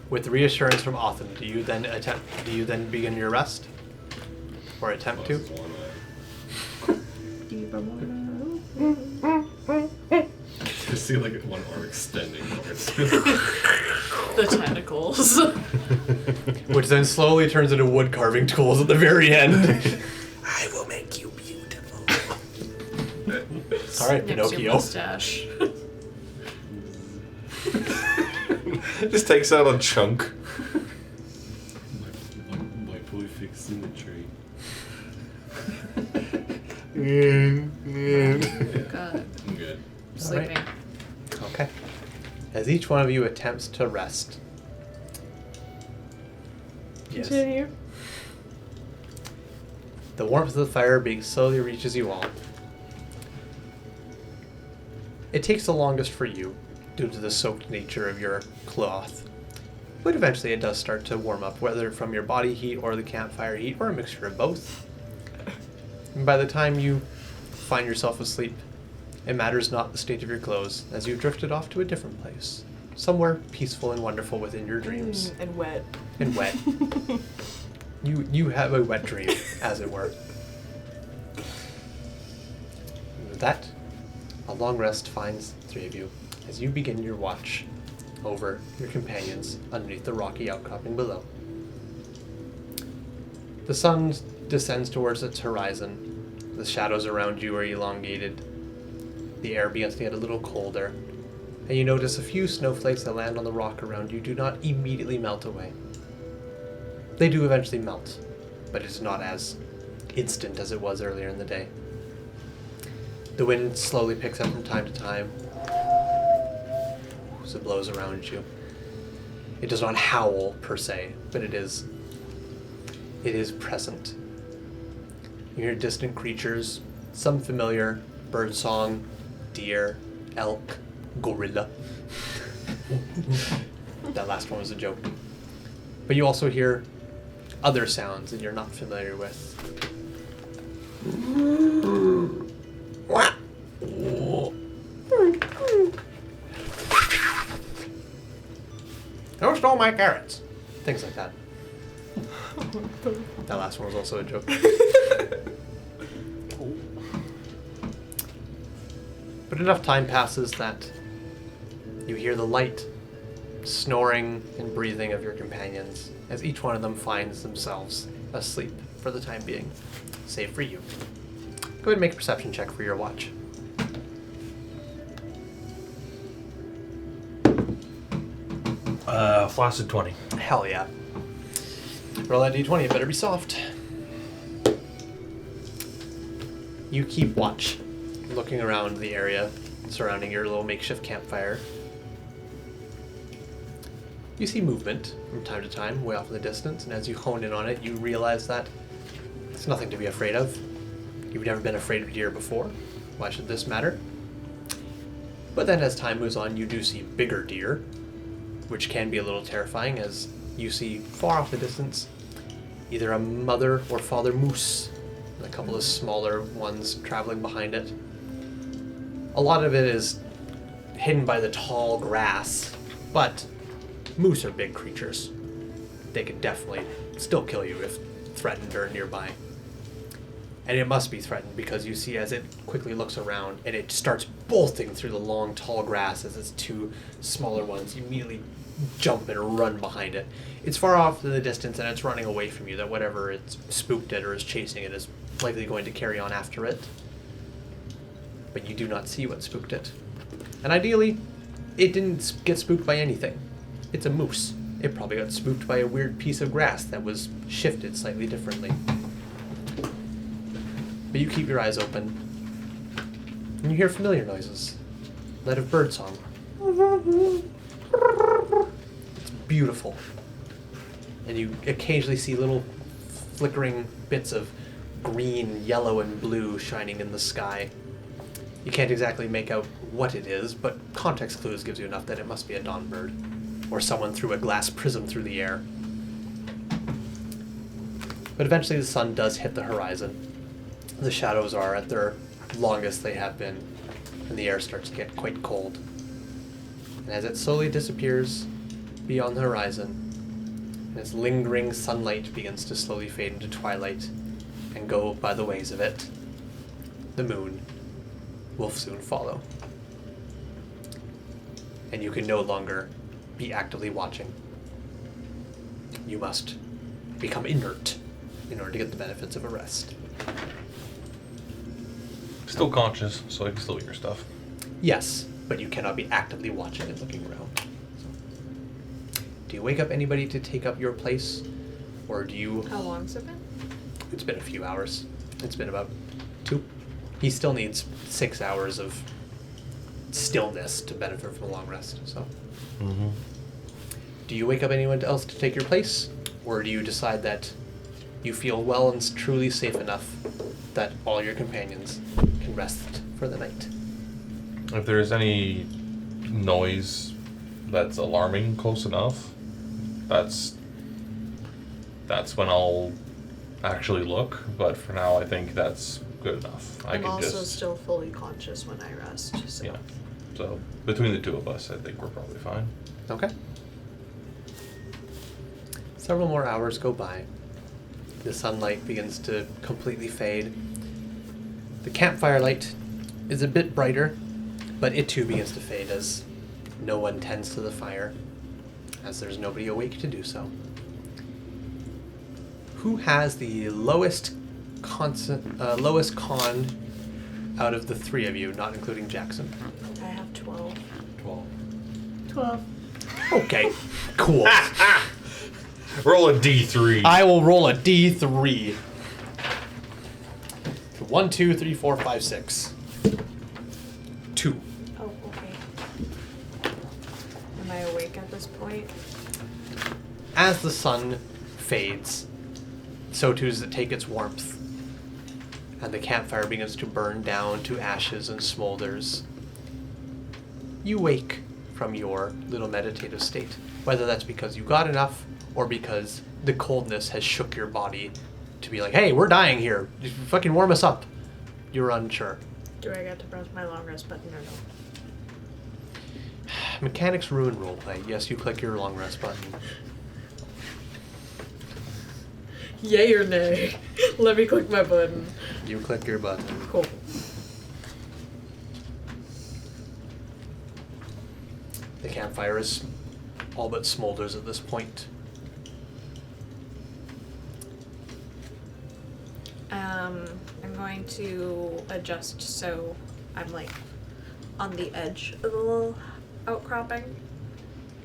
With reassurance from Otham, do you then begin your rest? Or attempt to? I see like one arm extending. The tentacles. Which then slowly turns into wood carving tools at the very end. I will make you beautiful. Alright, Nips your Pinocchio. mustache. Just takes out a chunk. my boy fixed symmetry. God. I'm good. Sleeping. Okay. As each one of you attempts to rest. Yes. Continue. The warmth of the fire being slowly reaches you all. It takes the longest for you, due to the soaked nature of your cloth. But eventually it does start to warm up, whether from your body heat or the campfire heat, or a mixture of both. And by the time you find yourself asleep, it matters not the state of your clothes, as you've drifted off to a different place. Somewhere peaceful and wonderful within your dreams. And wet. And wet. You have a wet dream, as it were. And with that, a long rest finds the three of you as you begin your watch over your companions underneath the rocky outcropping below. The sun descends towards its horizon. The shadows around you are elongated. The air begins to get a little colder, and you notice a few snowflakes that land on the rock around you do not immediately melt away. They do eventually melt, but it is not as instant as it was earlier in the day. The wind slowly picks up from time to time as it blows around you. It does not howl per se, but it is present. You hear distant creatures, some familiar, birdsong, deer, elk, gorilla. That last one was a joke. But you also hear other sounds that you're not familiar with. Who stole my carrots? Things like that. That last one was also a joke. But enough time passes that you hear the light snoring and breathing of your companions as each one of them finds themselves asleep for the time being, save for you. Go ahead and make a perception check for your watch. Flaccid 20. Hell yeah. Roll that d20, it better be soft. You keep watch, looking around the area surrounding your little makeshift campfire. You see movement from time to time, way off in the distance, and as you hone in on it, you realize that it's nothing to be afraid of. You've never been afraid of deer before. Why should this matter? But then as time moves on, you do see bigger deer, which can be a little terrifying as you see far off the distance either a mother or father moose and a couple of smaller ones traveling behind it. A lot of it is hidden by the tall grass, but moose are big creatures. They can definitely still kill you if threatened or nearby. And it must be threatened because you see as it quickly looks around and it starts bolting through the long, tall grass as its two smaller ones immediately jump and run behind it. It's far off in the distance and it's running away from you, that whatever it's spooked it or is chasing it is likely going to carry on after it. But you do not see what spooked it. And ideally, it didn't get spooked by anything. It's a moose. It probably got spooked by a weird piece of grass that was shifted slightly differently. But you keep your eyes open, and you hear familiar noises, that of birdsong. It's beautiful. And you occasionally see little flickering bits of green, yellow, and blue shining in the sky. You can't exactly make out what it is, but context clues gives you enough that it must be a dawn bird, or someone threw a glass prism through the air. But eventually the sun does hit the horizon. The shadows are at their longest they have been, and the air starts to get quite cold. And as it slowly disappears beyond the horizon, and its lingering sunlight begins to slowly fade into twilight and go by the ways of it, the moon will soon follow. And you can no longer be actively watching. You must become inert in order to get the benefits of a rest. Still conscious, so I can still hear stuff. Yes, but you cannot be actively watching and looking around. So, do you wake up anybody to take up your place? Or do you... How long's it been? It's been a few hours. It's been about 2. He still needs 6 hours of stillness to benefit from a long rest, so... Mm-hmm. Do you wake up anyone else to take your place? Or do you decide that you feel well and truly safe enough that all your companions can rest for the night? If there's any noise that's alarming close enough, that's when I'll actually look. But for now, I think that's good enough. I'm also still fully conscious when I rest. So. Yeah. So between the two of us, I think we're probably fine. Okay. Several more hours go by. The sunlight begins to completely fade. The campfire light is a bit brighter, but it too begins to fade as no one tends to the fire, as there's nobody awake to do so. Who has the lowest con out of the 3 of you, not including Jackson? I have 12. 12. Okay, cool. Roll a D3. I will roll a D3. 1, 2, 3, 4, 5, 6. 2. Oh, okay. Am I awake at this point? As the sun fades, so too does it take its warmth, and the campfire begins to burn down to ashes and smolders. You wake from your little meditative state, whether that's because you got enough or because the coldness has shook your body to be like, hey, we're dying here. Just fucking warm us up. You're unsure. Do I get to press my long rest button or no? Mechanics ruin roleplay. Yes, you click your long rest button. Yay or nay? Let me click my button. You click your button. Cool. The campfire is all but smolders at this point. I'm going to adjust so I'm like on the edge of the little outcropping.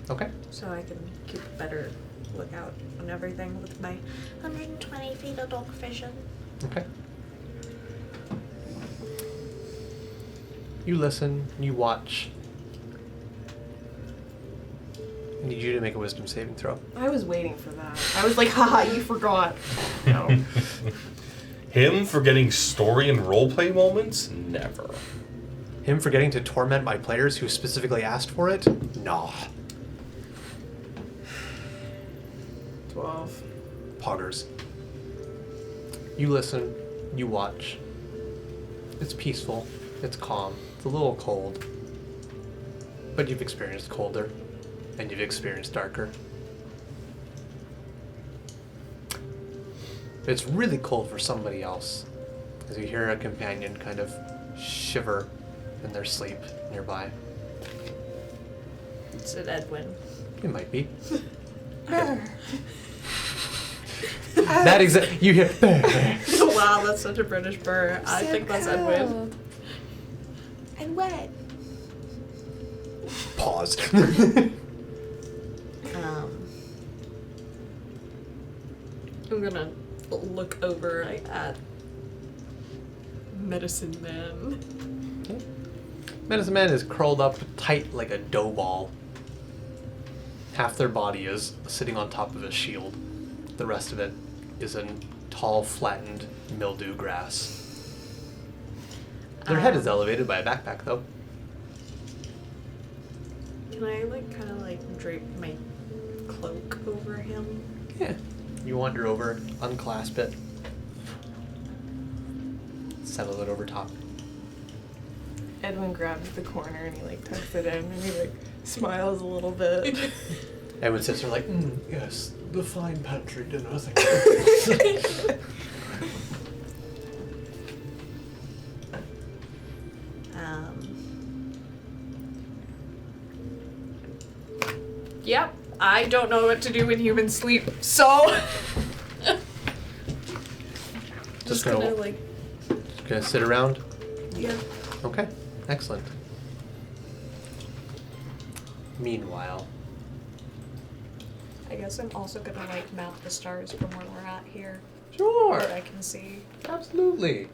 Okay. So I can keep a better lookout on everything with my 120 feet of dark vision. Okay. You listen, you watch. I need you to make a wisdom saving throw. I was waiting for that. I was like, haha, you forgot. No. Him forgetting story and roleplay moments? Never. Him forgetting to torment my players who specifically asked for it? Nah. 12. Poggers. You listen, you watch. It's peaceful, it's calm, it's a little cold. But you've experienced colder, and you've experienced darker. It's really cold for somebody else, as you hear a companion kind of shiver in their sleep nearby. Is it Edwin? It might be. That you hear. Wow, that's such a British burr. I think that's Edwin. And wet. Pause. I'm gonna look over at Medicine Man. Medicine Man is curled up tight like a dough ball. Half their body is sitting on top of a shield. The rest of it is in tall, flattened mildew grass. Their head is elevated by a backpack, though. Can I kind of drape my cloak over him? Yeah. You wander over, unclasp it, settle it over top. Edwin grabs the corner and he like tucks it in and he like smiles a little bit. Edwin sits there like, yes, the fine pantry dinner. Yep. I don't know what to do when humans sleep, so Just gonna sit around? Yeah. Okay, excellent. Meanwhile, I guess I'm also gonna map the stars from where we're at here. sure, That I can see. absolutely.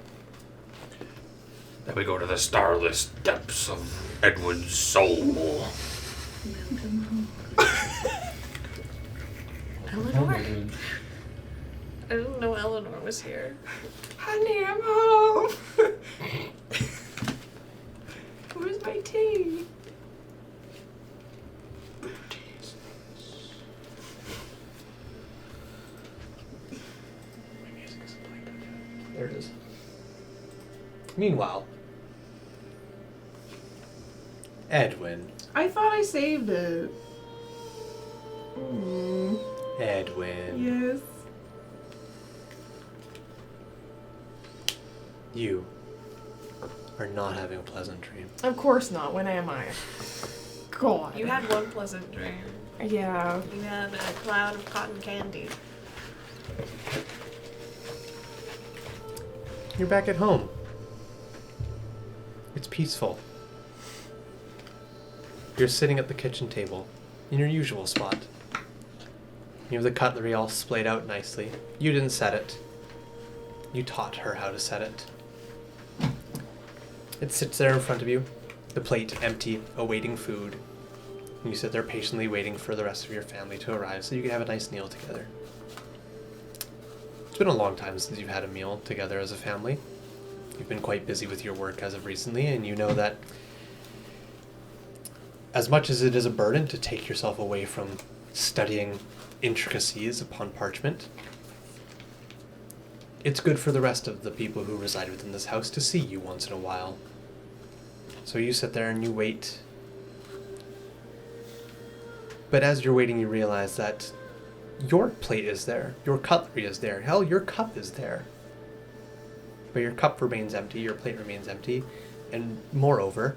Then we go to the starless depths of Edward's soul. Eleanor? I didn't know Eleanor was here. Honey, I'm home. Where's my tea? There it is. Meanwhile, Edwin. I thought I saved it. Edwin. Yes. You are not having a pleasant dream. Of course not. When am I? God. You had one pleasant dream. Yeah. You had a cloud of cotton candy. You're back at home. It's peaceful. You're sitting at the kitchen table, in your usual spot. You have the cutlery all splayed out nicely. You didn't set it. You taught her how to set it. It sits there in front of you, the plate empty, awaiting food. And you sit there patiently waiting for the rest of your family to arrive so you can have a nice meal together. It's been a long time since you've had a meal together as a family. You've been quite busy with your work as of recently, and you know that as much as it is a burden to take yourself away from studying intricacies upon parchment, it's good for the rest of the people who reside within this house to see you once in a while. So you sit there and you wait. But as you're waiting, you realize that your plate is there, your cutlery is there, hell, your cup is there. But your cup remains empty, your plate remains empty, and moreover,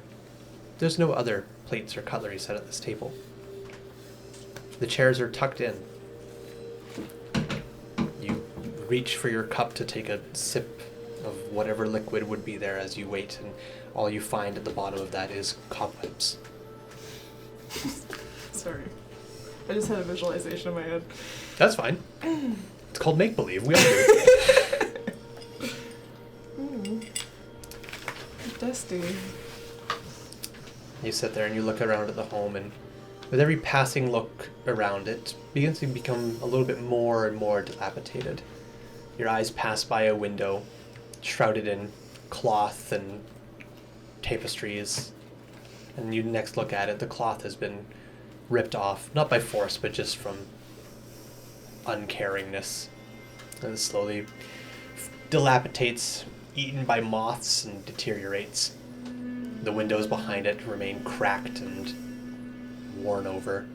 there's no other plates or cutlery set at this table. The chairs are tucked in. You reach for your cup to take a sip of whatever liquid would be there as you wait, and all you find at the bottom of that is cobwebs. Sorry. I just had a visualization in my head. That's fine. It's called make-believe. We all do. Dusty. You sit there and you look around at the home, and with every passing look around it begins to become a little bit more and more dilapidated. Your eyes pass by a window shrouded in cloth and tapestries, and you next look at it, the cloth has been ripped off, not by force, but just from uncaringness. And it slowly dilapidates, eaten by moths, and deteriorates. The windows behind it remain cracked and worn over.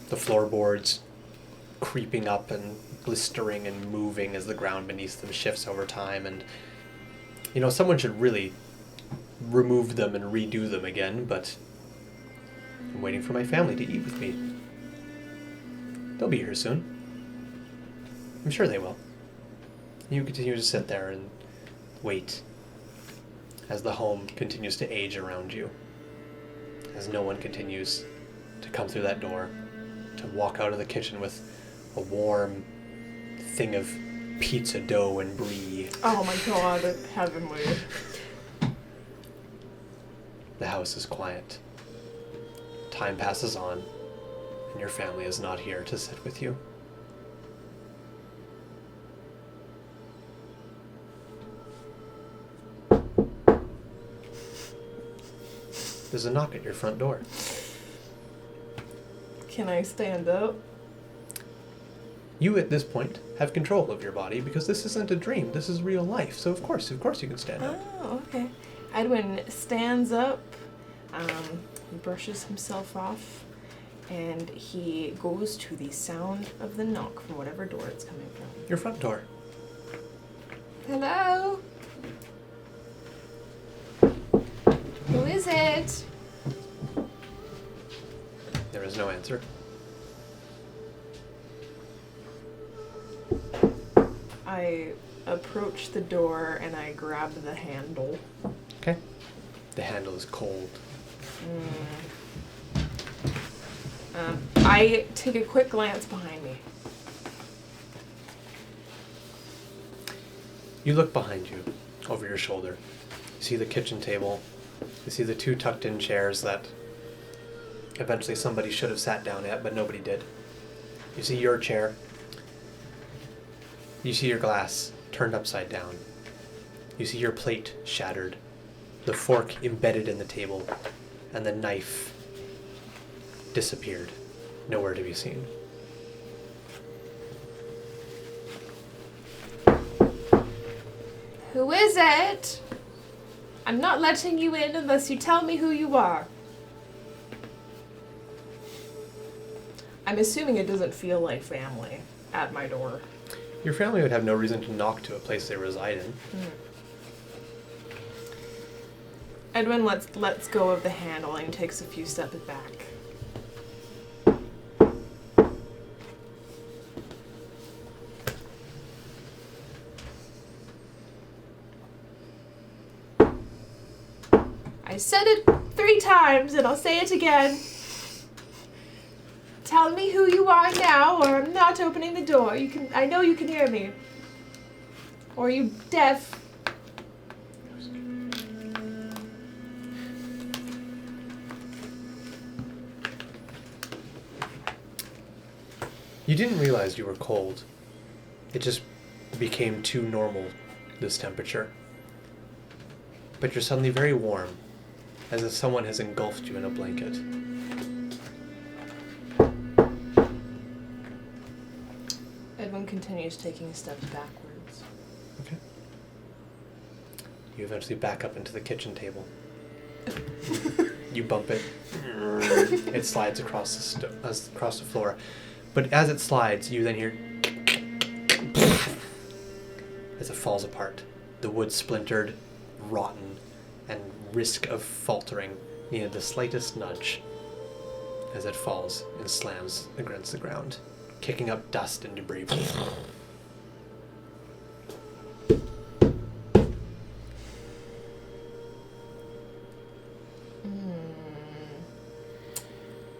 The floorboards creeping up and blistering and moving as the ground beneath them shifts over time, and someone should really remove them and redo them again, but I'm waiting for my family to eat with me. They'll be here soon. I'm sure they will. You continue to sit there and wait as the home continues to age around you, as no one continues to come through that door, to walk out of the kitchen with a warm thing of pizza dough and brie. Oh my god, heavenly. The house is quiet. Time passes on, and your family is not here to sit with you. There's a knock at your front door. Can I stand up? You, at this point, have control of your body because this isn't a dream. This is real life. So of course you can stand up. Oh, okay. Edwin stands up, he brushes himself off, and he goes to the sound of the knock from whatever door it's coming from. Your front door. Hello? Who is it? There is no answer. I approach the door and I grab the handle. Okay. The handle is cold. I take a quick glance behind me. You look behind you, over your shoulder. You see the kitchen table. You see the 2 tucked-in chairs that eventually somebody should have sat down at, but nobody did. You see your chair. You see your glass turned upside down. You see your plate shattered, the fork embedded in the table, and the knife disappeared, nowhere to be seen. Who is it? I'm not letting you in unless you tell me who you are. I'm assuming it doesn't feel like family at my door. Your family would have no reason to knock to a place they reside in. Edwin lets go of the handle and takes a few steps back. I said it 3 times and I'll say it again. Tell me who you are now or I'm not opening the door. I know you can hear me. Or are you deaf? You didn't realize you were cold. It just became too normal, this temperature. But you're suddenly very warm, as if someone has engulfed you in a blanket. Edwin continues taking steps backwards. Okay. You eventually back up into the kitchen table. You bump it. It slides across the floor. But as it slides, you then hear as it falls apart. The wood splintered, rotten, and risk of faltering needed the slightest nudge as it falls and slams against the ground, kicking up dust and debris.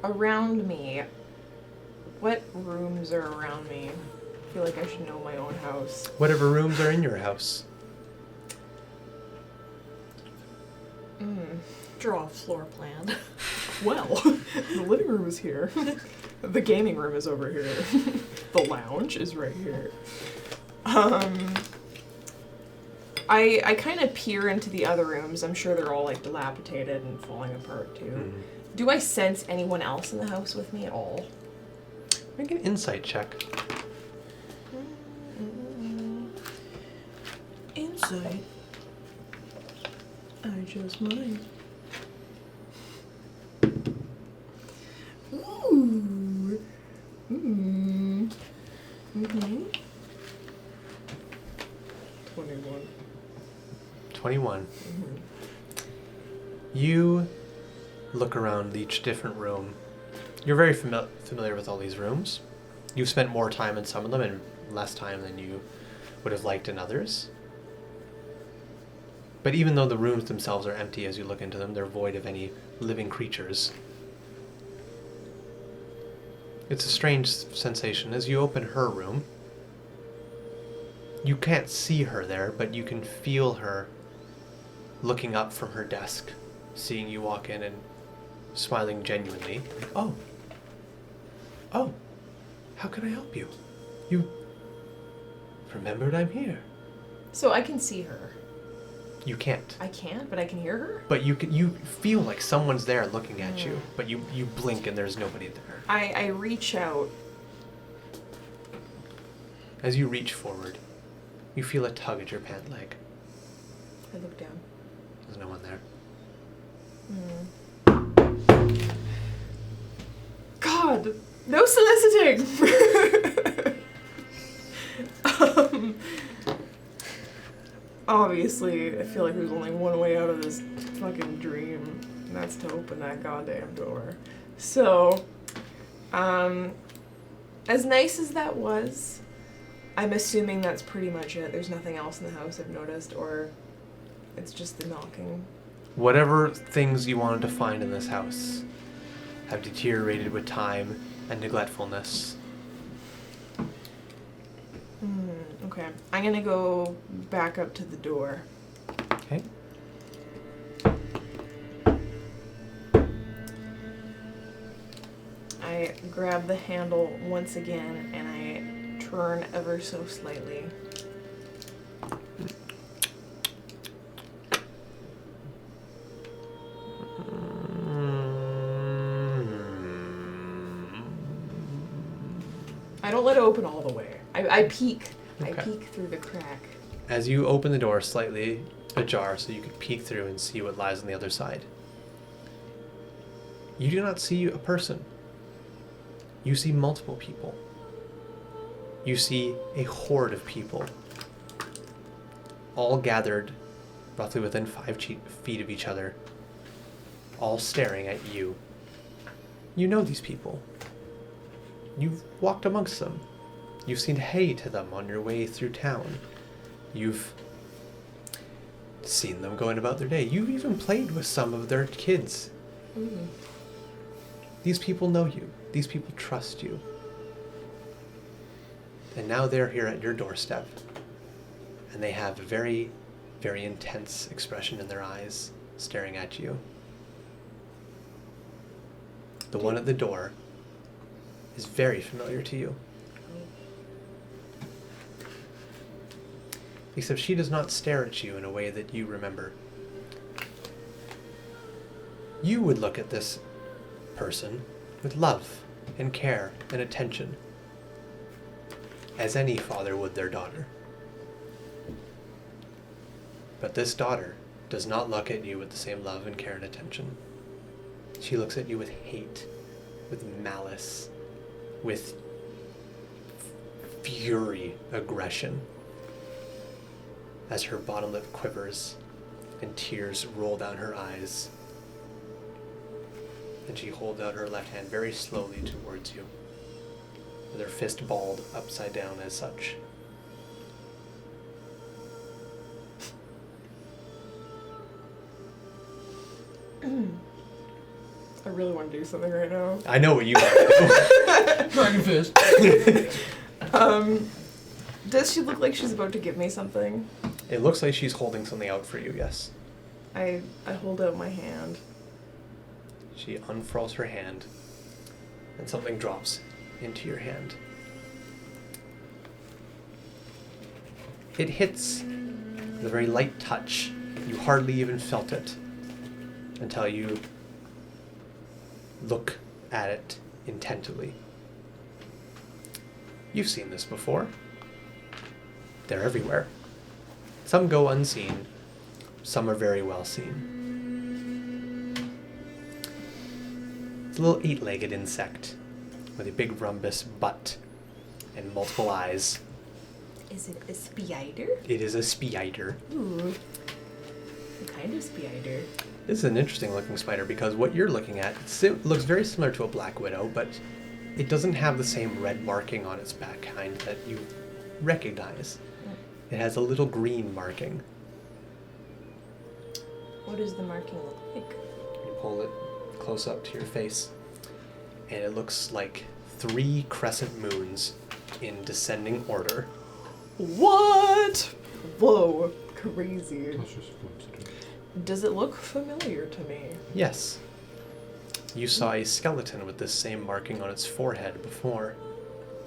Around me, what rooms are around me? I feel like I should know my own house. Whatever rooms are in your house. Draw a floor plan. Well, the living room is here. The gaming room is over here. The lounge is right here. I kind of peer into the other rooms. I'm sure they're all like dilapidated and falling apart too. Mm-hmm. Do I sense anyone else in the house with me at all? Make an insight check. Insight. I just might. Ooh. Mm. Mm-hmm. 21. 21. You look around each different room. You're very familiar with all these rooms. You've spent more time in some of them and less time than you would have liked in others. But even though the rooms themselves are empty as you look into them, they're void of any living creatures. It's a strange sensation. As you open her room, you can't see her there, but you can feel her looking up from her desk, seeing you walk in and smiling genuinely. Oh, how can I help you? You remembered I'm here. So I can see her. You can't. I can't, but I can hear her? But you feel like someone's there looking at you, but you blink and there's nobody there. I reach out. As you reach forward, you feel a tug at your pant leg. I look down. There's no one there. God, no soliciting. Obviously, I feel like there's only one way out of this fucking dream, and that's to open that goddamn door. So, as nice as that was, I'm assuming that's pretty much it. There's nothing else in the house I've noticed, or it's just the knocking. Whatever things you wanted to find in this house have deteriorated with time and neglectfulness. Okay. I'm gonna go back up to the door. Okay. I grab the handle once again and I turn ever so slightly. I don't let it open all the way. I peek. Okay. I peek through the crack. As you open the door slightly ajar so you can peek through and see what lies on the other side, you do not see a person. You see multiple people. You see a horde of people, all gathered roughly within 5 feet of each other, all staring at you. You know these people. You've walked amongst them. You've seen hay to them on your way through town. You've seen them going about their day. You've even played with some of their kids. Mm. These people know you. These people trust you. And now they're here at your doorstep. And they have a very, very intense expression in their eyes, staring at you. The one at the door is very familiar to you. Except she does not stare at you in a way that you remember. You would look at this person with love and care and attention, as any father would their daughter. But this daughter does not look at you with the same love and care and attention. She looks at you with hate, with malice, with fury, aggression, as her bottom lip quivers and tears roll down her eyes. And she holds out her left hand very slowly towards you, with her fist balled upside down as such. I really want to do something right now. I know what you want to Dragon fist. do. Does she look like she's about to give me something? It looks like she's holding something out for you, yes. I hold out my hand. She unfurls her hand, and something drops into your hand. It hits with a very light touch. You hardly even felt it until you look at it intently. You've seen this before. They're everywhere. Some go unseen, some are very well seen. It's a little 8-legged insect with a big rhombus butt and multiple eyes. Is it a spider? It is a spider. Ooh. What kind of spider? This is an interesting looking spider because what you're looking at looks very similar to a black widow, but it doesn't have the same red marking on its back kind that you recognize. It has a little green marking. What does the marking look like? You pull it close up to your face, and it looks like 3 crescent moons in descending order. What? Whoa, crazy. That's just a coincidence. Does it look familiar to me? Yes. You saw a skeleton with this same marking on its forehead before.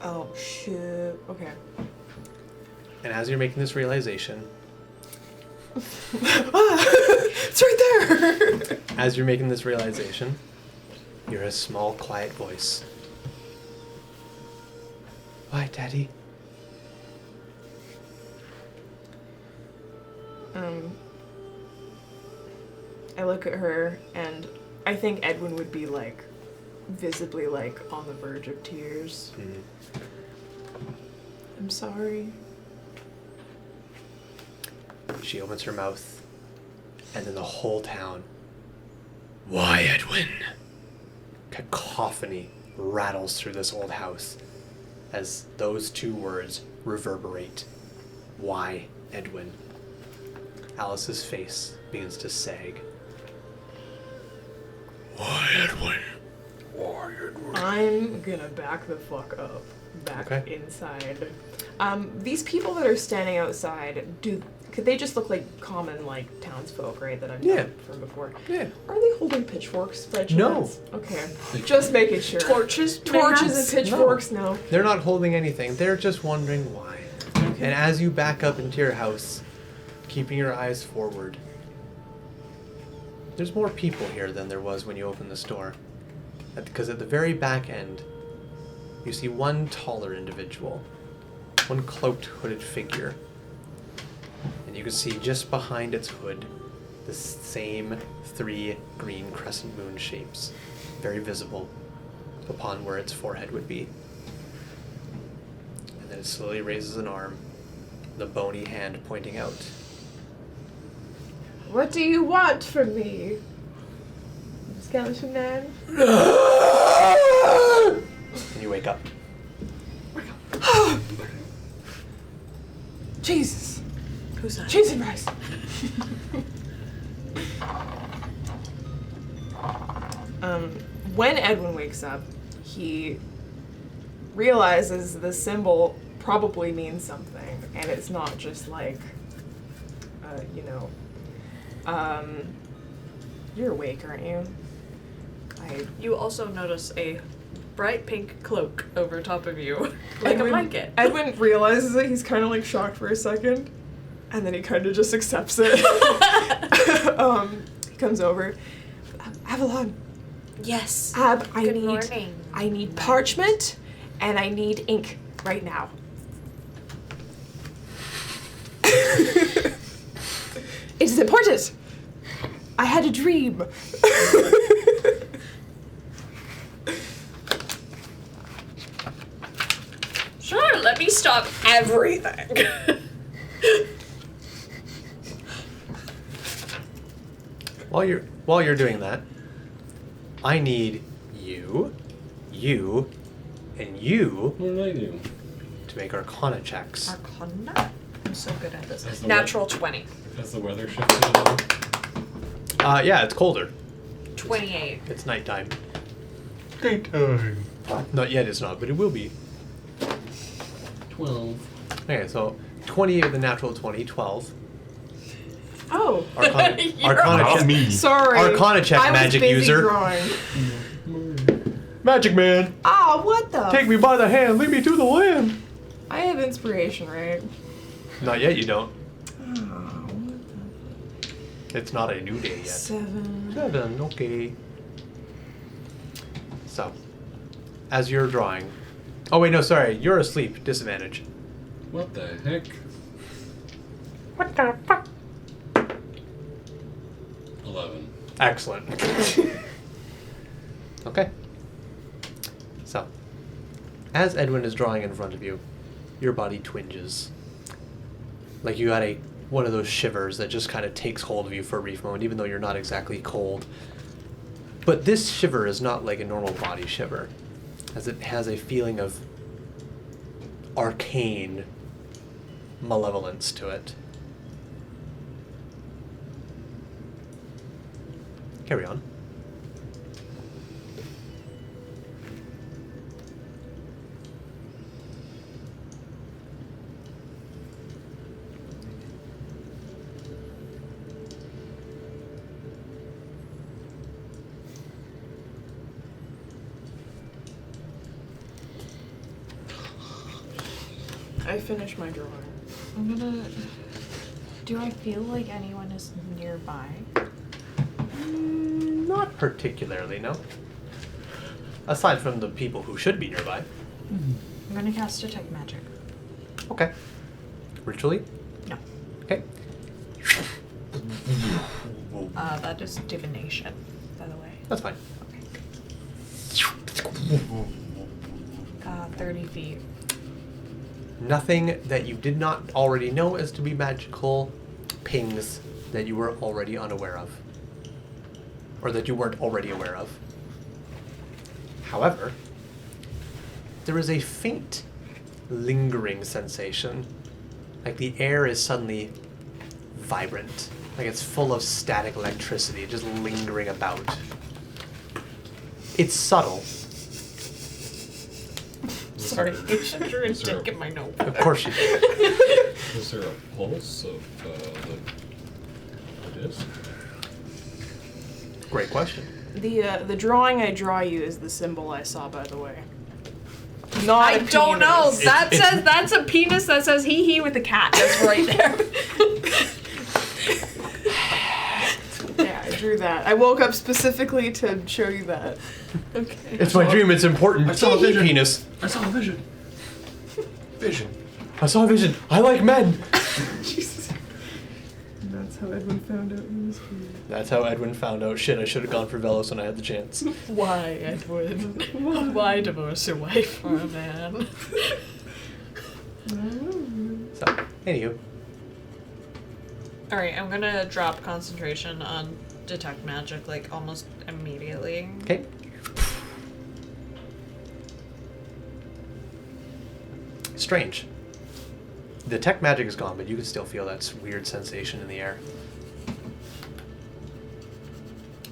Oh, shit. Okay. And as you're making this realization, It's right there! as you're making this realization, you hear a small, quiet voice. Why, Daddy? I look at her, and I think Edwin would be, like, visibly, like, on the verge of tears. I'm sorry. She opens her mouth, and then the whole town. Why, Edwin? Cacophony rattles through this old house as those two words reverberate. Why, Edwin? Alice's face begins to sag. Why, Edwin? Why, Edwin? I'm gonna back the fuck up. Back inside. These people that are standing outside, could they just look like common, like, townsfolk, right, that I've known from before? Yeah. Are they holding pitchforks by chance? No. Okay. Just making sure. Torches and pitchforks? No. They're not holding anything. They're just wondering why. Okay. And as you back up into your house, keeping your eyes forward, there's more people here than there was when you opened the store. Because at the very back end, you see one taller individual, one cloaked, hooded figure. And you can see just behind its hood the same 3 green crescent moon shapes, very visible upon where its forehead would be. And then it slowly raises an arm, the bony hand pointing out. What do you want from me, Skeleton Man? And you wake up. Jesus. Who's that? Cheese and rice. When Edwin wakes up, he realizes the symbol probably means something, and it's not just like, you're awake, aren't you? You also notice a bright pink cloak over top of you, like a blanket. Edwin realizes it. He's kind of like shocked for a second, and then he kind of just accepts it. He comes over. Avalon. Yes. I Good morning. need parchment, and I need ink right now. It is important. I had a dream. Sure, let me stop everything. While you're doing that, I need you, and you What did I do? to make Arcana checks. Arcana? I'm so good at this. Has the Natural 20. Has the weather shifted at all? Yeah, it's colder. 28. It's nighttime. Daytime. Not yet, it's not, but it will be. 12. Okay, so 28 with the natural 20, 12. Oh. Arcana check. me. Sorry. Arcana check, I was magic busy user. Drawing. Magic man, Ah, what the? take me by the hand, lead me to the land. I have inspiration, right? Not yet, you don't. Oh, It's not a new day yet. 7. 7, okay. So, as you're drawing. Oh, wait, no, sorry. You're asleep. Disadvantage. What the heck? What the fuck? 11. Excellent. Okay. So, as Edwin is drawing in front of you, your body twinges. Like you got one of those shivers that just kind of takes hold of you for a brief moment, even though you're not exactly cold. But this shiver is not like a normal body shiver, as it has a feeling of arcane malevolence to it. Carry on. I finished my drawing. I'm gonna... Do I feel like anyone is nearby? Not particularly, no. Aside from the people who should be nearby. I'm gonna cast Detect Magic. Okay. Ritually? No. Okay. That is divination, by the way. That's fine. 30 feet. Nothing that you did not already know as to be magical pings that you were already unaware of. Or that you weren't already aware of. However, there is a faint, lingering sensation. Like the air is suddenly vibrant. Like it's full of static electricity, just lingering about. It's subtle. Sorry, you should have Is there taken my note. Of course you did. Is there a pulse of the disc? Great question. The drawing I draw you is the symbol I saw, by the way. Not I a don't know. penis. That says that's a penis that says hee with a cat. That's right there. Yeah, I drew that. I woke up specifically to show you that. Okay. It's my dream, it's important. I saw a vision. Penis. I saw a vision. Vision. I saw a vision. I like men. Jesus. That's how Edwin found out he was here. That's how Edwin found out. Shit, I should have gone for Velos when I had the chance. Why, Edward? Why divorce your wife for a man? So, anywho. Alright, I'm gonna drop concentration on detect magic like almost immediately. Okay. Strange. Detect magic is gone, but you can still feel that weird sensation in the air.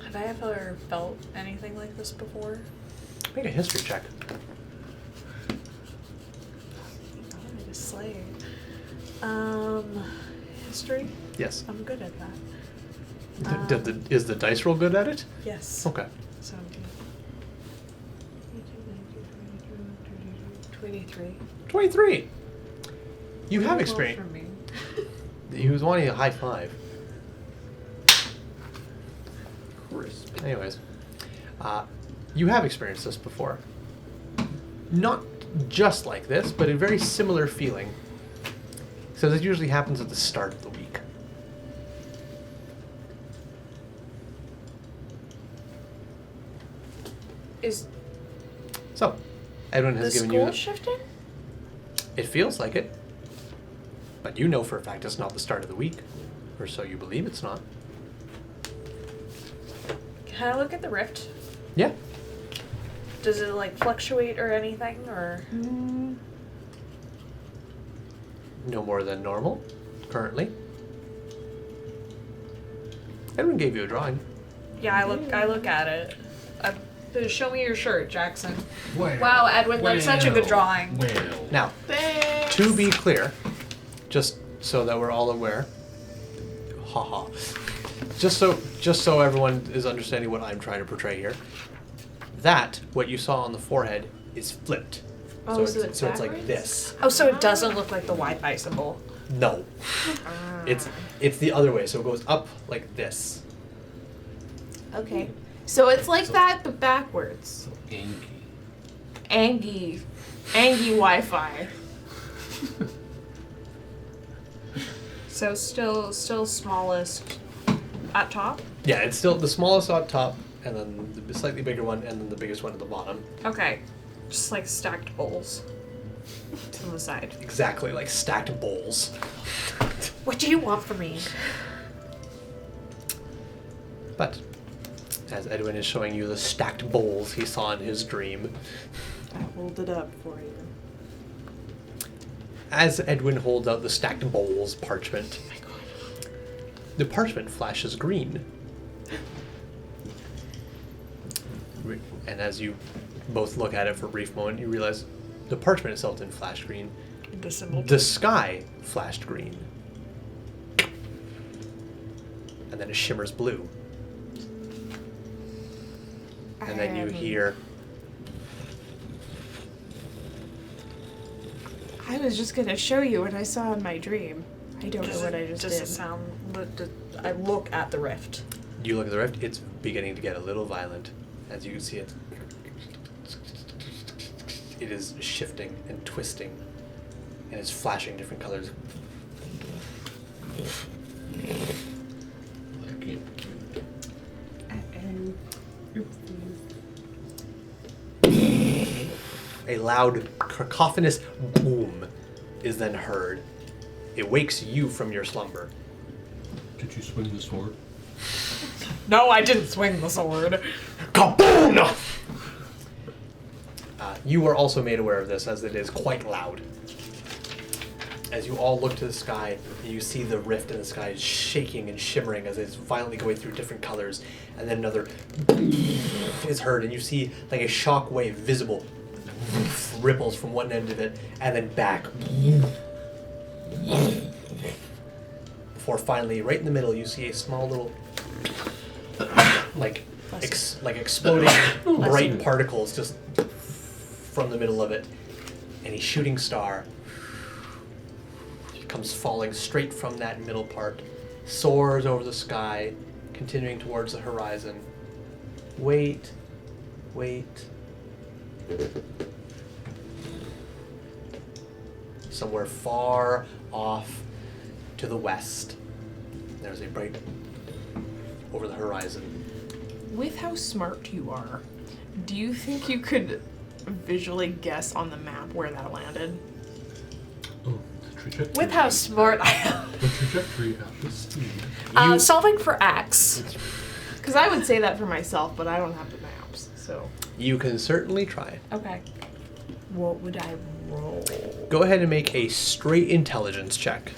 Have I ever felt anything like this before? Make a history check. I need to slay. History? Yes. I'm good at that. Is the dice roll good at it? Yes. Okay. 17. 23. 23. You have Well experience. for me. He was wanting a high five. Crisp. Anyways, you have experienced this before. Not just like this, but a very similar feeling. So this usually happens at the start of the week. Is So, Edwin the has given school you. shifting? It feels like it, but you know for a fact it's not the start of the week, or so you believe it's not. Can I look at the rift? Yeah. Does it like fluctuate or anything, or? No more than normal, currently. Edwin gave you a drawing. Yeah, I look at it. Show me your shirt, Jackson. Well, Wow, Edwin, that's such a good drawing. Well. Now, to be clear, just so that we're all aware, haha. Just so everyone is understanding what I'm trying to portray here. That what you saw on the forehead is flipped. Oh, so it's it's like backwards? this. Oh, so it doesn't look like the Wi-Fi symbol. No. It's the other way, so it goes up like this. Okay. So it's like that, but backwards. Angie. Angie Wi-Fi. So still smallest at top. Yeah, it's still the smallest on top, and then the slightly bigger one, and then the biggest one at the bottom. Okay, just like stacked bowls to the side. Exactly, like stacked bowls. What do you want from me? But as Edwin is showing you the stacked bowls he saw in his dream, I hold it up for you. as Edwin holds out the stacked bowls parchment, the parchment flashes green. And as you both look at it for a brief moment, you realize the parchment itself didn't flash green. The symbol. The sky flashed green. And then it shimmers blue. And then you hear... I was just gonna show you what I saw in my dream. I don't know what I just Does did. it sound? I look at the rift. You look at the rift, it's beginning to get a little violent. As you can see it. It is shifting and twisting. And it's flashing different colors. Like it. A loud, cacophonous boom is then heard. It wakes you from your slumber. Did you swing the sword? No, I didn't swing the sword. Kaboom! You are also made aware of this, as it is quite loud. As you all look to the sky, you see the rift in the sky is shaking and shimmering as it's violently going through different colors, and then another is heard, and you see like a shock wave visible ripples from one end of it and then back. Before finally, right in the middle, you see a small little like exploding bright particles just from the middle of it, and a shooting star comes falling straight from that middle part, soars over the sky, continuing towards the horizon. Wait. Somewhere far off to the west, there's a bright over the horizon. With how smart you are, do you think you could visually guess on the map where that landed? Oh, the trajectory. With how smart I am. The trajectory at the speed. Solving for X. Because I would say that for myself, but I don't have the maps, so. You can certainly try. Okay. What would I roll? Go ahead and make a straight intelligence check.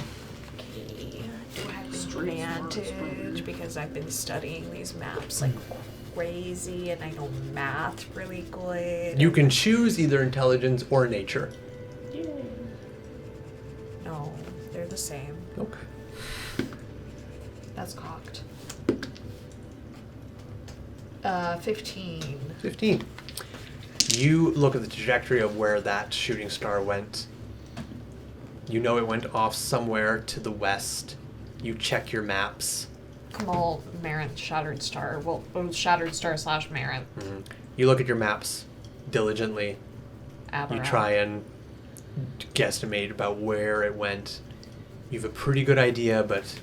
Do I have advantage because I've been studying these maps like crazy and I know math really good? You can choose either intelligence or nature. No, they're the same. Okay. That's cocked. 15. 15. You look at the trajectory of where that shooting star went. You know it went off somewhere to the west. You check your maps. Kamal, Marin, Shattered Star. Well, Shattered Star / Marin. Mm-hmm. You look at your maps diligently. You try and guesstimate about where it went. You have a pretty good idea, but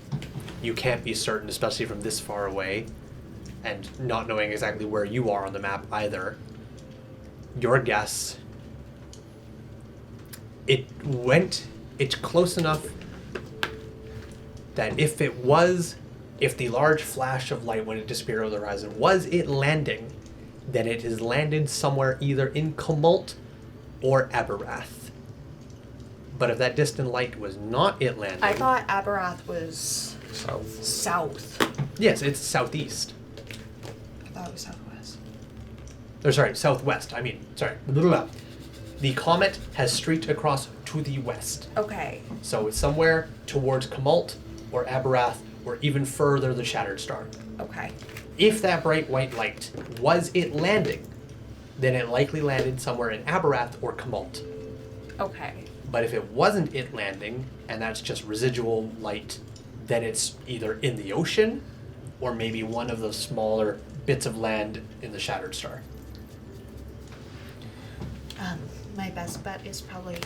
you can't be certain, especially from this far away, and not knowing exactly where you are on the map either. Your guess, it's close enough that if the large flash of light when it disappeared over the horizon was it landing, then it has landed somewhere either in Tumult or Aberath. But if that distant light was not it landing... I thought Aberath was... South. Yes, it's southeast. I thought it was southwest. Or sorry, southwest. The comet has streaked across to the west. Okay. So it's somewhere towards Tumult or Aberath or even further the Shattered Star. Okay. If that bright white light was it landing, then it likely landed somewhere in Aberath or Tumult. Okay. But if it wasn't it landing, and that's just residual light, then it's either in the ocean or maybe one of the smaller bits of land in the Shattered Star. My best bet is probably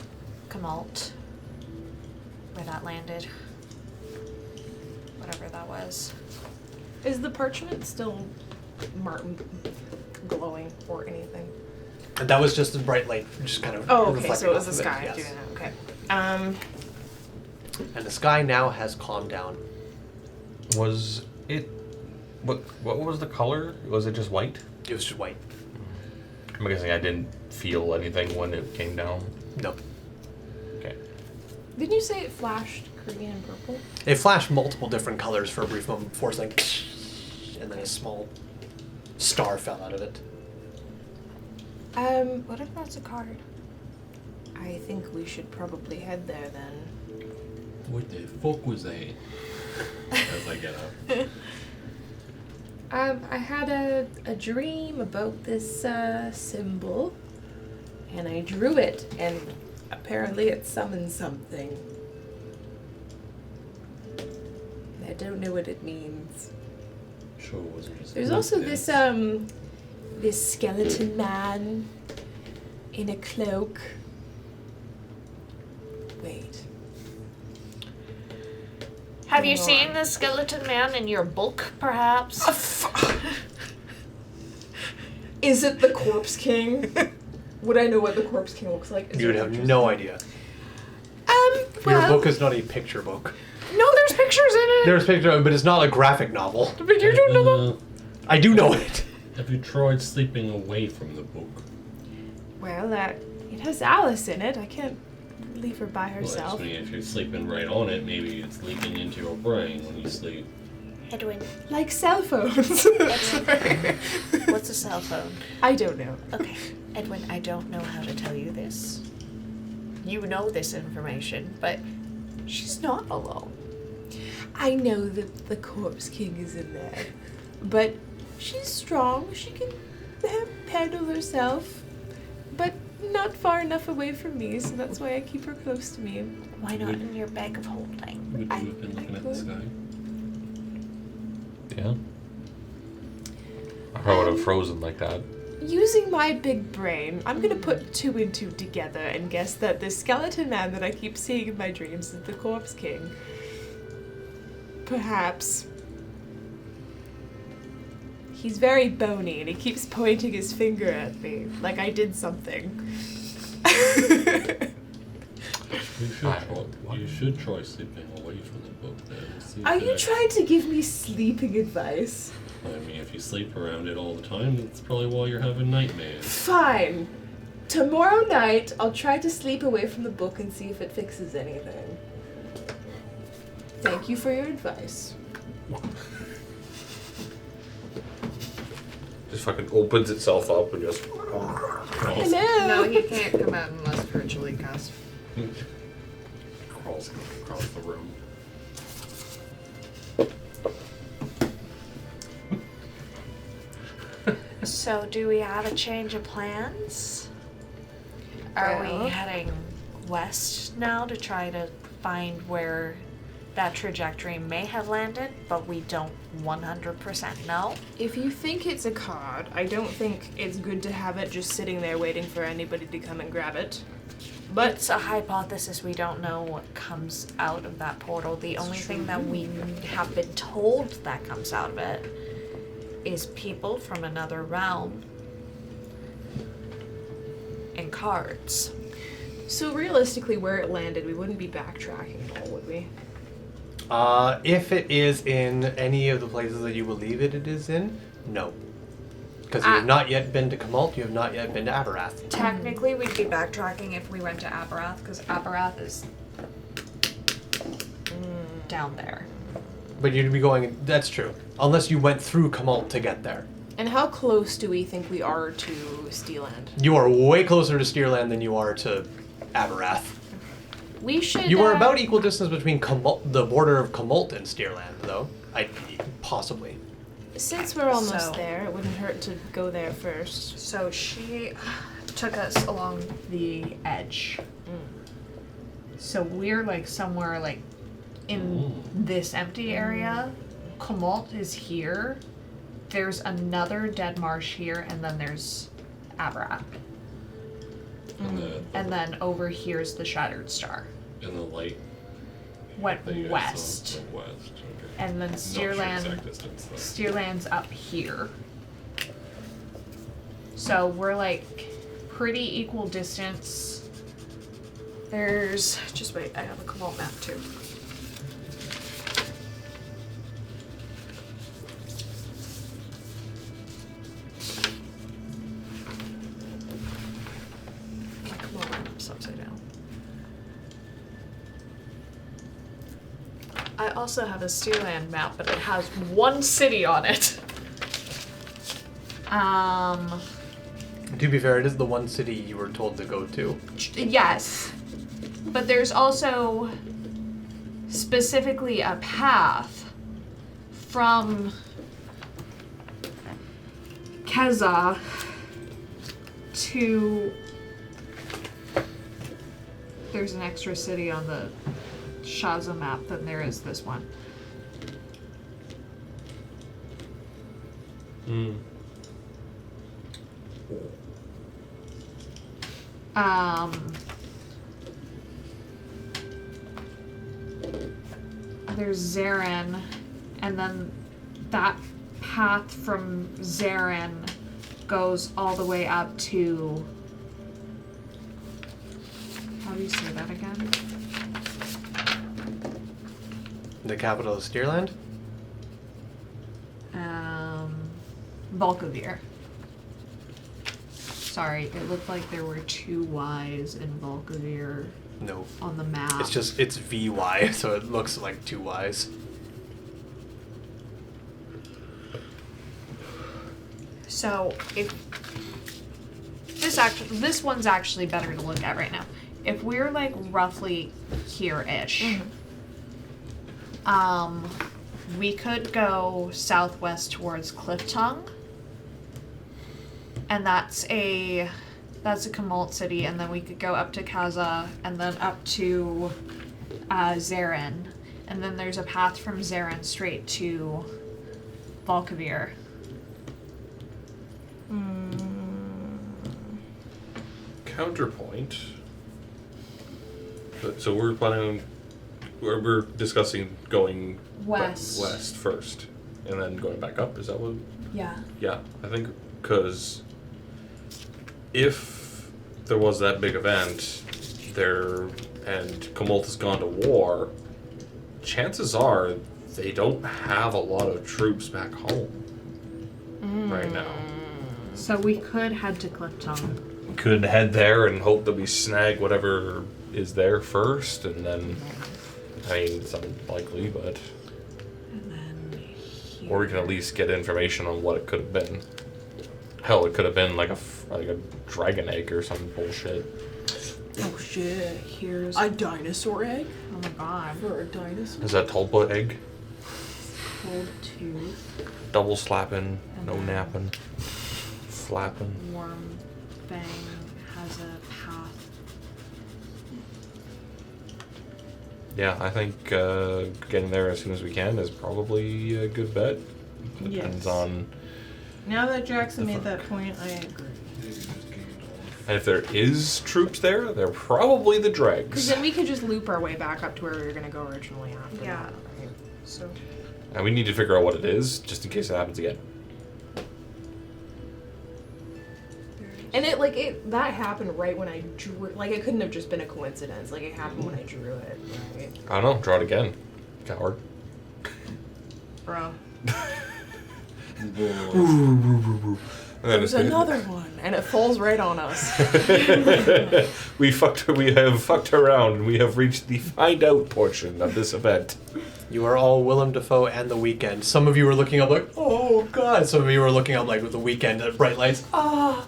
Tumult, where that landed. Whatever that was. Is the parchment still glowing or anything? And that was just a bright light, just kind of okay, so it was off the of sky yes. doing that. Okay. And the sky now has calmed down. Was it... What was the color? Was it just white? It was just white. I'm guessing I didn't feel anything when it came down. No. Okay. Didn't you say it flashed green and purple? It flashed multiple different colors for a brief moment before it's like, and then a small star fell out of it. What if that's a card? I think we should probably head there then. What the fuck was that? As I get up. I had a dream about this symbol, and I drew it, and apparently it summoned something. I don't know what it means. Sure it wasn't just... There's also this this skeleton man in a cloak. Wait. Have you Hang seen on. the skeleton man in your book, perhaps? Is it the Corpse King? Would I know what the Corpse King looks like? You would have no idea. Your book is not a picture book. No, there's pictures in it. There's picture, but it's not a graphic novel. But you don't know that. I do know it. Have you tried sleeping away from the book? Well, it has Alice in it. I can't leave her by Well, I herself. just mean if you're sleeping right on it, maybe it's leaking into your brain when you sleep. Edwin, Like cell phones. what's a cell phone? I don't know. Okay, Edwin, I don't know how to tell you this. You know this information, but she's not alone. I know that the Corpse King is in there, but she's strong. She can handle herself, but not far enough away from me, so that's why I keep her close to me. Why not in your bag of holding? Would you have been looking at the sky? Yeah. I would have frozen like that. Using my big brain, I'm gonna put 2 and 2 together and guess that the skeleton man that I keep seeing in my dreams is the Corpse King. Perhaps. He's very bony and he keeps pointing his finger at me, like I did something. You should try sleeping away from the book then. See if Are it you actually- trying to give me sleeping advice? I mean, if you sleep around it all the time, that's probably why you're having nightmares. Fine. Tomorrow night, I'll try to sleep away from the book and see if it fixes anything. Thank you for your advice. Just fucking opens itself up and just. Hello. No, he can't come out unless virtually cast. Crawls across the room. So, do we have a change of plans? Are Well. we heading west now to try to find where that trajectory may have landed, but we don't 100% know? If you think it's a card, I don't think it's good to have it just sitting there waiting for anybody to come and grab it. But It's a hypothesis. We don't know what comes out of that portal. The only thing that we have been told that comes out of it is people from another realm and cards. so realistically, where it landed, we wouldn't be backtracking at all, would we? If it is in any of the places that you believe it is in, no. Because you have not yet been to Kamalt, you have not yet been to Aberath. Technically, we'd be backtracking if we went to Aberath, because Aberath is down there. But you'd be going, that's true. Unless you went through Kamalt to get there. And how close do we think we are to Steeland? You are way closer to Steerland than you are to Aberath. We should. You are about equal distance between Kamalt, the border of Kamalt and Steerland, though. Possibly. Since we're almost So- there, it wouldn't hurt to go there first. So she took us along the edge. So we're like somewhere like in this empty area. Kamalt is here. There's another dead marsh here, and then there's Aberath. And then over here's the Shattered Star. And the light Went that you guys west. saw went west. Okay. And then Not sure Steerland. exact distance, though. Steerland's up here. So we're like pretty equal distance. There's just wait, I have a Kamalt map too. My Kamalt map's upside down. I also have a Steerland map, but it has one city on it. To be fair, it is the one city you were told to go to. Yes. But there's also specifically a path from Keza to. There's an extra city on the Shaza map than there is this one. There's Zarin, and then that path from Zarin goes all the way up to How do you say that again? The capital of Steerland? Valkyrie. Sorry, it looked like there were 2 Y's in Valkyrie No. on the map. It's VY, so it looks like 2 Y's. So if this one's actually better to look at right now. If we're like roughly here-ish, we could go southwest towards Cliff Tongue, and that's a Kamalt city, and then we could go up to Kaza, and then up to Zarin, and then there's a path from Zarin straight to Valkyrie. Counterpoint. So we're planning. We're discussing going west first, and then going back up. Is that what? Yeah. Yeah, I think because if there was that big event there and Kamalt has gone to war, chances are they don't have a lot of troops back home right now. So we could head to Cliff Tongue. We could head there and hope that we snag whatever is there first, and then, I mean, it's unlikely, but... And then here. Or we can at least get information on what it could have been. Hell, it could have been like a dragon egg or some bullshit. Oh shit. Here's A dinosaur egg? oh my god. For a dinosaur? Is that Tulpa egg? Cold tooth, Double slapping, no then- napping, flapping. warm fang has a path. Yeah, I think getting there as soon as we can is probably a good bet. Depends Yes. on... Now that Jackson made that point, I agree. And if there is troops there, they're probably the Because dregs. then we could just loop our way back up to where we were going to go originally after Yeah. that, right? So... And we need to figure out what it is, just in case it happens again. And that happened right when I drew, like it couldn't have just been a coincidence, like it happened when I drew it, right? I don't know, draw it again. Coward. Bro. There's Another one, and it falls right on us. We have fucked around, and we have reached the find out portion of this event. You are all Willem Dafoe and The Weeknd. Some of you were looking up like, oh god. Some of you were looking up like with The Weeknd at bright lights. Ah.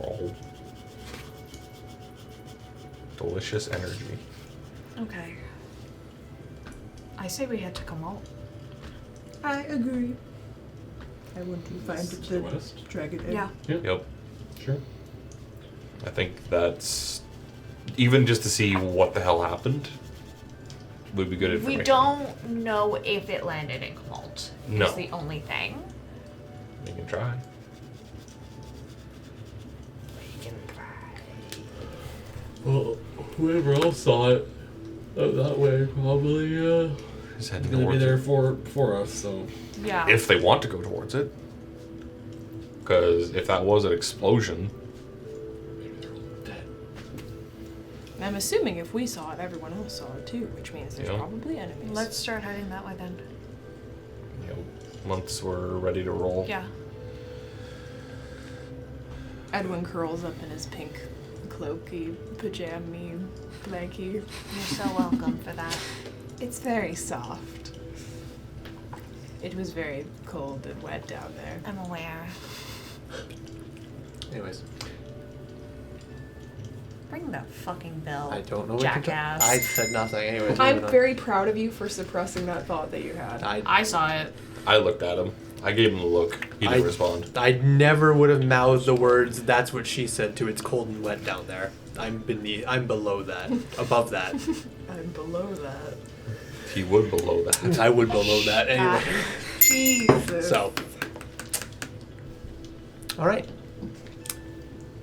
Oh. Delicious energy. Okay. I say we head to Kamalt. I agree. I want to find the West? dragon egg. Yeah. Yep. Sure. I think that's... Even just to see what the hell happened would be good information. We don't know if it landed in Kamalt. No. Is the only thing. We can try. Well, whoever else saw it that way probably Is heading gonna be towards there it. for us. So Yeah. If they want to go towards it. Because if that was an explosion... I'm assuming if we saw it, everyone else saw it too, which means there's Yeah. probably enemies. Let's start heading that way then. You know, once we're ready to roll. Yeah. Edwin curls up in his pink cloaky, pajama blankie. You're so welcome for that. It's very soft. It was very cold and wet down there. I'm aware. Anyways, Bring the fucking bell. I don't know what Jackass. I said nothing. Anyways, I'm moving on. very proud of you for suppressing that thought that you had. I saw it. I looked at him. I gave him a look. He didn't respond. I never would have mouthed the words, that's what she said to it's cold and wet down there. I'm below that. Above that. I'm below that. He would below that. I would below that anyway. Jesus. So. Alright.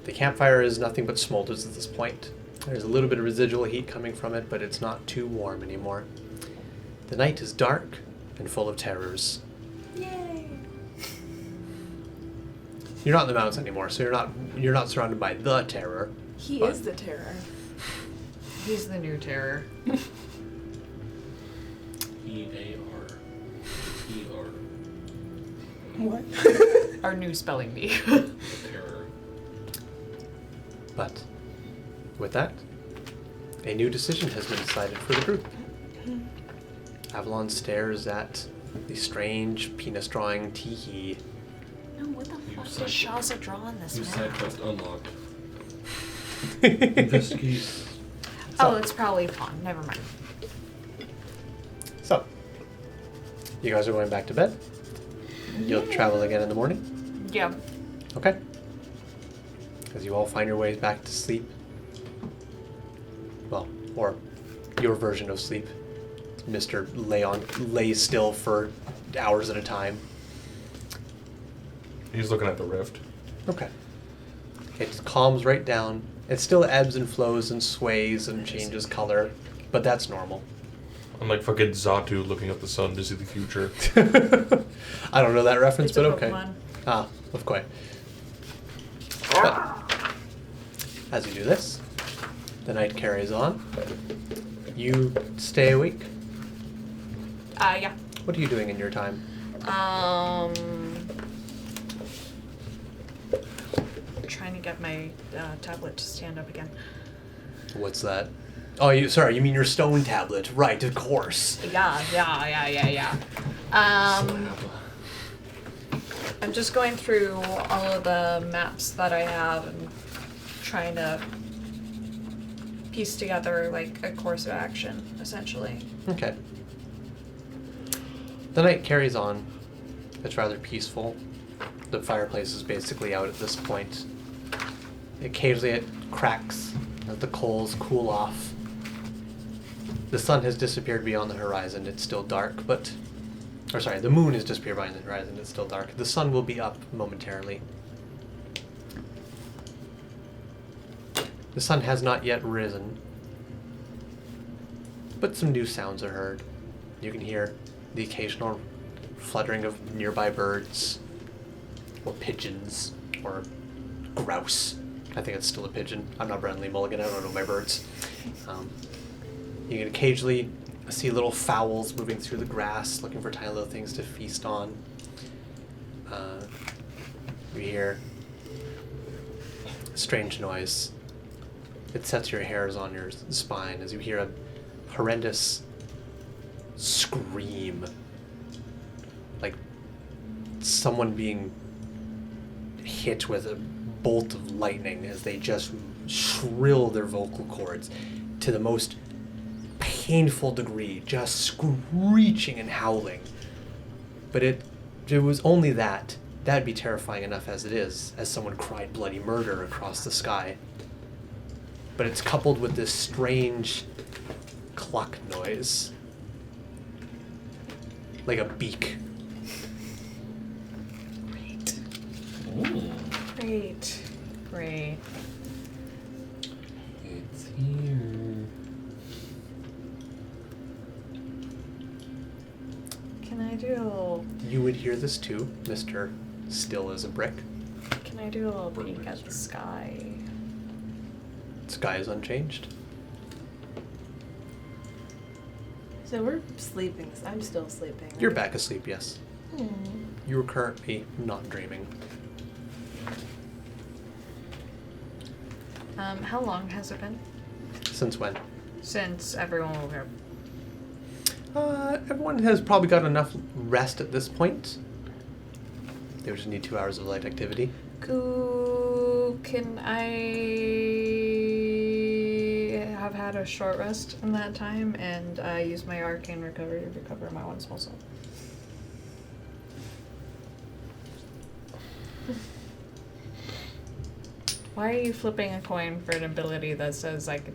The campfire is nothing but smolders at this point. There's a little bit of residual heat coming from it, but it's not too warm anymore. The night is dark and full of terrors. Yay. You're not in the mountains anymore, so you're not surrounded by the terror. He But- is the terror. He's the new terror. E-A-R. E-R. What? Our new spelling bee. Terror. But with that, a new decision has been decided for the group. Avalon stares at the strange penis drawing teehee. No, what the You fuck side- does Shaza draw on this New map? side quest unlocked. Investigate. Oh, it's probably pawn. Never mind. So, you guys are going back to bed. You'll travel again in the morning. Yeah. Okay. As you all find your ways back to sleep. Well, or your version of sleep. Mr. Lay still for hours at a time. He's looking at the rift. Okay. It calms right down. It still ebbs and flows and sways and changes color, but that's normal. I'm like fucking Zatu looking at the sun to see the future. I don't know that reference, It's a but okay. Pokemon. Ah, of course. But as you do this, the night carries on. You stay awake. Yeah. What are you doing in your time? Trying to get my tablet to stand up again. What's that? Oh, you mean your stone tablet? Right, of course. Yeah. I'm just going through all of the maps that I have and trying to piece together like a course of action, essentially. Okay. The night carries on. It's rather peaceful. The fireplace is basically out at this point. Occasionally it cracks as the coals cool off. The sun has disappeared beyond the horizon. It's still dark, but... Or sorry, the moon has disappeared beyond the horizon. It's still dark. The sun will be up momentarily. The sun has not yet risen. But some new sounds are heard. You can hear the occasional fluttering of nearby birds, or pigeons, or grouse. I think it's still a pigeon. I'm not Bradley Mulligan, I don't know my birds. You can occasionally see little fowls moving through the grass, looking for tiny little things to feast on. You hear a strange noise. It sets your hairs on your spine as you hear a horrendous scream, like someone being hit with a bolt of lightning as they just shrill their vocal cords to the most painful degree, just screeching and howling. But it was only that. That'd be terrifying enough as it is, as someone cried bloody murder across the sky. But it's coupled with this strange cluck noise. Like a beak. Great. It's here. Can I do a little... You would hear this too, Mr. Still as a Brick. Can I do a little peek at the sky? Sky is unchanged. So we're sleeping. I'm still sleeping. You're back asleep, yes. You are currently not dreaming. How long has it been Since when? since everyone woke up? Everyone has probably got enough rest at this point. They would just need 2 hours of light activity. Can I have had a short rest in that time and use my arcane recovery to recover my one small soul? Why are you flipping a coin for an ability that says I could...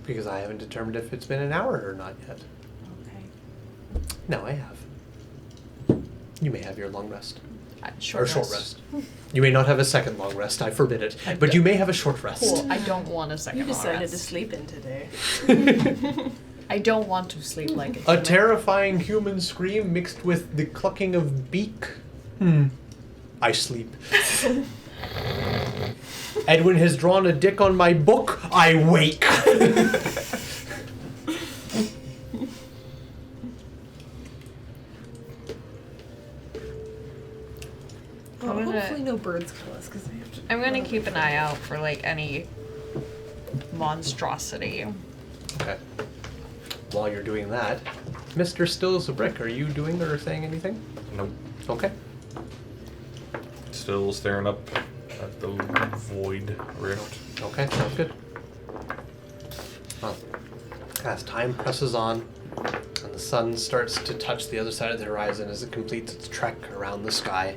Because I haven't determined if it's been an hour or not yet. Okay. No, I have. You may have your long rest. Short Short rest. You may not have a second long rest, I forbid it. But you may have a short rest. Cool. I don't want a second You decided long to rest. sleep in today. I don't want to sleep like A terrifying human scream mixed with the clucking of beak. I sleep. Edwin has drawn a dick on my book. I wake. Hopefully no birds kill us because we have to. I'm gonna keep an eye out for like any monstrosity. Okay. While you're doing that, Mr. Stills a Brick, are you doing or saying anything? Nope. Okay. Still staring up at the void rift. Okay, sounds good. Well, as time presses on, and the sun starts to touch the other side of the horizon as it completes its trek around the sky,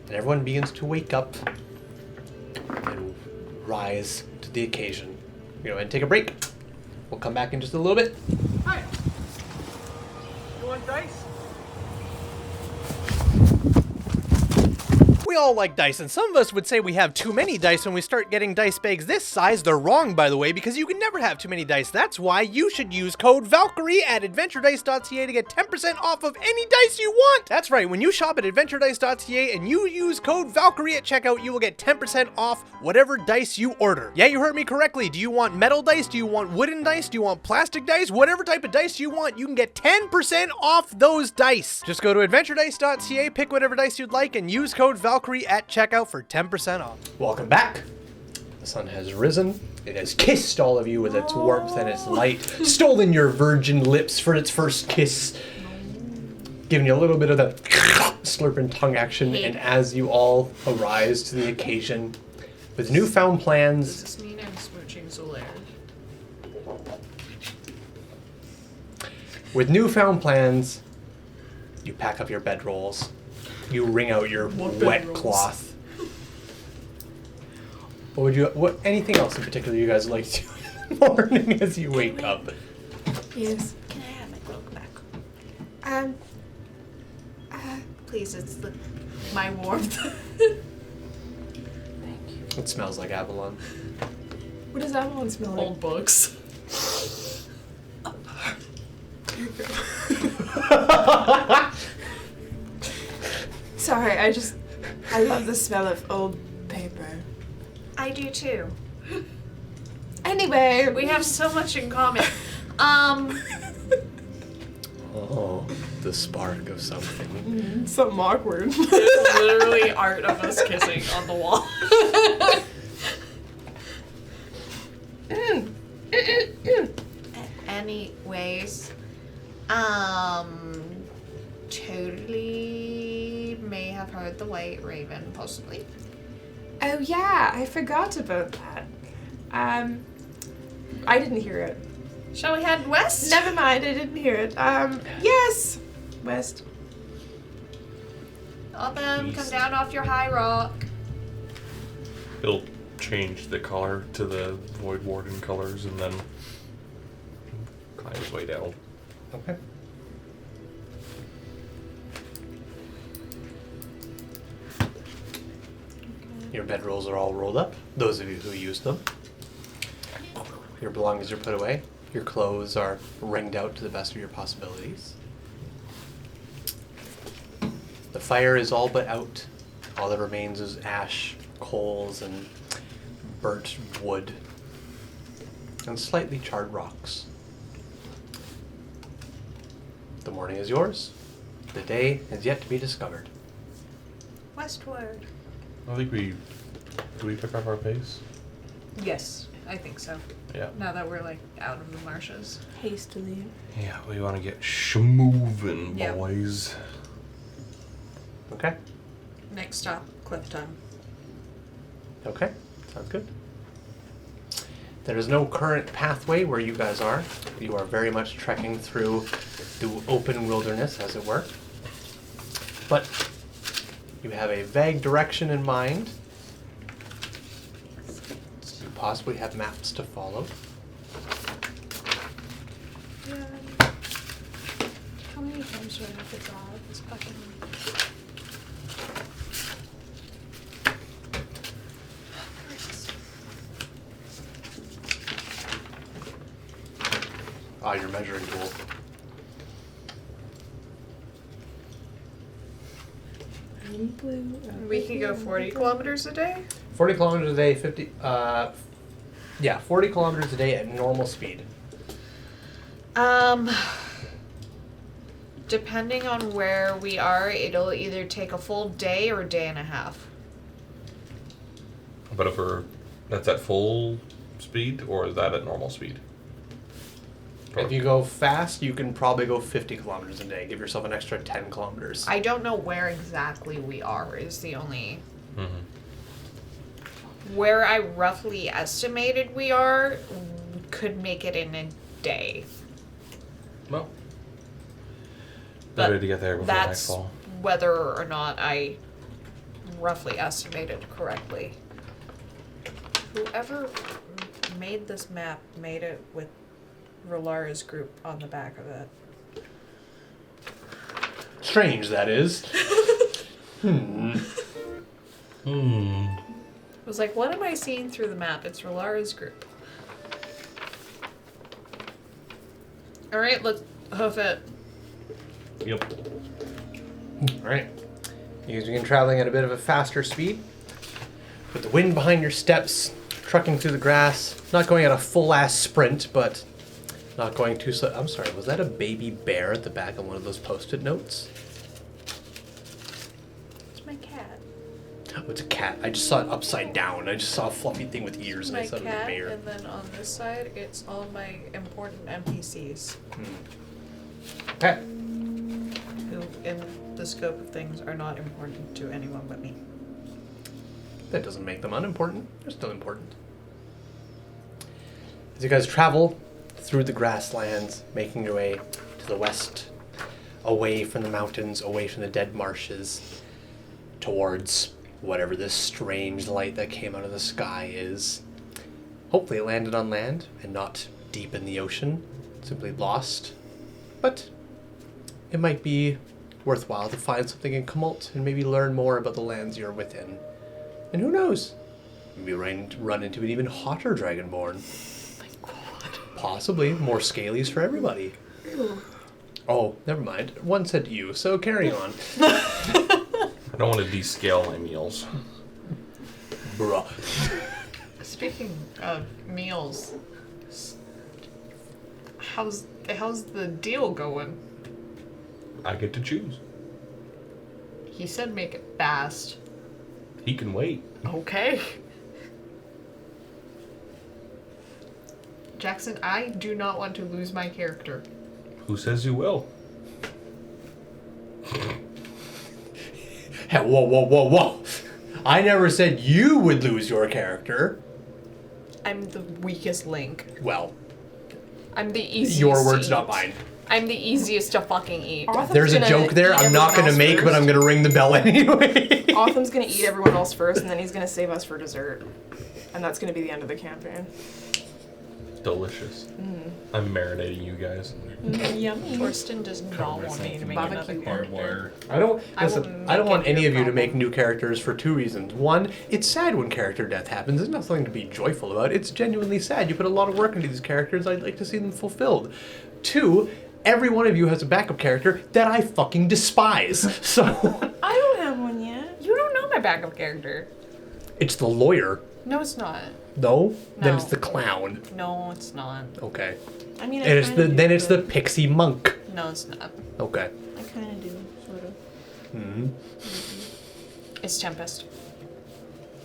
and everyone begins to wake up and rise to the occasion. We're going to take a break. We'll come back in just a little bit. Hi. You want dice? We all like dice, and some of us would say we have too many dice when we start getting dice bags this size. They're wrong, by the way, because you can never have too many dice. That's why you should use code Valkyrie at adventuredice.ca to get 10% off of any dice you want. That's right, when you shop at adventuredice.ca and you use code Valkyrie at checkout, you will get 10% off whatever dice you order. Yeah, you heard me correctly. Do you want metal dice? Do you want wooden dice? Do you want plastic dice? Whatever type of dice you want, you can get 10% off those dice. Just go to adventuredice.ca, pick whatever dice you'd like, and use code Valkyrie at checkout for 10% off. Welcome back. The sun has risen. It has kissed all of you with its warmth and its light, stolen your virgin lips for its first kiss, giving you a little bit of the slurping tongue action, and as you all arise to the occasion, with newfound plans... Does this mean I'm smooching Solaire? With newfound plans, you pack up your bedrolls. You wring out your wet cloth. Anything else in particular you guys like to do in the morning as you wake up? Yes. Can I have my cloak back? Please, it's my warmth. It smells like Avalon. What does Avalon smell like? Old books. Sorry, I love the smell of old paper. I do too. Anyway, We have so much in common. Oh, the spark of something. something awkward. There's literally art of us kissing on the wall. Anyways, totally may have heard the White Raven, possibly. Oh yeah, I forgot about that. I didn't hear it. Shall we head west? Never mind, I didn't hear it. Yes, west. All them, come down off your high rock. He'll change the collar to the Void Warden colors and then climb his way down. Okay. Your bedrolls are all rolled up, those of you who use them. Your belongings are put away. Your clothes are wringed out to the best of your possibilities. The fire is all but out. All that remains is ash, coals, and burnt wood, and slightly charred rocks. The morning is yours. The day is yet to be discovered. Westward. I think do we pick up our pace? Yes, I think so. Yeah. Now that we're like out of the marshes. Hastily. Yeah, we want to get moving, Yep. boys. Okay? Next stop, Clifton. Okay, sounds good. There is no current pathway where you guys are. You are very much trekking through the open wilderness, as it were. But you have a vague direction in mind. You possibly have maps to follow. How many times do I have to draw this fucking? Your measuring tool. We can go 40 kilometers a day? 40 kilometers a day, 40 kilometers a day at normal speed. Depending on where we are, it'll either take a full day or a day and a half. But if that's at full speed, or is that at normal speed? If you go fast, you can probably go 50 kilometers a day. Give yourself an extra 10 kilometers. I don't know where exactly we are is the only... Where I roughly estimated we are could make it in a day. Well, But better to get there before that's nightfall. whether or not I roughly estimated correctly. Whoever made this map made it with Rolara's group on the back of it. Strange, that is. I was like, what am I seeing through the map? It's Rolara's group. Alright, let's hoof it. Yep. Alright. You guys begin traveling at a bit of a faster speed. With the wind behind your steps, trucking through the grass. Not going at a full-ass sprint, but not going too slow. I'm sorry, was that a baby bear at the back of one of those Post-it notes? It's my cat. Oh, it's a cat. I just saw it upside down. I just saw a fluffy thing with ears, and I My thought it was a cat, bear. and then on this side, it's all my important NPCs. Okay. Who, in the scope of things, are not important to anyone but me. That doesn't make them unimportant. They're still important. As you guys travel through the grasslands, making your way to the west, away from the mountains, away from the dead marshes, towards whatever this strange light that came out of the sky is. Hopefully it landed on land and not deep in the ocean, simply lost. But it might be worthwhile to find something in Tumult and maybe learn more about the lands you're within. And who knows? Maybe run into an even hotter Dragonborn. My God. Possibly. More scalies for everybody. Oh, never mind. One said you, so carry on. I don't want to descale my meals. Bruh. Speaking of meals, how's the deal going? I get to choose. He said make it fast. He can wait. Okay. Jackson, I do not want to lose my character. Who says you will? Hey, whoa. I never said you would lose your character. I'm the weakest link. Well, I'm the easiest your words, to not eat. mine. I'm the easiest to fucking eat. There's a joke there I'm not going to make, but I'm going to ring the bell anyway. Otham's gonna eat everyone else first, and then he's gonna save us for dessert. And that's gonna be the end of the campaign. Delicious. I'm marinating you guys. Yummy. Torsten does not want me to make another character. I don't want any of you to problem. make new characters for two reasons. One, it's sad when character death happens. There's nothing to be joyful about. It's genuinely sad. You put a lot of work into these characters. I'd like to see them fulfilled. Two, every one of you has a backup character that I fucking despise. So I don't have one yet. You don't know my backup character. it's the lawyer. No, it's not. No? Then No. it's the clown. No, it's not. Okay. I mean, And it's the pixie monk. No, it's not. Okay. I kind of do, sort of. Hmm. It's Tempest.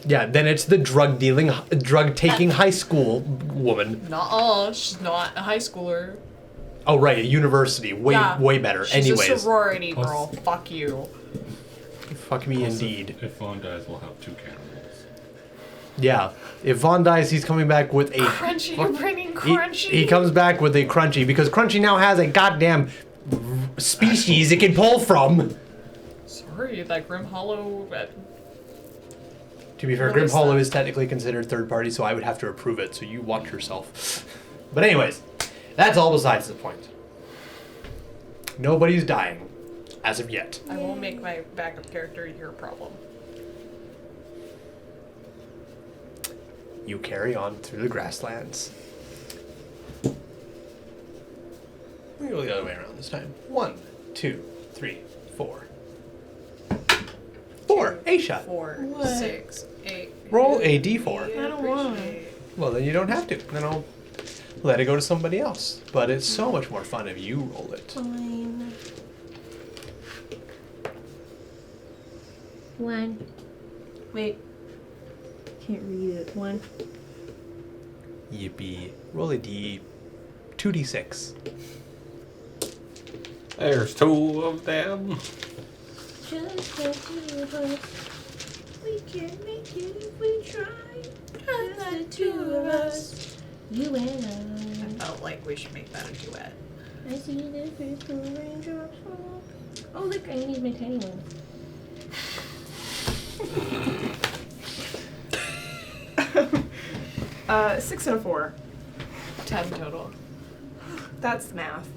Yeah, then it's the drug-taking high school woman. Nuh-uh, she's not a high schooler. Oh, right, a university. Way better. She's Anyways. a sorority girl. Fuck you. Fuck me Also, indeed. If Vaughn dies, we'll have two cannibals. Yeah. If Vaughn dies, he's coming back with a... Crunchy, you're bringing Crunchy. He comes back with a Crunchy, because Crunchy now has a goddamn species it can pull from. Sorry, that Grim Hollow... To be fair, What Grim is Hollow that? is technically considered third party, so I would have to approve it, so you watch yourself. But anyways, that's all besides the point. Nobody's dying, as of yet. I won't make my backup character your problem. You carry on through the grasslands. We go the other way around this time. 1, 2, 3, 4. A-shot. 4, What? 6, 8. Roll a d4. I don't want. Well, then you don't have to. Then I'll let it go to somebody else. But it's so much more fun if you roll it. Fine. 1. Wait. Can't read it. 1. Yippee. Roll a 2d6. There's 2 of them. Just the 2 of us. We can make it if we try. Just the 2 of us. You and I felt like we should make that a duet. I see the crystal raindrops fall. Oh, look, I need my tiny one. 6 and a 4. 10 total. That's math.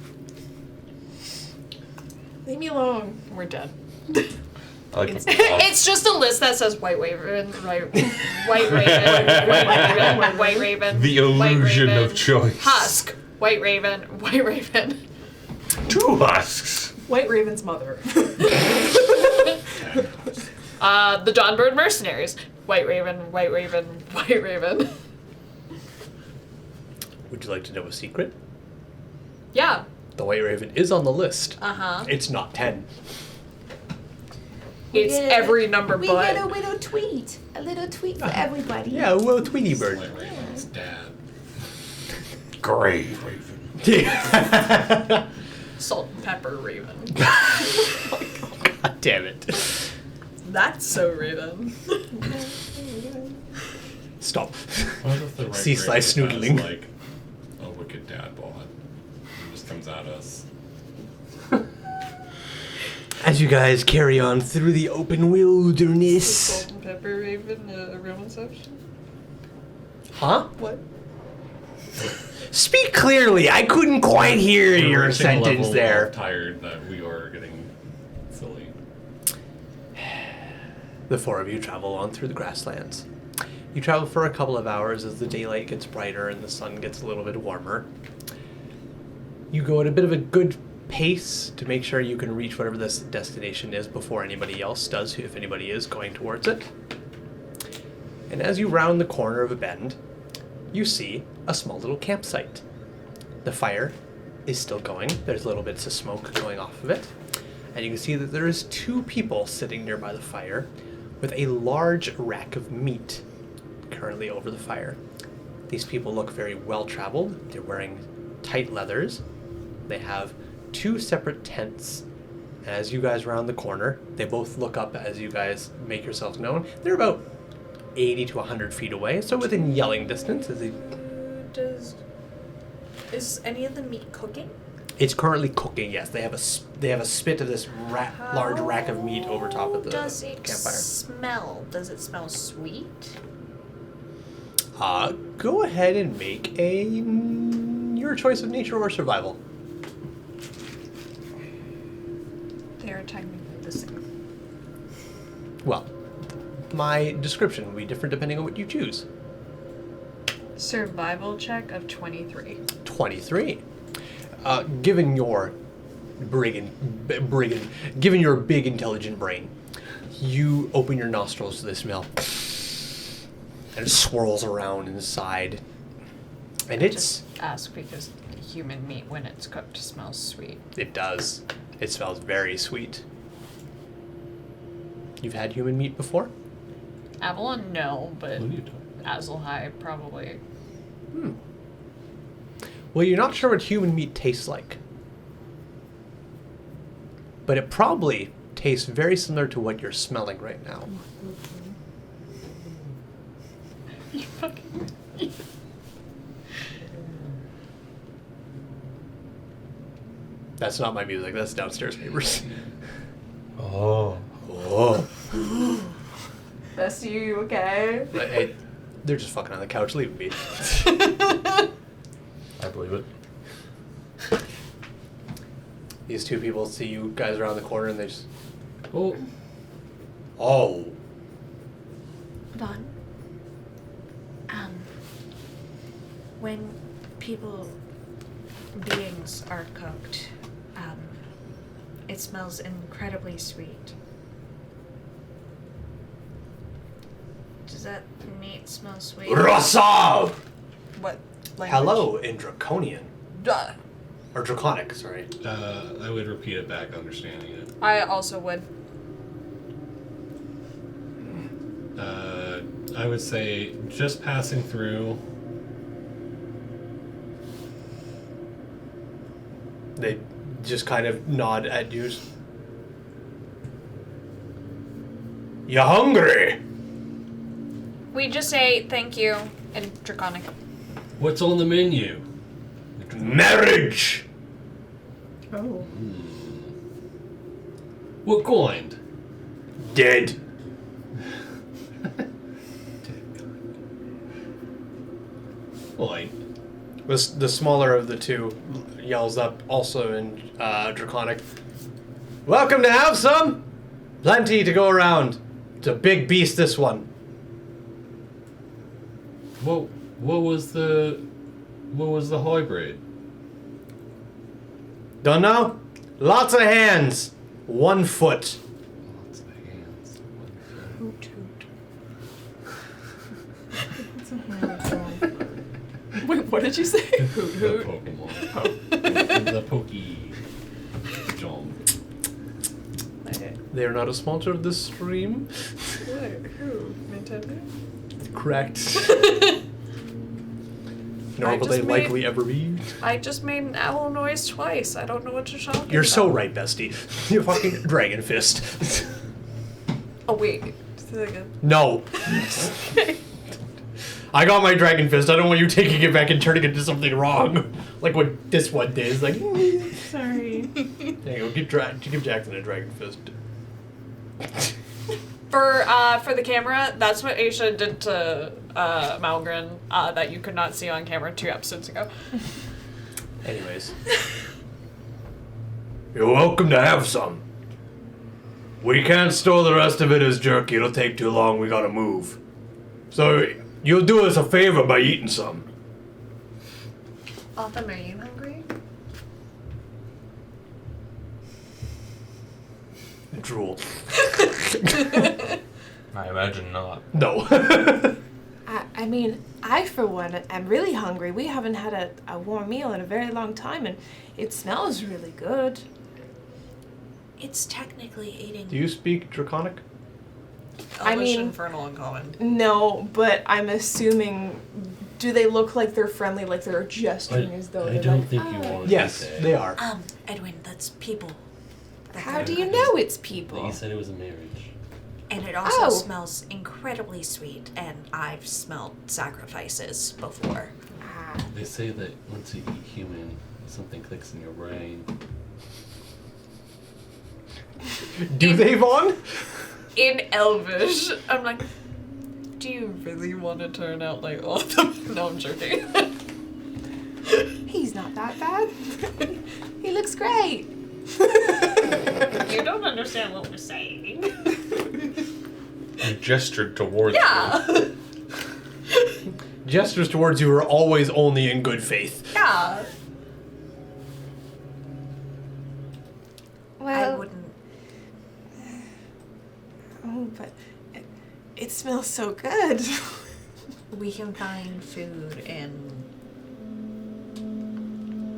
Leave me alone. We're dead. I like It's- It's just a list that says White Raven, White Raven, White Raven, White Raven, The White illusion Raven, of choice. Husk, White Raven, White Raven. 2 husks. White Raven's mother. The Dawnbird Mercenaries, White Raven, White Raven, White Raven. Would you like to know a secret? Yeah. The White Raven is on the list. Uh-huh. It's not 10. It's every number We but. get a little tweet. A little tweet for everybody. Yeah, well, Tweety Bird. White Raven's dad. Grey Raven. Salt and Pepper Raven. God damn it. That's so Raven. Stop. What if the right Sea slice Raven snoodling. has, like a wicked dad bod? It just comes at us. As you guys carry on through the open wilderness. Salt and Pepper Raven, a real inception? Huh? What? Speak clearly. I couldn't quite hear We're your reaching a sentence level there. of tired that we are getting silly. The 4 of you travel on through the grasslands. You travel for a couple of hours as the daylight gets brighter and the sun gets a little bit warmer. You go at a bit of a good pace to make sure you can reach whatever this destination is before anybody else does, if anybody is going towards it. And as you round the corner of a bend, you see a small little campsite. The fire is still going. There's little bits of smoke going off of it. And you can see that there is 2 people sitting nearby the fire with a large rack of meat currently over the fire. These people look very well traveled. They're wearing tight leathers. They have 2 separate tents. As you guys round the corner, they both look up as you guys make yourselves known. They're about 80 to 100 feet away, so within yelling distance. As they... Is any of the meat cooking? It's currently cooking. Yes, they have a spit of this large rack of meat over top of the Does it campfire. smell? Does it smell sweet? Go ahead and make your choice of nature or survival. They are technically the same. Well, my description will be different depending on what you choose. Survival check of 23. 23. Given your given your big intelligent brain, you open your nostrils to the smell, and it swirls around inside, and it's Ask because human meat, when it's cooked, smells sweet. it does. It smells very sweet. You've had human meat before? Avalon, no, but What are you talking Azulhai, probably. Well, you're not sure what human meat tastes like. But it probably tastes very similar to what you're smelling right now. That's not my music, that's downstairs neighbors. Oh. Oh. Bestie, you okay? Hey, they're just fucking on the couch, leave me. I believe it. These 2 people see you guys around the corner and they just... Oh, Oh. Hold on. When beings are cooked, it smells incredibly sweet. Does that meat smell sweet? Rasav! What language? Hello in Draconian. Duh. Or Draconic, sorry. I would repeat it back, understanding it. I also would. I would say just passing through. They just kind of nod at you. You hungry? We just say thank you in Draconic. What's on the menu? Marriage! Oh. What kind? Dead. Like, The smaller of the two yells up, also in Draconic. Welcome to have some! Plenty to go around. It's a big beast, this one. what was the hybrid? Don't know? Lots of hands. 1 foot. Lots of hands. Hoot hoot. That's a hard song. Wait, what did you say? Hoot The hoot. Pokemon. The Pokey. John. They are not a sponsor of this stream. Who? Nintendo? Correct. Nor I will just they made- likely ever be. I just made an owl noise twice. I don't know what you're talking You're about. so right, bestie. You fucking Dragon Fist. Oh, wait. Say that again. No. I got my Dragon Fist. I don't want you taking it back and turning it into something wrong. Like what this one did. It's like, Sorry. there you go. Give Jackson a Dragon Fist. For the camera, that's what Aisha did to Malgren that you could not see on camera 2 episodes ago. Anyways. You're welcome to have some. We can't store the rest of it as jerky. It'll take too long. We gotta move. So, you'll do us a favor by eating some. Autumn, are you hungry? Drool. I imagine not. No. I mean, I for one am really hungry. We haven't had a warm meal in a very long time, and it smells really good. It's technically eating. Do you speak Draconic? I Elvish, mean- Infernal, and Common. No, but I'm assuming. Do they look like they're friendly, like they're gesturing as though I they're don't like, think you "Oh." want Yes, to say they are. Edwin, that's people. How do you know it's that people? you said it was a marriage. And it also Oh. smells incredibly sweet, and I've smelled sacrifices before. Ah, They say that once you eat human, something clicks in your brain. Do they, Vaughn? In Elvish, I'm like, do you really want to turn out like Autumn? No, I'm joking. he's not that bad. He looks great. You don't understand what we're saying. I gestured towards Yeah. Gestures towards you are always only in good faith. Yeah. I Well, wouldn't. oh, but it smells so good. We can find food in.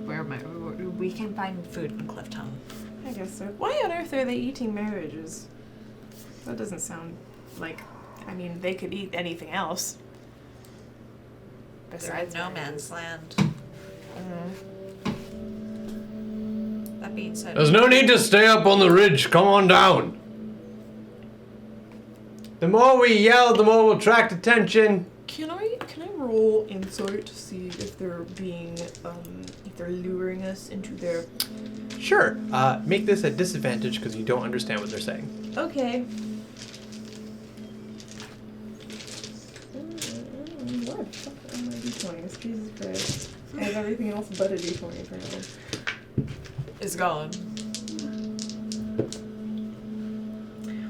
Where am I? We can find food in Clifton. I guess so. Why on earth are they eating marriages? That doesn't sound like. I mean, they could eat anything else. They're in Besides no marriages. man's land. That being said, There's no need to stay up on the ridge. Come on down. The more we yell, the more we'll attract attention. Can I roll insight to see if they're being if they're luring us into their? Sure. Make this a disadvantage because you don't understand what they're saying. Okay. What the fuck are my d20s? Jesus Christ. I have everything else but a d20 apparently. Is gone.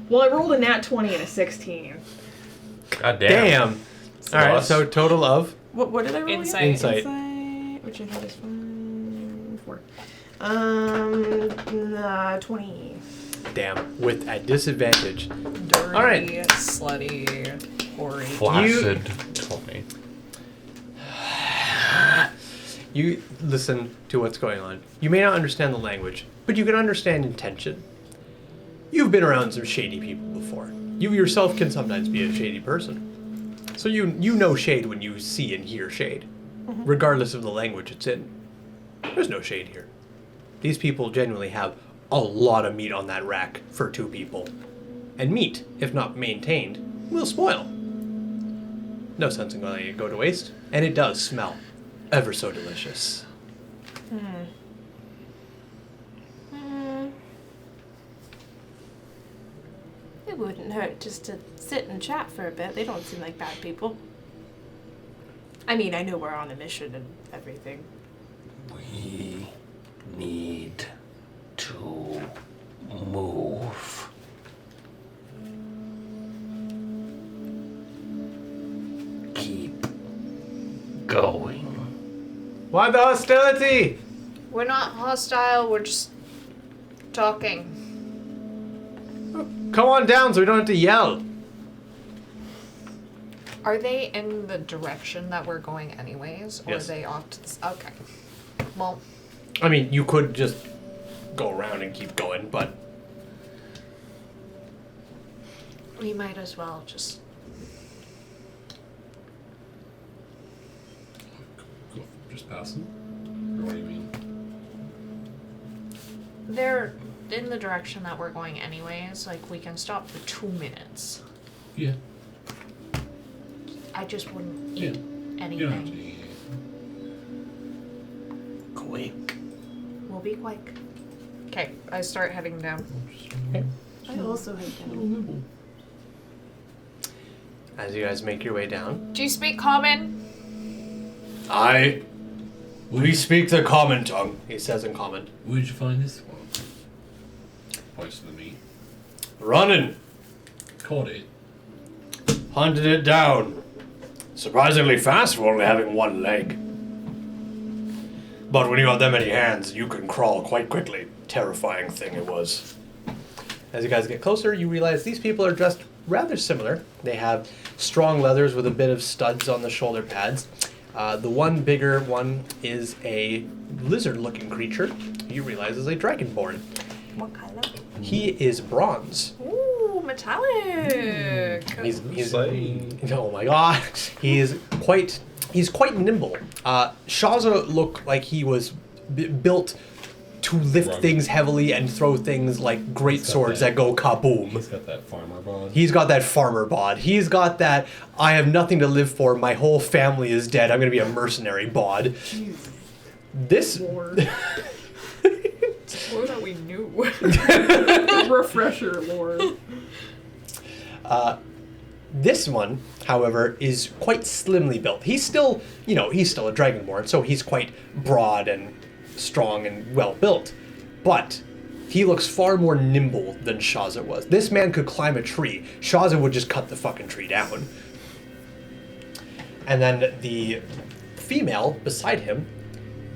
Well, I rolled a nat 20 and a 16. God damn. Damn. All right. Loss. So total of What did I roll? again? Insight. Insight. Insight, which I had is 4. 20. damn with at disadvantage. Dirty, All right. slutty. Tori. Flaccid 20. You listen to what's going on. You may not understand the language, but you can understand intention. You've been around some shady people before. You yourself can sometimes be a shady person. So you know shade when you see and hear shade, regardless of the language it's in. There's no shade here. These people genuinely have a lot of meat on that rack for 2 people. And meat, if not maintained, will spoil. No sense in letting it go to waste, and it does smell ever so delicious. It wouldn't hurt just to sit and chat for a bit. They don't seem like bad people. I mean, I know we're on a mission and everything. We need to move. Keep going. Why the hostility? We're not hostile, we're just talking. Come on down so we don't have to yell. Are they in the direction that we're going anyways? Or Yes. are they off to the okay. Well, I mean, you could just go around and keep going, but we might as well just Just pass them? Or what do you mean? they're in the direction that we're going anyways. Like, we can stop for 2 minutes. Yeah. I just wouldn't Yeah. eat You don't have anything. to eat. Quick. We'll be quick. Okay, I start heading down. I also hate them. as you guys make your way down, Do you speak common? we speak the common tongue, he says in common. Where'd you find this one? Points to the meat. Running, Caught it. hunted it down. Surprisingly fast for only having 1 leg. But when you have that many hands, you can crawl quite quickly. Terrifying thing it was. As you guys get closer, you realize these people are dressed rather similar. They have strong leathers with a bit of studs on the shoulder pads. The one bigger one is a lizard-looking creature. You realize is a dragonborn. What color? He is bronze. Ooh, metallic. He's oh my god. He's quite nimble. Shaza looked like he was built to lift Rugged. things heavily and throw things like great He's got swords that- that go kaboom. He's got that farmer bod. He's got that farmer bod. He's got that I have nothing to live for, my whole family is dead, I'm gonna be a mercenary bod. This Lord. More that we knew. Refresher, Lord. This one, however, is quite slimly built. He's still a dragonborn, so he's quite broad and strong and well built. But he looks far more nimble than Shaza was. This man could climb a tree. Shaza would just cut the fucking tree down. And then the female beside him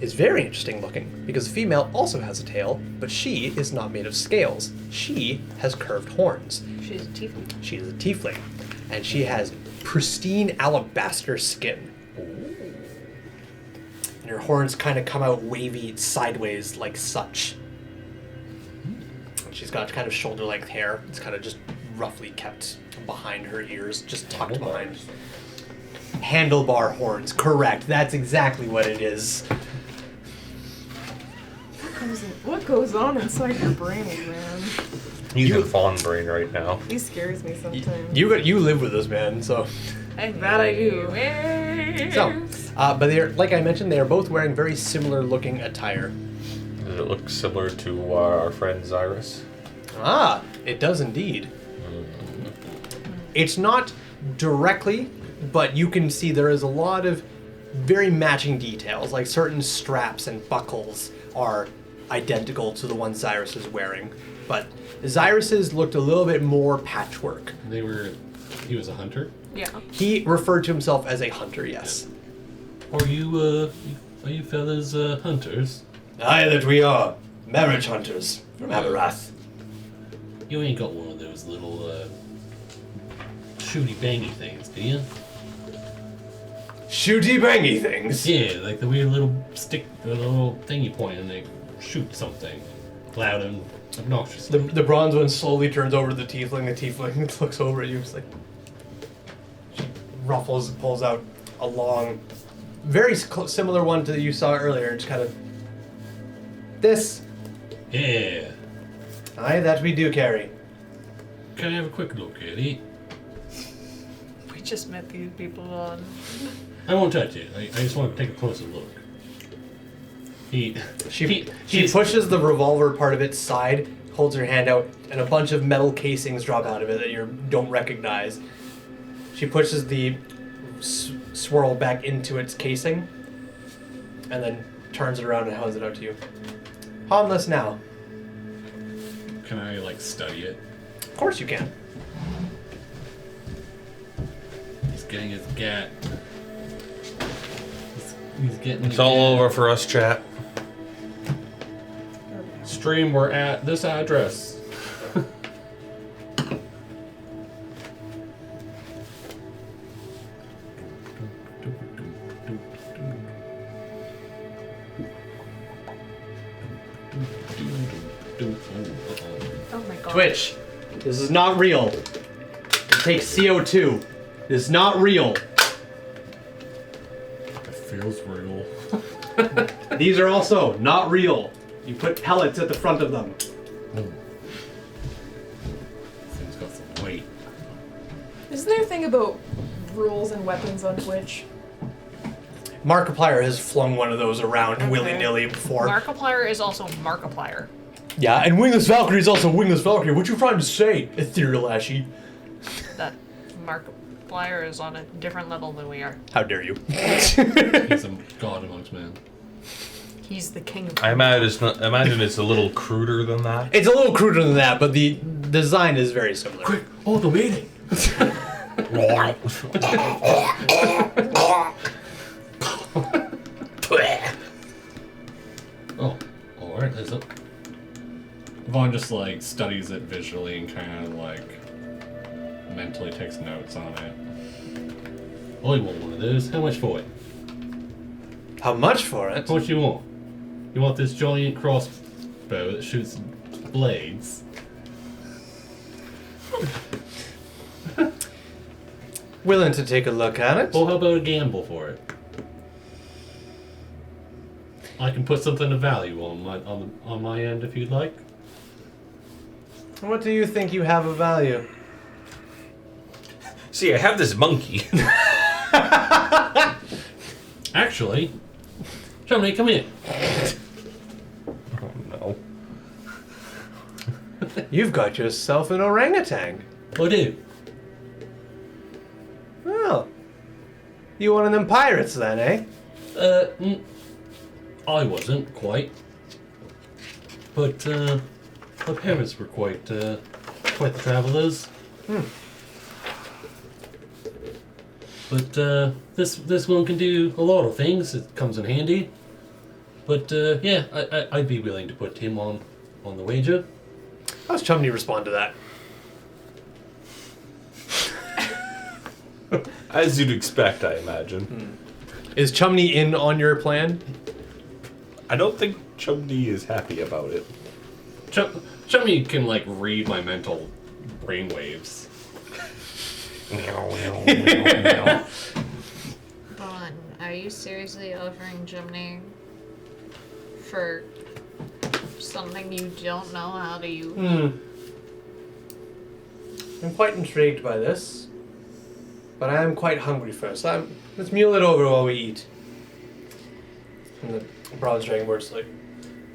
is very interesting looking, because the female also has a tail, but she is not made of scales. She has curved horns. She's a tiefling. She is a tiefling, and she has pristine alabaster skin. And her horns kind of come out wavy sideways like such. And she's got kind of shoulder-length hair. It's kind of just roughly kept behind her ears, just tucked behind. Handlebar horns, correct. That's exactly what it is. What goes on inside your brain, man? He's in fawn brain right now. He scares me sometimes. You live with this man, so. That I do. So, but they're, like I mentioned, they are both wearing very similar looking attire. Does it look similar to our friend Zyrus? Ah, it does indeed. It's not directly, but you can see there is a lot of very matching details, like certain straps and buckles are identical to the one Zyrus is wearing, but Zyrus's looked a little bit more patchwork. He was a hunter? Yeah. He referred to himself as a hunter, yes. Are you fellas hunters? Aye, that we are. Marriage hunters from Aberath. You ain't got one of those little shooty bangy things, do you? Shooty bangy things. Yeah, like the weird little stick, the little thing you point and they shoot something loud and obnoxiously. The bronze one slowly turns over to the tiefling. The tiefling looks over at you. It's like she ruffles, pulls out a long, very similar one to that you saw earlier. It's kind of this. Yeah. Aye, that we do carry. Can I have a quick look at it? We just met these people on. I won't touch it. I just want to take a closer look. She pushes the revolver part of its side, holds her hand out, and a bunch of metal casings drop out of it that you don't recognize. She pushes the swirl back into its casing, and then turns it around and hands it out to you. Harmless now. Can I, like, study it? Of course you can. He's getting his gat. He's getting It's all over for us, chat. Stream, we're at this address. Oh my god. Twitch, this is not real. It takes CO2. This is not real. It feels real. These are also not real. You put pellets at the front of them. Thing's got some weight. Isn't there a thing about rules and weapons on Twitch? Markiplier has flung one of those around willy-nilly before. Markiplier is also Markiplier. Yeah, and WinglessValkyrie is also WinglessValkyrie. What you trying to say, Ethereal Ashy? That Markiplier is on a different level than we are. How dare you? He's a god amongst men. He's the king of I imagine it's a little cruder than that. It's a little cruder than that, but the design is very similar. Quick, hold the meeting. Oh, alright, there's a... Vaughn just, like, studies it visually and kind of, like, mentally takes notes on it. Oh, you want one of those? How much for it? How much for it? How much you want? You want this giant crossbow that shoots blades? Willing to take a look at it. Well, how about a gamble for it? I can put something of value on my end if you'd like. What do you think you have of value? See, I have this monkey. Actually, Johnny, come in. Oh no. You've got yourself an orangutan. I do. Well, you one of them pirates then, eh? I wasn't quite. But, my parents were quite the travelers. But, this one can do a lot of things. It comes in handy. But, yeah, I'd be willing to put him on the wager. How's Chumney respond to that? As you'd expect, I imagine. Is Chumney in on your plan? I don't think Chumney is happy about it. Chumney can, like, read my mental brainwaves. Vaughn, are you seriously offering Jimny for something you don't know how to use? I'm quite intrigued by this, but I am quite hungry first. Let's mule it over while we eat. And the bronze dragonborn's like,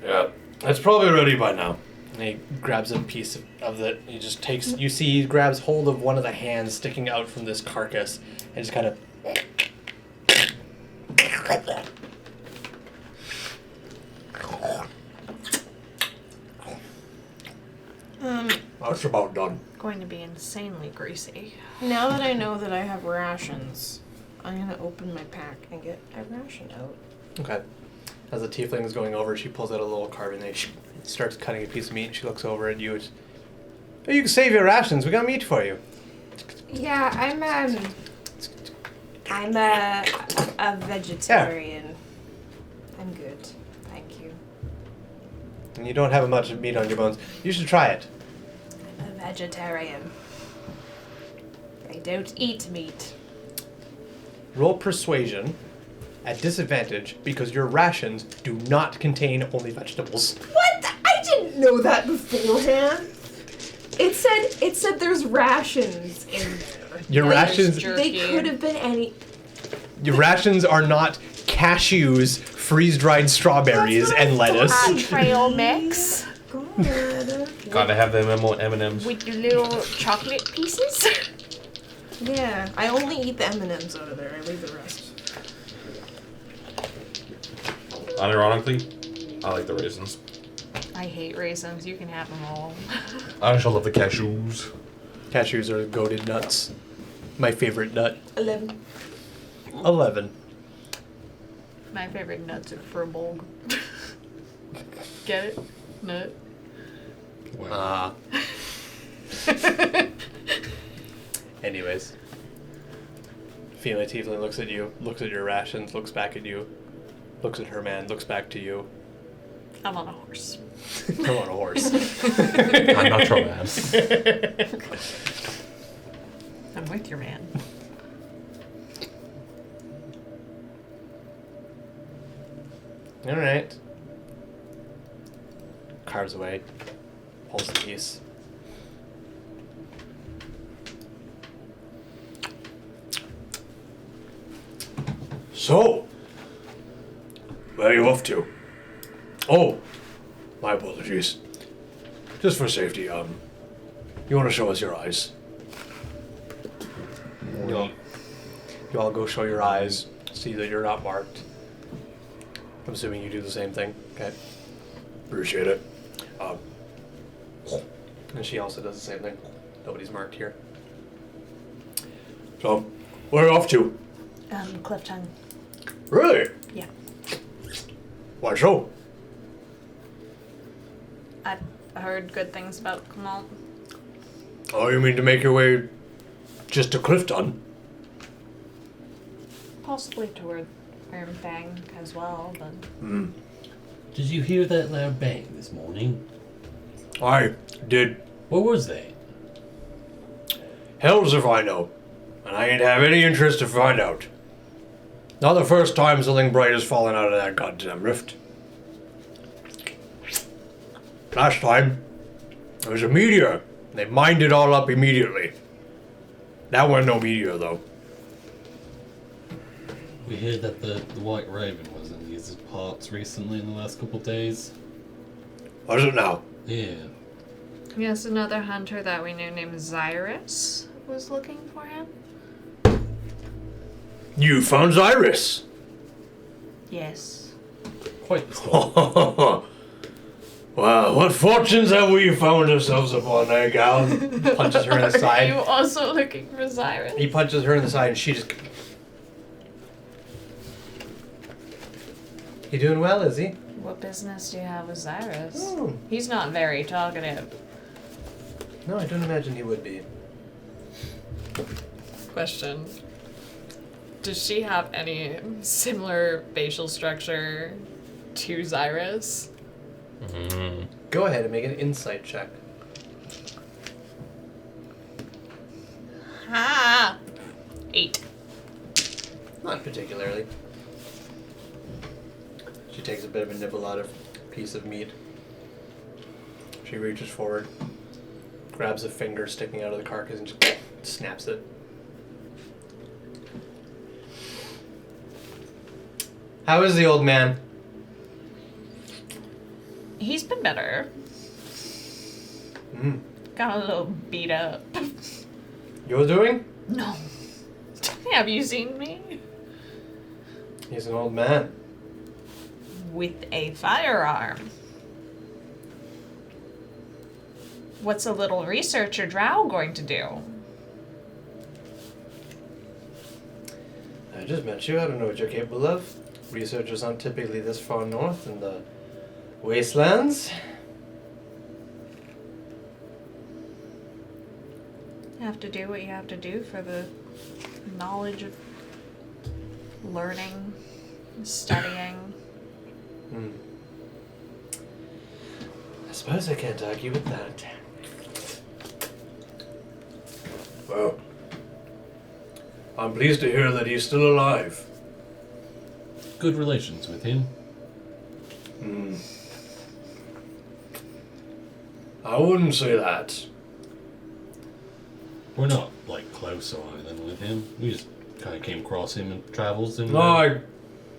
yeah, it's probably ready by now. And he grabs a piece of it. He just takes, you see, he grabs hold of one of the hands sticking out from this carcass and just kind of. That's about done. Going to be insanely greasy. Now that I know that I have rations, I'm gonna open my pack and get a ration out. Okay. As the tiefling is going over, she pulls out a little carving knife. She starts cutting a piece of meat and she looks over at you. Oh, you can save your rations. We got meat for you. Yeah, I'm a vegetarian. I'm good. Thank you. And you don't have much meat on your bones. You should try it. I'm a vegetarian. I don't eat meat. Roll persuasion at disadvantage because your rations do not contain only vegetables. What? I didn't know that beforehand. It said there's rations in there. Your rations. They could have been any. Your rations are not cashews, freeze-dried strawberries, and lettuce. Trail mix God. Gotta have them M&Ms. with your little chocolate pieces. Yeah, I only eat the M&Ms out of there. I leave the rest. Unironically, I like the raisins. I hate raisins. You can have them all. I also love the cashews. Cashews are goated nuts. My favorite nut. 11. 11. My favorite nuts are furbolg. Get it? Nut. Ah. Anyways. Female Tiefling looks at you, looks at your rations, looks back at you, looks at her man, looks back to you. I'm on a horse. I'm on a horse. I'm not your man. I'm with your man. Alright. Carves away. Pulls the piece. So, where are you off to? Oh, my apologies. Just for safety, you want to show us your eyes? You all go show your eyes, see that you're not marked. I'm assuming you do the same thing. Okay. Appreciate it. And she also does the same thing. Nobody's marked here. So, where are you off to? Cliff Tongue. Really? Yeah. Why so? I've heard good things about Kamal. Oh, you mean to make your way just to Clifton? Possibly toward Bang as well, but... Did you hear that loud bang this morning? I did. What was that? Hells if I know. And I ain't have any interest to find out. Not the first time something bright has fallen out of that goddamn rift. Last time, it was a meteor. They mined it all up immediately. That wasn't no meteor, though. We heard that the White Raven was in these parts recently in the last couple of days. Was it now? Yeah. Yes, another hunter that we knew named Zyrus was looking for him. You found Zyrus. Yes. Quite the story. Wow, what fortunes have we found ourselves upon, eh, gal? Punches her in the Are side. you also looking for Zyrus? He punches her in the side and she just... You doing well, is he? What business do you have with Zyrus? Oh. He's not very talkative. No, I don't imagine he would be. Question. Does she have any similar facial structure to Zyrus? Go ahead and make an insight check. Ah! 8. Not particularly. She takes a bit of a nibble out of a piece of meat. She reaches forward, grabs a finger sticking out of the carcass and just snaps it. How is the old man? He's been better. Got a little beat up. You're doing? No. Have you seen me? He's an old man. With a firearm. What's a little researcher drow going to do? I just met you. I don't know what you're capable of. Researchers aren't typically this far north in the wastelands. You have to do what you have to do for the knowledge of learning, studying. I suppose I can't argue with that. Well, I'm pleased to hear that he's still alive. Good relations with him. I wouldn't say that. We're not like close or anything with him. We just kind of came across him in travels and. No,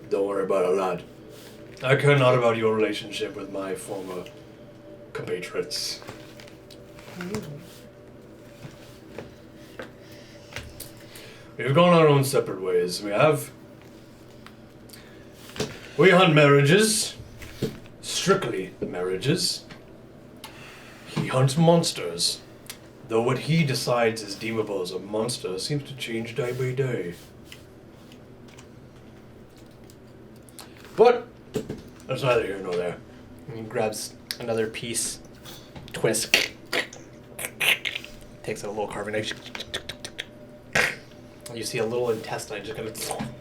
don't worry about it, lad. I care not about your relationship with my former compatriots. We've gone our own separate ways. We hunt marriages. Strictly marriages. He hunts monsters. Though what he decides is deemable as a monster seems to change day by day. But that's neither here nor there. And he grabs another piece, twist, takes a little carving knife. You see a little intestine just kind of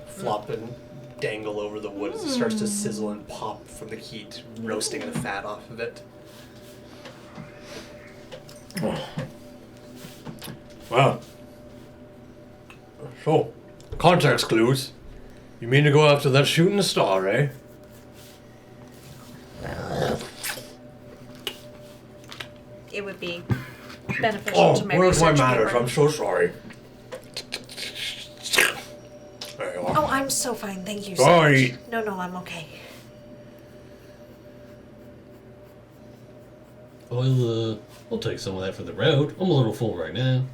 flop and dangle over the wood as it starts to sizzle and pop from the heat, roasting the fat off of it. Well, so, context clues. You mean to go after that shooting star, eh? It would be beneficial to my where's my research manners? paper. I'm so sorry. There you are. Oh, I'm so fine. Thank you so Sorry. much. No, I'm okay. We'll take some of that for the road. I'm a little full right now.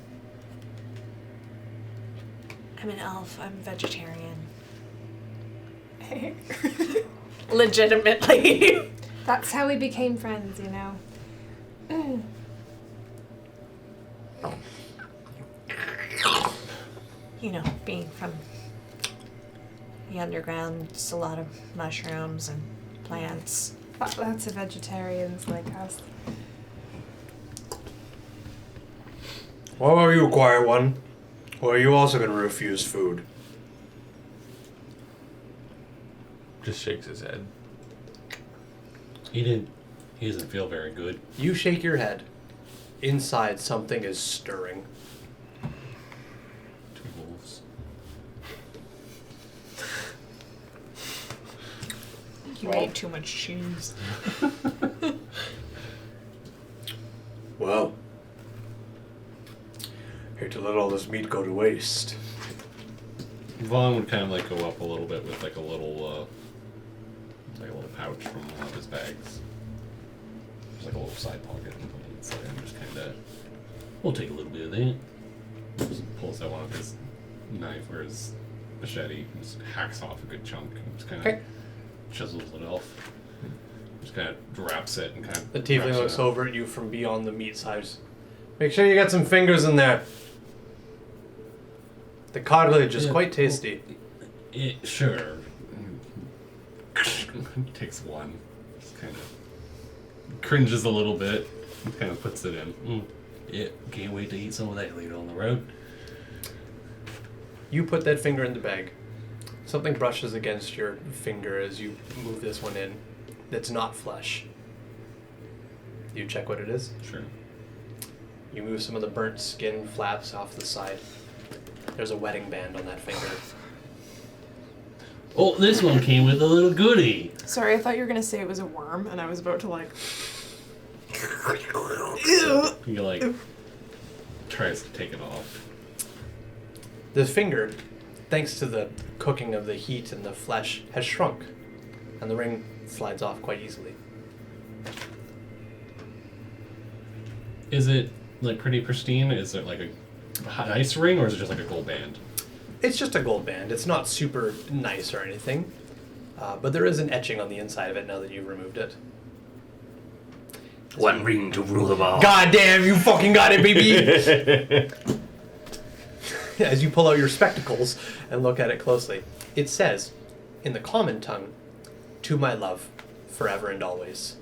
I'm an elf. I'm vegetarian. Legitimately. That's how we became friends, you know. You know, being from the underground, it's a lot of mushrooms and plants. Lots of vegetarians like us. What about you, Quiet One? Or are you also going to refuse food? Just shakes his head. He doesn't feel very good. You shake your head. Inside, something is stirring. Two wolves. You ate too much cheese. Well, hate to let all this meat go to waste. Vaughn would kind of like go up a little bit with like a little pouch from one of his bags. There's like a little side pocket and put it inside and just kind of. We'll take a little bit of that. Just pulls out one of his knife or his machete, and just hacks off a good chunk, and just kind of chisels it off. Just kind of wraps it and kind of. The tiefling looks over at you from beyond the meat side. Make sure you get some fingers in there. The cartilage is quite tasty. Sure. Takes one. Just kind of cringes a little bit. Kind of puts it in. Yeah, can't wait to eat some of that later on the road. You put that finger in the bag. Something brushes against your finger as you move this one in. That's not flesh. You check what it is? Sure. You move some of the burnt skin flaps off the side. There's a wedding band on that finger. Oh, this one came with a little goodie. Sorry, I thought you were gonna say it was a worm, and I was about to like. He like tries to take it off. The finger, thanks to the cooking of the heat and the flesh, has shrunk, and the ring slides off quite easily. Is it like pretty pristine? Is it like a nice ring, or is it just like a gold band? It's just a gold band. It's not super nice or anything, but there is an etching on the inside of it now that you've removed it. One ring to rule them all. God damn, you fucking got it, baby! As you pull out your spectacles and look at it closely, it says, in the common tongue, "To my love, forever and always."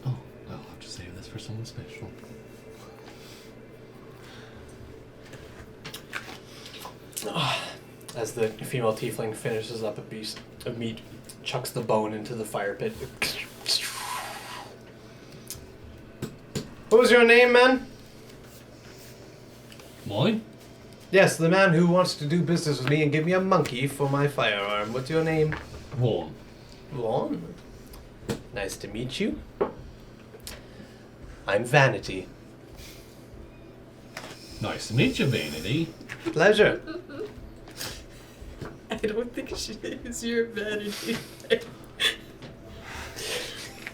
Oh, I'll have to save this for someone special. As the female tiefling finishes up a piece of meat, chucks the bone into the fire pit. What was your name, man? Mine? Yes, the man who wants to do business with me and give me a monkey for my firearm. What's your name? Vaughn. Vaughn. Nice to meet you. I'm Vanity. Nice to meet you, Vanity. Pleasure. I don't think she is your vanity.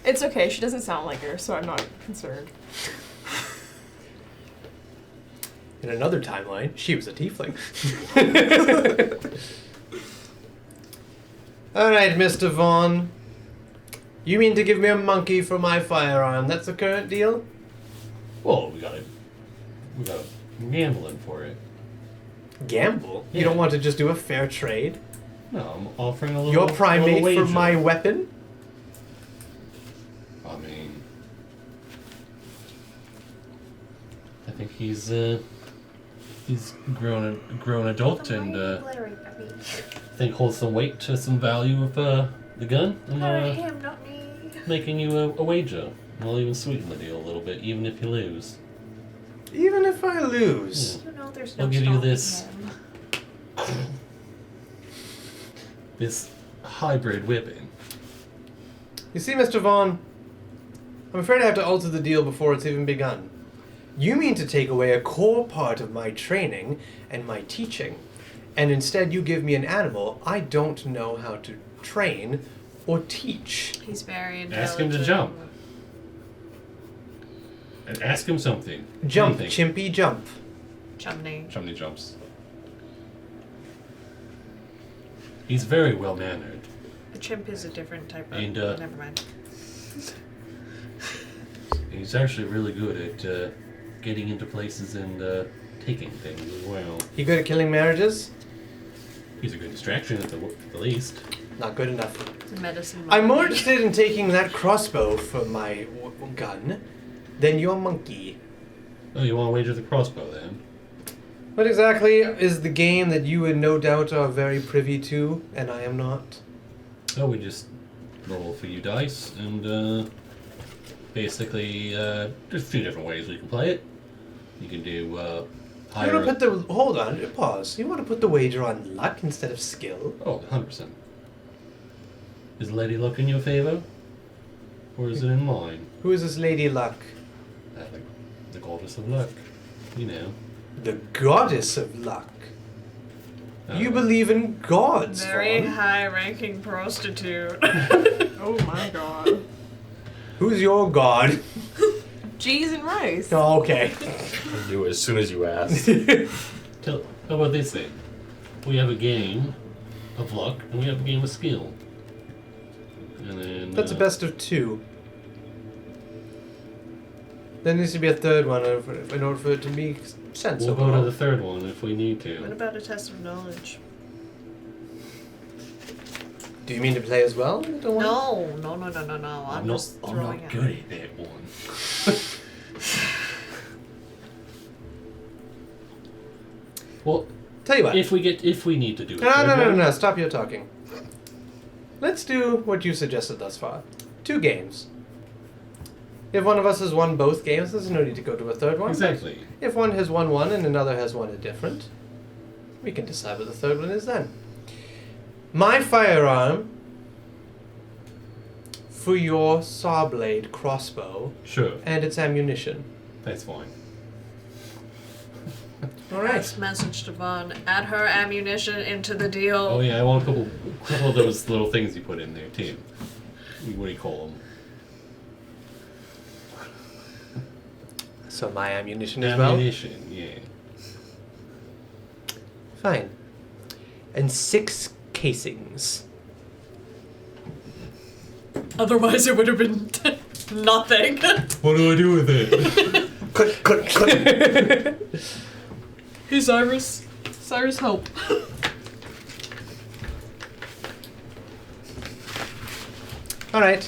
It's okay, she doesn't sound like her, so I'm not concerned. In another timeline, she was a tiefling. Alright, Mr. Vaughn. You mean to give me a monkey for my firearm? That's the current deal? Well, we gotta gambling for it. Gamble? Yeah. You don't want to just do a fair trade? No, I'm offering a little. Your primate little for wager. my weapon? I mean, I think he's grown adult and I think holds some weight to some value of the gun. And Him, not me. making you a wager. I'll even sweeten the deal a little bit, even if you lose. Even if I lose? You know there's I'll no give you stopping this. him. This hybrid whipping. You see, Mr. Vaughn, I'm afraid I have to alter the deal before it's even begun. You mean to take away a core part of my training and my teaching, and instead you give me an animal I don't know how to train or teach. He's very intelligent. Ask him to jump. And ask him something. Jump, Anything. Chimpy, jump. Chumney. Chumney jumps. He's very well mannered. The chimp is a different type of. And, never mind. He's actually really good at getting into places and taking things as well. You good at killing marriages? He's a good distraction at the least. Not good enough. It's a medicine. I'm more monkey. interested in taking that crossbow for my gun than your monkey. Oh, you want to wager the crossbow then? What exactly is the game that you and no doubt are very privy to, and I am not? Oh, we just roll a few dice and basically there's two different ways we can play it. You can do You higher. want to put the hold on, pause. You want to put the wager on luck instead of skill? Oh, 100%. Is Lady Luck in your favor? Or is it in mine? Who is this Lady Luck? Like the goddess of luck. You know. The goddess of luck. You Uh, believe in gods, Very Vaughn. high-ranking prostitute. Oh my god. Who's your god? Cheese and rice. Oh, okay. I knew as soon as you asked. How about this then? We have a game of luck and we have a game of skill. And then That's a best of two. There needs to be a third one in order for it to make sense. we'll go to the third one if we need What to. about a test of knowledge? Do you mean to play as well? Little one? No. I'm just I'm throwing not it. good at that one. Well, Tell you what. if we need to do it. No. Stop your talking. Let's do what you suggested thus far. 2 games. If one of us has won both games, there's no need to go to a third one. Exactly. If one has won one and another has won a different, we can decide what the third one is then. My firearm for your saw blade crossbow Sure. and its ammunition. That's fine. All right. Nice message to Vaughn. Add her ammunition into the deal. Oh yeah, I want a couple of those little things you put in there too. What do you call them? So my ammunition as well? Ammunition, yeah. Fine. And 6 casings. Otherwise, it would have been nothing. What do I do with it? Click. Hey, Cyrus. Cyrus, help. All right.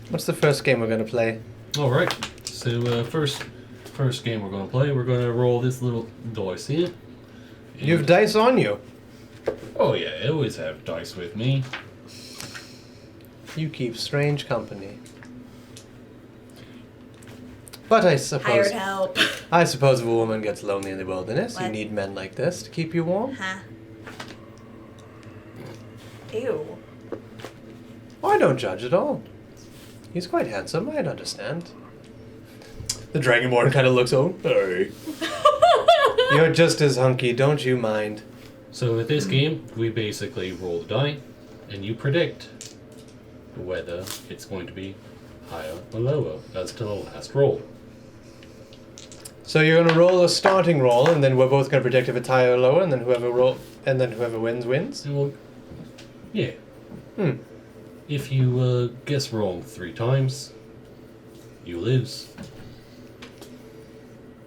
What's the first game we're going to play? All right. So first game we're going to play, we're going to roll this little dice here, You've dice on you. Oh yeah, I always have dice with me. You keep strange company. But I suppose... Hired help. I suppose if a woman gets lonely in the wilderness, you What? need men like this to keep you warm. Huh? Ew. Oh, I don't judge at all. He's quite handsome, I'd understand. The Dragonborn kind of looks, oh, hey. You're just as hunky, don't you mind. So with this game, we basically roll the die, and you predict whether it's going to be higher or lower as to the last roll. So you're gonna roll a starting roll, and then we're both gonna predict if it's higher or lower, and then whoever wins wins. And we'll, yeah. Hmm. If you guess wrong 3 times, you lose.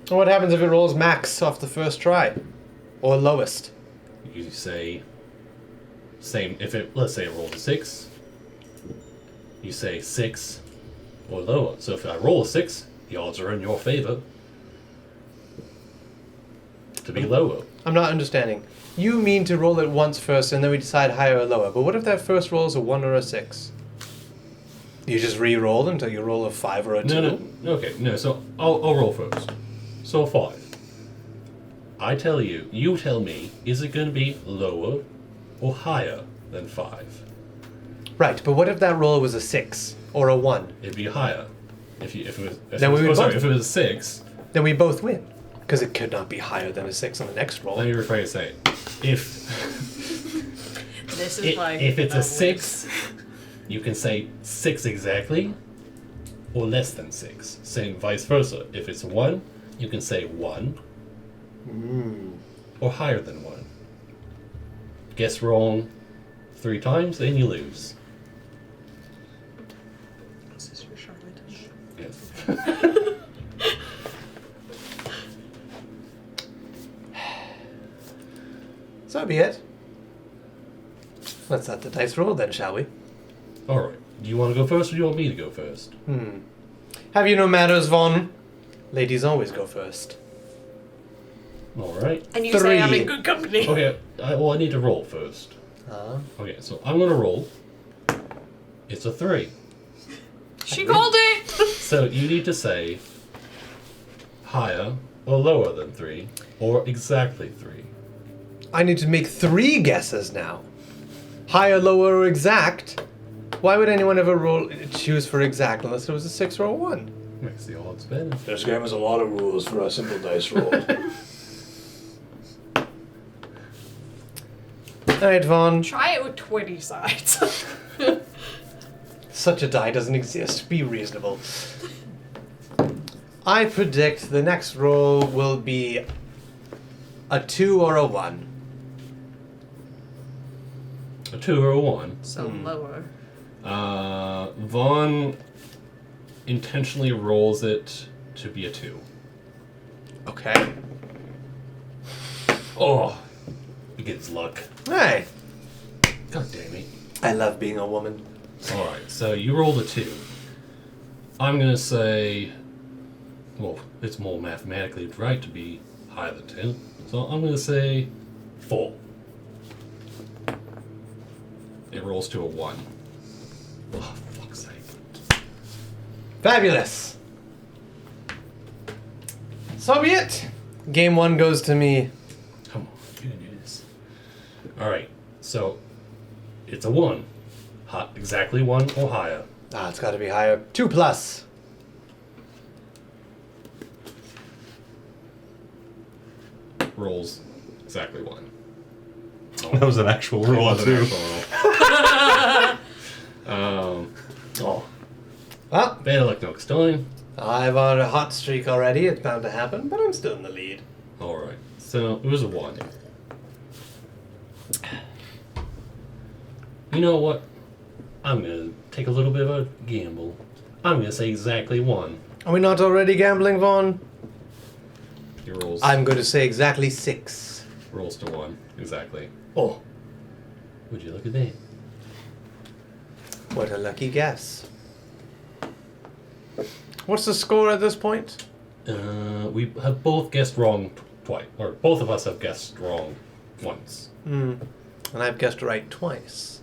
And what happens if it rolls max off the first try, or lowest? You say same. If it, let's say it rolled a 6, you say 6 or lower. So if I roll a 6, the odds are in your favor to be lower. I'm not understanding. You mean to roll it once first, and then we decide higher or lower. But what if that first roll is a 1 or a 6? You just re-roll until you roll a 5 or a 2? No. Okay, no. So I'll roll first. So a 5. I tell you, you tell me, is it going to be lower or higher than 5? Right, but what if that roll was a 6 or a 1? It'd be higher. If it was Then we would both- if it was a 6. Then we both win. Because it could not be higher than a 6 on the next roll. Let me rephrase to say, if This is why. if it's a 6, you can say 6 exactly, or less than 6. Same vice versa. If it's 1, you can say 1, or higher than 1. Guess wrong 3 times, then you lose. This is your charlatan. Yes. So be it. Let's let the dice roll then, shall we? Alright. Do you want to go first, or do you want me to go first? Have you no manners, Vaughn? Ladies always go first. Alright. And you say I'm 3. in good company. Okay, I need to roll first. Okay, so I'm going to roll. It's a 3. She called it! So you need to say higher or lower than 3, or exactly 3. I need to make 3 guesses now. Higher, lower, or exact? Why would anyone ever choose for exact unless it was a 6 or a 1? Makes the odds better. This game has a lot of rules for a simple dice roll. Alright, Vaughn. Try it with 20 sides. Such a die doesn't exist. Be reasonable. I predict the next roll will be a 2 or a 1. A 2 or a 1. So lower. Vaughn intentionally rolls it to be a 2. Okay. Oh, begins luck. Hey, God damn it. I love being a woman. Alright, so you rolled a 2. I'm gonna say, well, it's more mathematically right to be higher than 2. So I'm gonna say 4. It rolls to a 1. Oh, fuck's sake. Fabulous. So be it. Game 1 goes to me. Come on, you can do this. Alright, so it's a 1. Exactly 1 or higher. Ah, it's got to be higher. 2 plus. Rolls exactly 1. That was an actual roll, It was an too. actual roll. Well, Better luck next time. I've on a hot streak already. It's bound to happen, but I'm still in the lead. Alright, so it was a 1. You know what? I'm gonna take a little bit of a gamble. I'm gonna say exactly 1. Are we not already gambling, Vaughn? He rolls. I'm going to say exactly 6. Rolls to 1. Exactly. Oh, Would you look at that? what a lucky guess. What's the score at this point? We have both guessed wrong twice. Or both of us have guessed wrong once. And I've guessed right twice.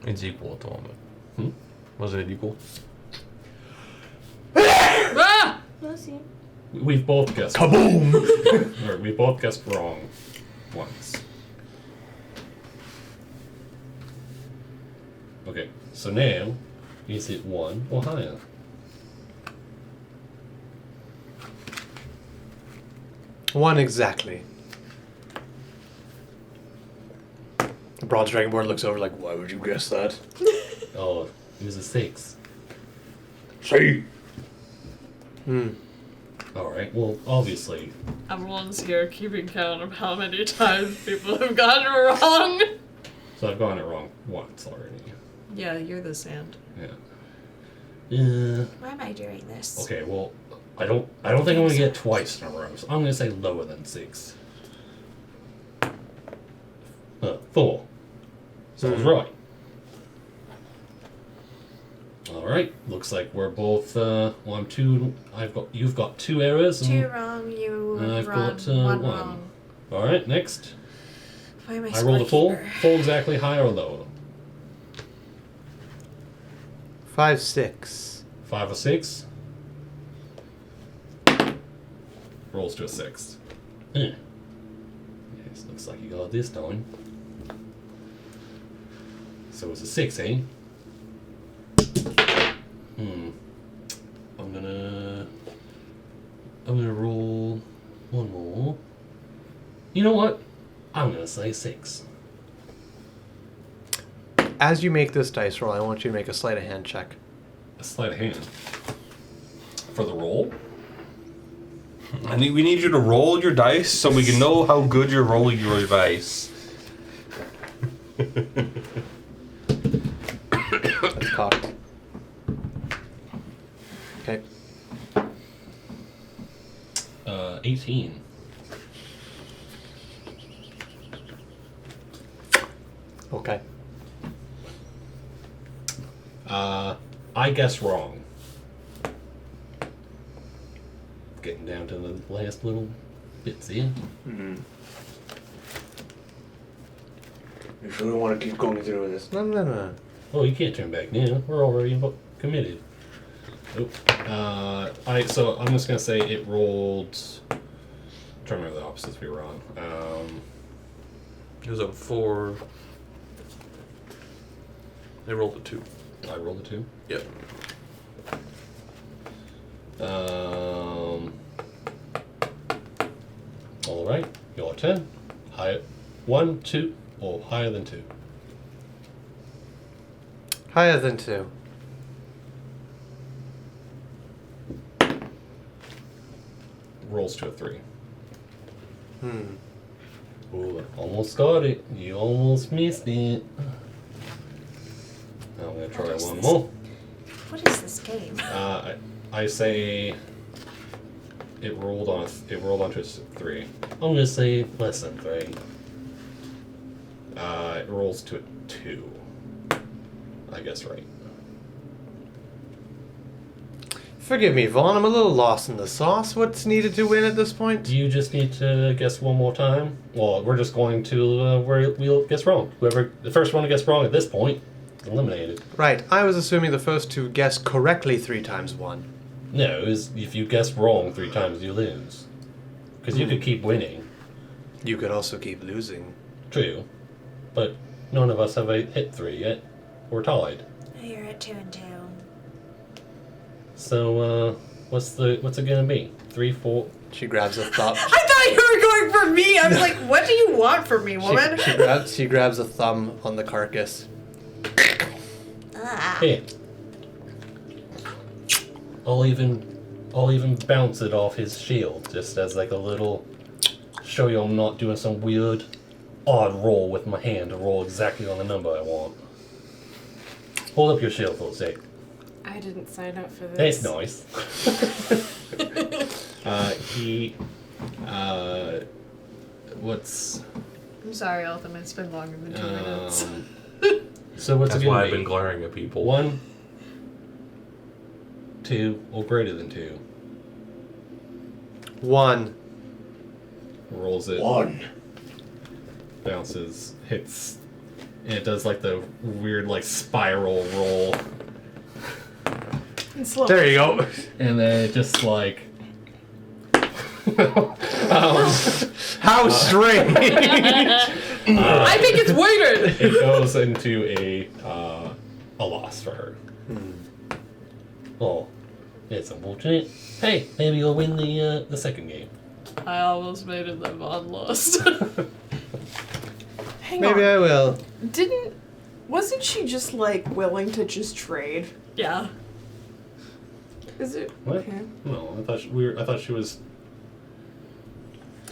It's equal at the moment. Hmm? Wasn't it equal? Ah! Bless you. We've both guessed. Kaboom! Or we both guessed wrong once. Okay, so now is it 1 or higher? One exactly. The Bronze Dragonborn looks over like, why would you guess that? Oh, it was a 6. See? Alright, well, obviously. Everyone's here keeping count of how many times people have gotten it wrong. So I've gotten it wrong once already. Yeah, you're the sand. Yeah. Why am I doing this? Okay, well, I don't think I'm gonna get twice in a row, so I'm gonna say lower than 6. 4. So I was right. Alright, looks like we're both, well, I'm 2, you've got 2 errors. 2 wrong, you and I've wrong, got 1 1. wrong. Alright, next. Why am I rolled a full. scorekeeper? Full exactly, higher or lower? 5, 6. 5 or 6. Rolls to a 6. Yes, looks like you got this time. So it's a 6, eh? I'm gonna roll 1 more. You know what? I'm gonna say 6. As you make this dice roll, I want you to make a sleight of hand check. A sleight of hand. For the roll? We need you to roll your dice so we can know how good you're rolling your dice. That's cocked. Okay. 18. Okay. I guess wrong. Getting down to the last little bits here. You sure don't want to keep going through with this? No. Oh, you can't turn back now. We're already committed. Nope. So I'm just gonna say it rolled. I'm trying to remember the opposites we were on. It was a 4. They rolled a 2. I rolled a 2. Yep. All right. Your turn. Higher. 1, 2, or higher than 2. Higher than 2. Rolls to a 3. Ooh, almost got it. You almost missed it. I'm gonna try one more. What is this game? I say it rolled onto a 3. I'm gonna say less than 3. It rolls to a 2. I guess right. Forgive me, Vaughn. I'm a little lost in the sauce. What's needed to win at this point? Do you just need to guess one more time? Well, we're just going to where we'll guess wrong. Whoever the first one to guess wrong at this point, eliminated. Right. I was assuming the first to guess correctly 3 times won. No, if you guess wrong 3 times, you lose. Because you could keep winning. You could also keep losing. True, but none of us have hit 3 yet. We're tied. You're at 2 and 2. So, what's it gonna be? 3, 4. She grabs a thumb. I thought you were going for me. I was like, what do you want from me, woman? She grabs a thumb on the carcass. Here. I'll even bounce it off his shield, just as like a little show you I'm not doing some weird odd roll with my hand to roll exactly on the number I want. Hold up your shield for a sec. I didn't sign up for this. That's nice. What's... I'm sorry, Eltham, it's been longer than 2 minutes. So what's That's it gonna why be? I've been glaring at people. 1, 2, or greater than 2. 1. rolls it. 1. Bounces, hits, and it does like the weird like spiral roll. There you go. And then it just like How strange. I think it's weighted. it goes into a loss for her. Oh, it's unfortunate. Hey, maybe you'll win the second game. I almost made it that Vaughn lost. Hang Maybe on. I will. Wasn't she just like willing to just trade? Yeah. Is it What? okay? No, I thought she was.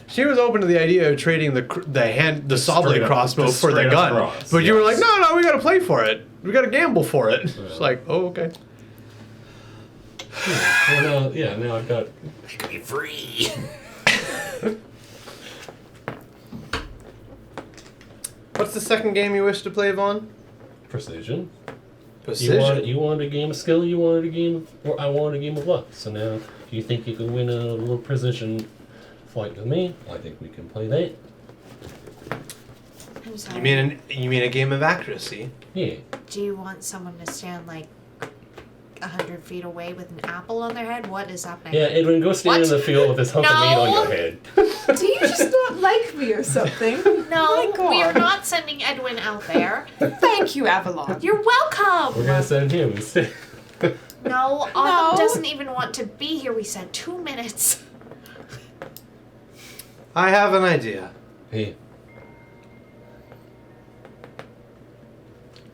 She was open to the idea of trading the saw blade Straight up- crossbow just for the straight up gun, cross, but you were yes. like, no, we gotta play for it. We gotta gamble for it. It's like, oh, okay. Well, now I've got. Make me free. What's the second game you wish to play, Vaughn? Precision. Precision. You wanted a game of skill. You wanted a game, or I wanted a game of luck. So now, if you think you can win a little precision fight with me, I think we can play that. I'm sorry. You mean a game of accuracy? Yeah. Do you want someone to stand like 100 feet away with an apple on their head? What is happening? Yeah, Edwin, go stand in the field with this hunk of meat on your head. Do you just not like me or something? No, My we are God. not sending Edwin out there. Thank you, Avalon. You're welcome. We're gonna send him instead. No, Autumn doesn't even want to be here. We said 2 minutes. I have an idea. Hey,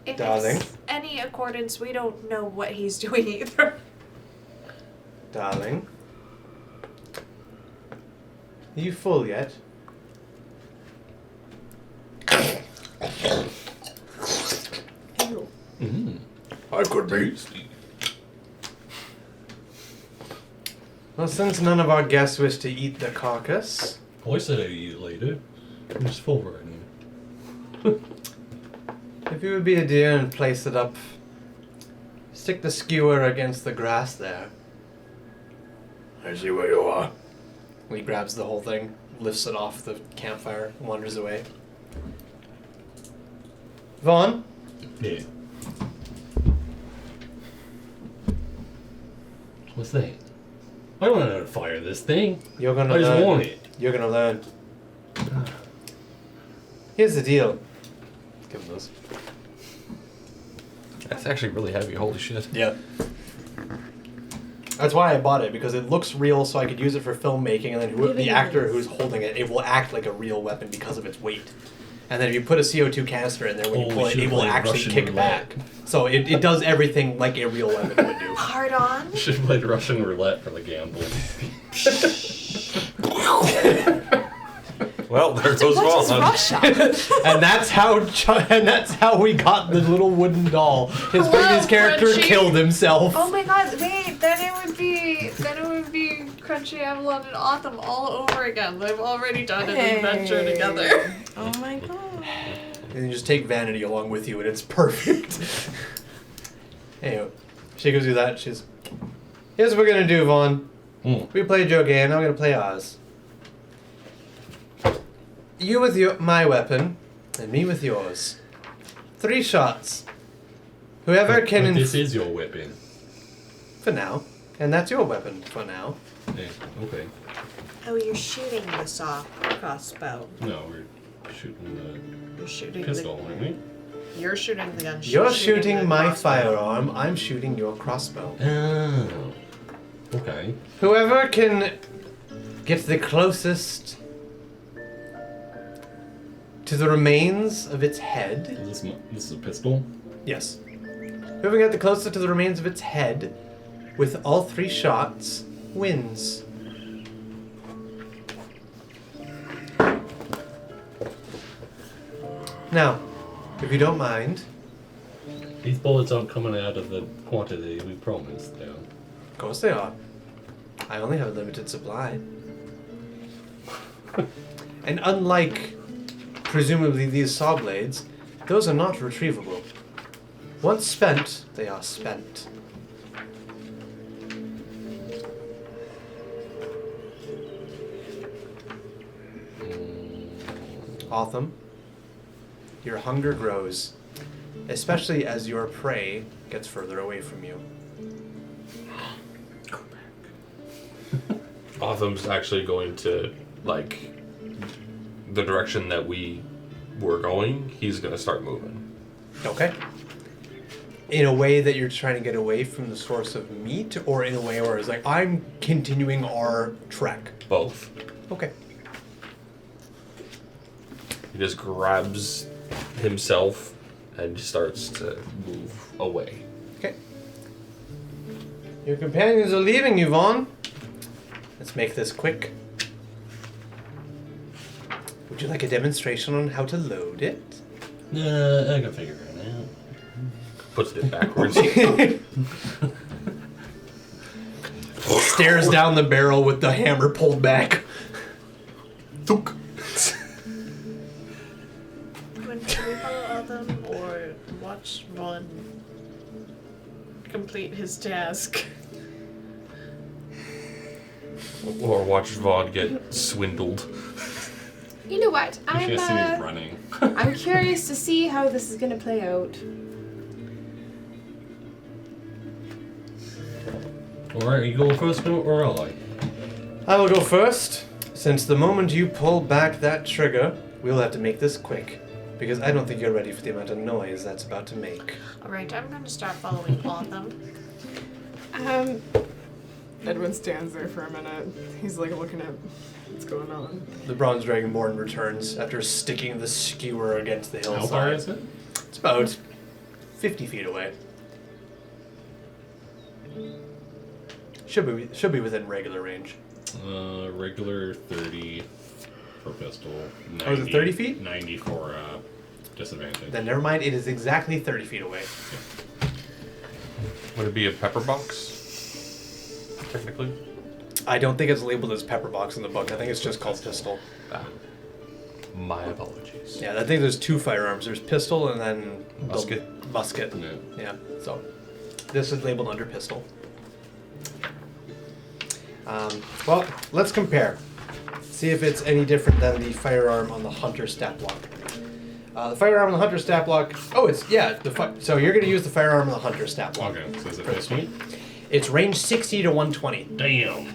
If Darling. it's any accordance, we don't know what he's doing either. Darling. Are you full yet? I could be. Well, since none of our guests wish to eat the carcass, I said I'd eat it later. I'm just full right now. if you would be a dear and place it up, stick the skewer against the grass there. I see where you are. He grabs the whole thing, lifts it off the campfire, and wanders away. Vaughn? Yeah. What's that? I don't know how to fire this thing. You're gonna I just learn. want it. You're gonna learn. Here's the deal. Give him this. That's actually really heavy. Holy shit. Yeah. That's why I bought it, because it looks real, so I could use it for filmmaking, and then the actor who's holding it, it will act like a real weapon because of its weight. And then if you put a CO2 canister in there, when you pull it, it will actually kick back. So it does everything like a real weapon would do. Hard on. Should have played Russian roulette for the gamble. Well, there goes What is Vaughn. Russia? and that's how we got the little wooden doll. His previous character Crunchy. killed himself. Oh my god, wait, Then it would be Crunchy, Avalon, and Autumn all over again. They've already done an adventure together. Oh my god. And you just take Vanity along with you, and it's perfect. Anyway, she goes do that. She's, here's what we're gonna do, Vaughn. We played your game. Now we're gonna play ours. You with my weapon, and me with yours. 3 shots. Whoever can. But this is your weapon. For now, and that's your weapon for now. Yeah, okay. Oh, you're shooting the saw crossbow. No, we're shooting You're shooting the pistol, aren't we? You're shooting the gun. You're she's shooting the my crossbow. firearm. I'm shooting your crossbow. Oh. Okay. Whoever can get the closest to the remains of its head. Is this is a pistol? Yes. Whoever can get the closest to the remains of its head with all 3 shots wins. Now, if you don't mind, These bullets aren't coming out of the quantity we promised, though. of course they are. I only have a limited supply. And unlike, presumably, these saw blades, those are not retrievable. Once spent, they are spent. Autumn, your hunger grows, especially as your prey gets further away from you. Autumn's actually going to, like, the direction that we were going, he's going to start moving. Okay. In a way that you're trying to get away from the source of meat, or in a way where it's like, I'm continuing our trek? Both. Okay. He just grabs himself and starts to move away. Okay. Your companions are leaving, Yvonne. Let's make this quick. Would you like a demonstration on how to load it? I can figure it out. Puts it backwards. Stares down the barrel with the hammer pulled back. Thunk. When we follow Autumn or watch Vaughn complete his task? Or watch Vaughn get swindled. You know what? You should have seen me running. I'm curious to see how this is gonna play out. Alright, you go first or ally? I will go first. Since the moment you pull back that trigger, we'll have to make this quick. Because I don't think you're ready for the amount of noise that's about to make. Alright, I'm going to start following Autumn. Edwin stands there for a minute. He's like looking at what's going on. The Bronze Dragonborn returns after sticking the skewer against the hillside. How far is it? It's about 50 feet away. Should be within regular range. Regular 30 for pistol. 90, Oh, is it 30 feet? 90 for disadvantage. Then never mind, it is exactly 30 feet away. Would it be a pepper box? Technically? I don't think it's labeled as pepper box in the book. I think it's just called pistol. Ah. My apologies. Yeah, I think there's two firearms. There's pistol and then Musket. the musket. Yeah. So this is labeled under pistol. Well, let's compare. See if it's any different than the firearm on the hunter stat block. The firearm on the hunter stat block. Oh, it's so you're going to use the firearm on the hunter stat block. Okay, so is it 15? It's range 60 to 120. Damn.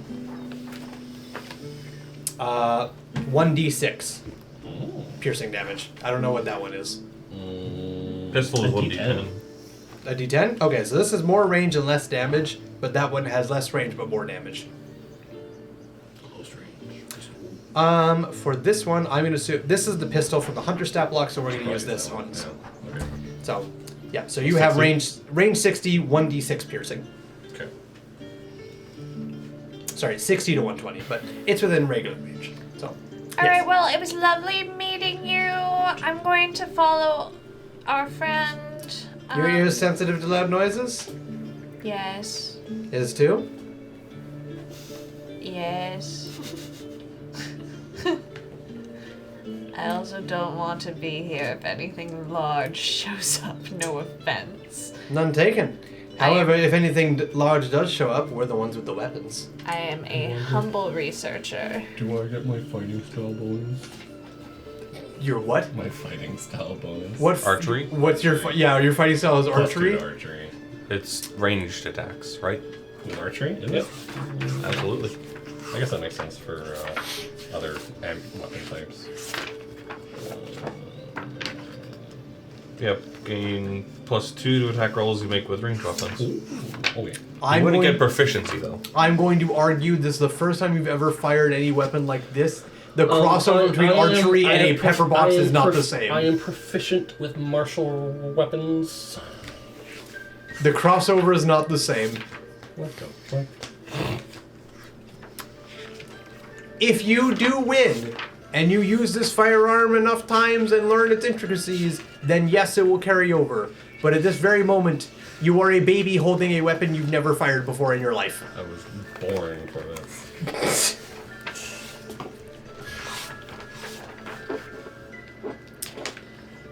1d6 piercing damage. I don't know what that one is. Pistol is 1d10. A d10? Okay, so this is more range and less damage, but that one has less range but more damage. Close range. For this one, I'm going to assume this is the pistol from the hunter stat block, so we're going to use this one. Yeah. Okay. So, yeah, so you have range 60, 1d6 piercing. Okay. Sorry, 60 to 120, but it's within regular range. So, Alright, well, it was lovely meeting you. I'm going to follow our friend. Your ears sensitive to loud noises? Yes. Is too? Yes. I also don't want to be here if anything large shows up. No offense. None taken. However, if anything large does show up, we're the ones with the weapons. I am a humble researcher. Do I get my fighting style bonus? Your what? My fighting style bonus. What Archery? What's your your fighting style is archery? Archery. It's ranged attacks, right? With archery? Is Yep. it? Absolutely. I guess that makes sense for other weapon types. Yep. Gain +2 to attack rolls you make with ranged weapons. Okay. You wouldn't get proficiency though. I'm going to argue this is the first time you've ever fired any weapon like this. The crossover between archery and a pepper box is not the same. I am proficient with martial weapons. The crossover is not the same. What the fuck? If you do win, and you use this firearm enough times and learn its intricacies, then yes, it will carry over. But at this very moment, you are a baby holding a weapon you've never fired before in your life. I was born for this.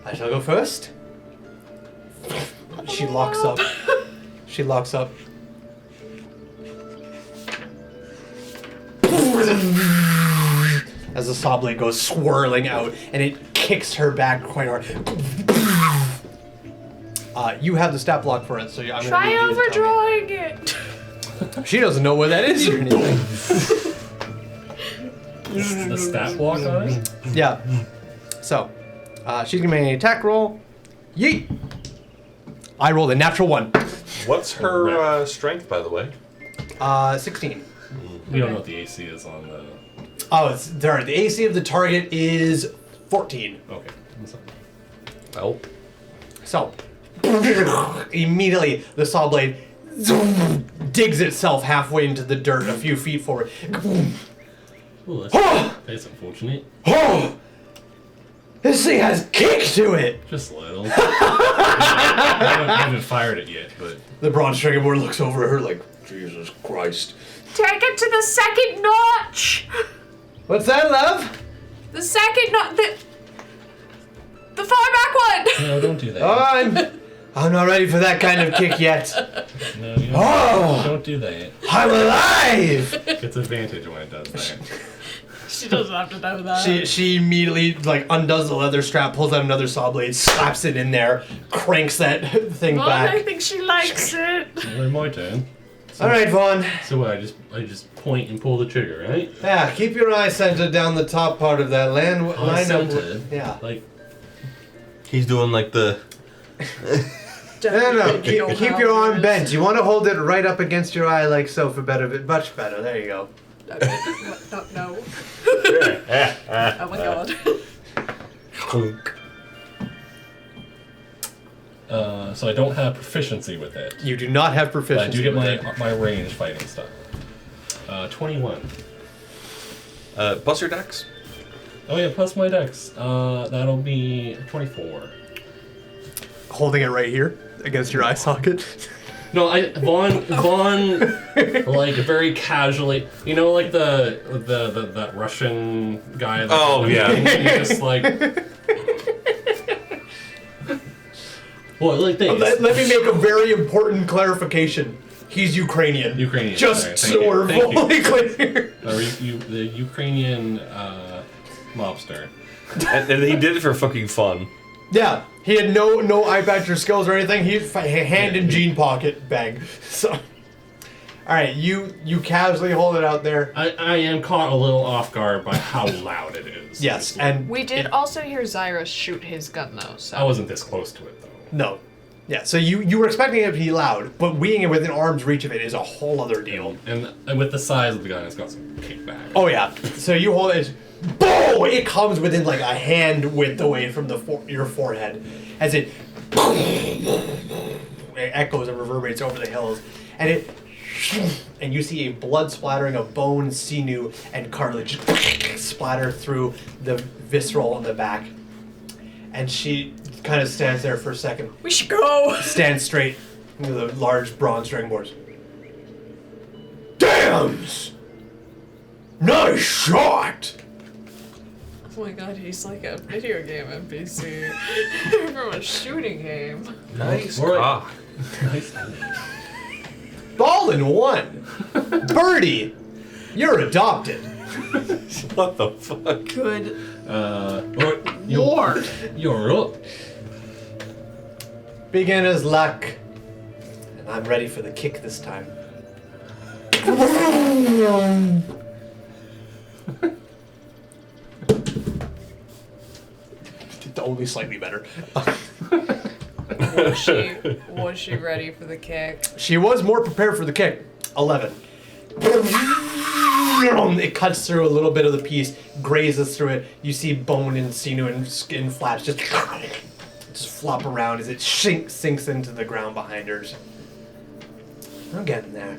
I shall go first. She locks up. She locks up. As the saw blade goes swirling out, and it kicks her back quite hard. You have the stat block for it, so I'm going to Try need you to tell overdrawing it. me. She doesn't know where that is or anything. The stat block on it? Yeah. So, she's going to make an attack roll. Yeet! I rolled a natural 1. What's her strength, by the way? 16. We don't know what the AC is on the... Oh, it's there. The AC of the target is 14. Okay. Well. So, immediately the saw blade digs itself halfway into the dirt, a few feet forward. Ooh, that's unfortunate. Oh! This thing has kick to it! Just a little. I haven't fired it yet, but... The bronze dragonborn looks over at her like, Jesus Christ. Take it to the second notch. What's that, love? The second notch. The far back one. No, don't do that. Oh, I'm not ready for that kind of kick yet. No, you don't, don't do that. I'm alive! It's advantage when it does that. She doesn't have to know that. She immediately like undoes the leather strap, pulls out another saw blade, slaps it in there, cranks that thing Well, back. I think she likes it. Well, my turn. All right, Vaughn. So what, I just point and pull the trigger, right? Yeah, keep your eye centered down the top part of that land. Line up. Yeah. Like he's doing like the. No. Keep your arm bent. You want to hold it right up against your eye, like so, for much better. There you go. No. Oh my god. So I don't have proficiency with it. You do not have proficiency. But I do get with my range fighting stuff. 21. Plus your dex. Oh yeah, plus my dex. That'll be 24. Holding it right here against your eye socket. No, Vaughn, like very casually, you know, like that Russian guy. Oh yeah. He's just like. Well, like this. Let me make a very important clarification. He's Ukrainian. Just right, so we're fully clear. The Ukrainian mobster. And he did it for fucking fun. Yeah, he had no eye patch or skills or anything. He hand in jean pocket bag. So, all right, you casually hold it out there. I am caught a little off guard by how loud it is. Yes, and We did also hear Zyra shoot his gun though, so. I wasn't this close to it though. No. Yeah, so you were expecting it to be loud, but being it within arm's reach of it is a whole other deal. And with the size of the gun, it's got some kickback. Oh yeah. So you hold it, boom! It comes within like a hand width away from your forehead, as it echoes and reverberates over the hills, and you see a blood splattering of bone, sinew, and cartilage splatter through the visceral on the back, and she kind of stands there for a second. We should go! Stands straight with a large bronze dragonborn. Dams! Nice shot! Oh my god, he's like a video game NPC from a shooting game. Nice. Nice. Ball in one. Birdie, you're adopted. What the fuck? Good. Lord. You're up. Beginner's luck. And I'm ready for the kick this time. Only slightly better. Was she ready for the kick? She was more prepared for the kick. 11. It cuts through a little bit of the piece, grazes through it. You see bone and sinew and skin flaps just flop around as it sinks into the ground behind her. I'm getting there.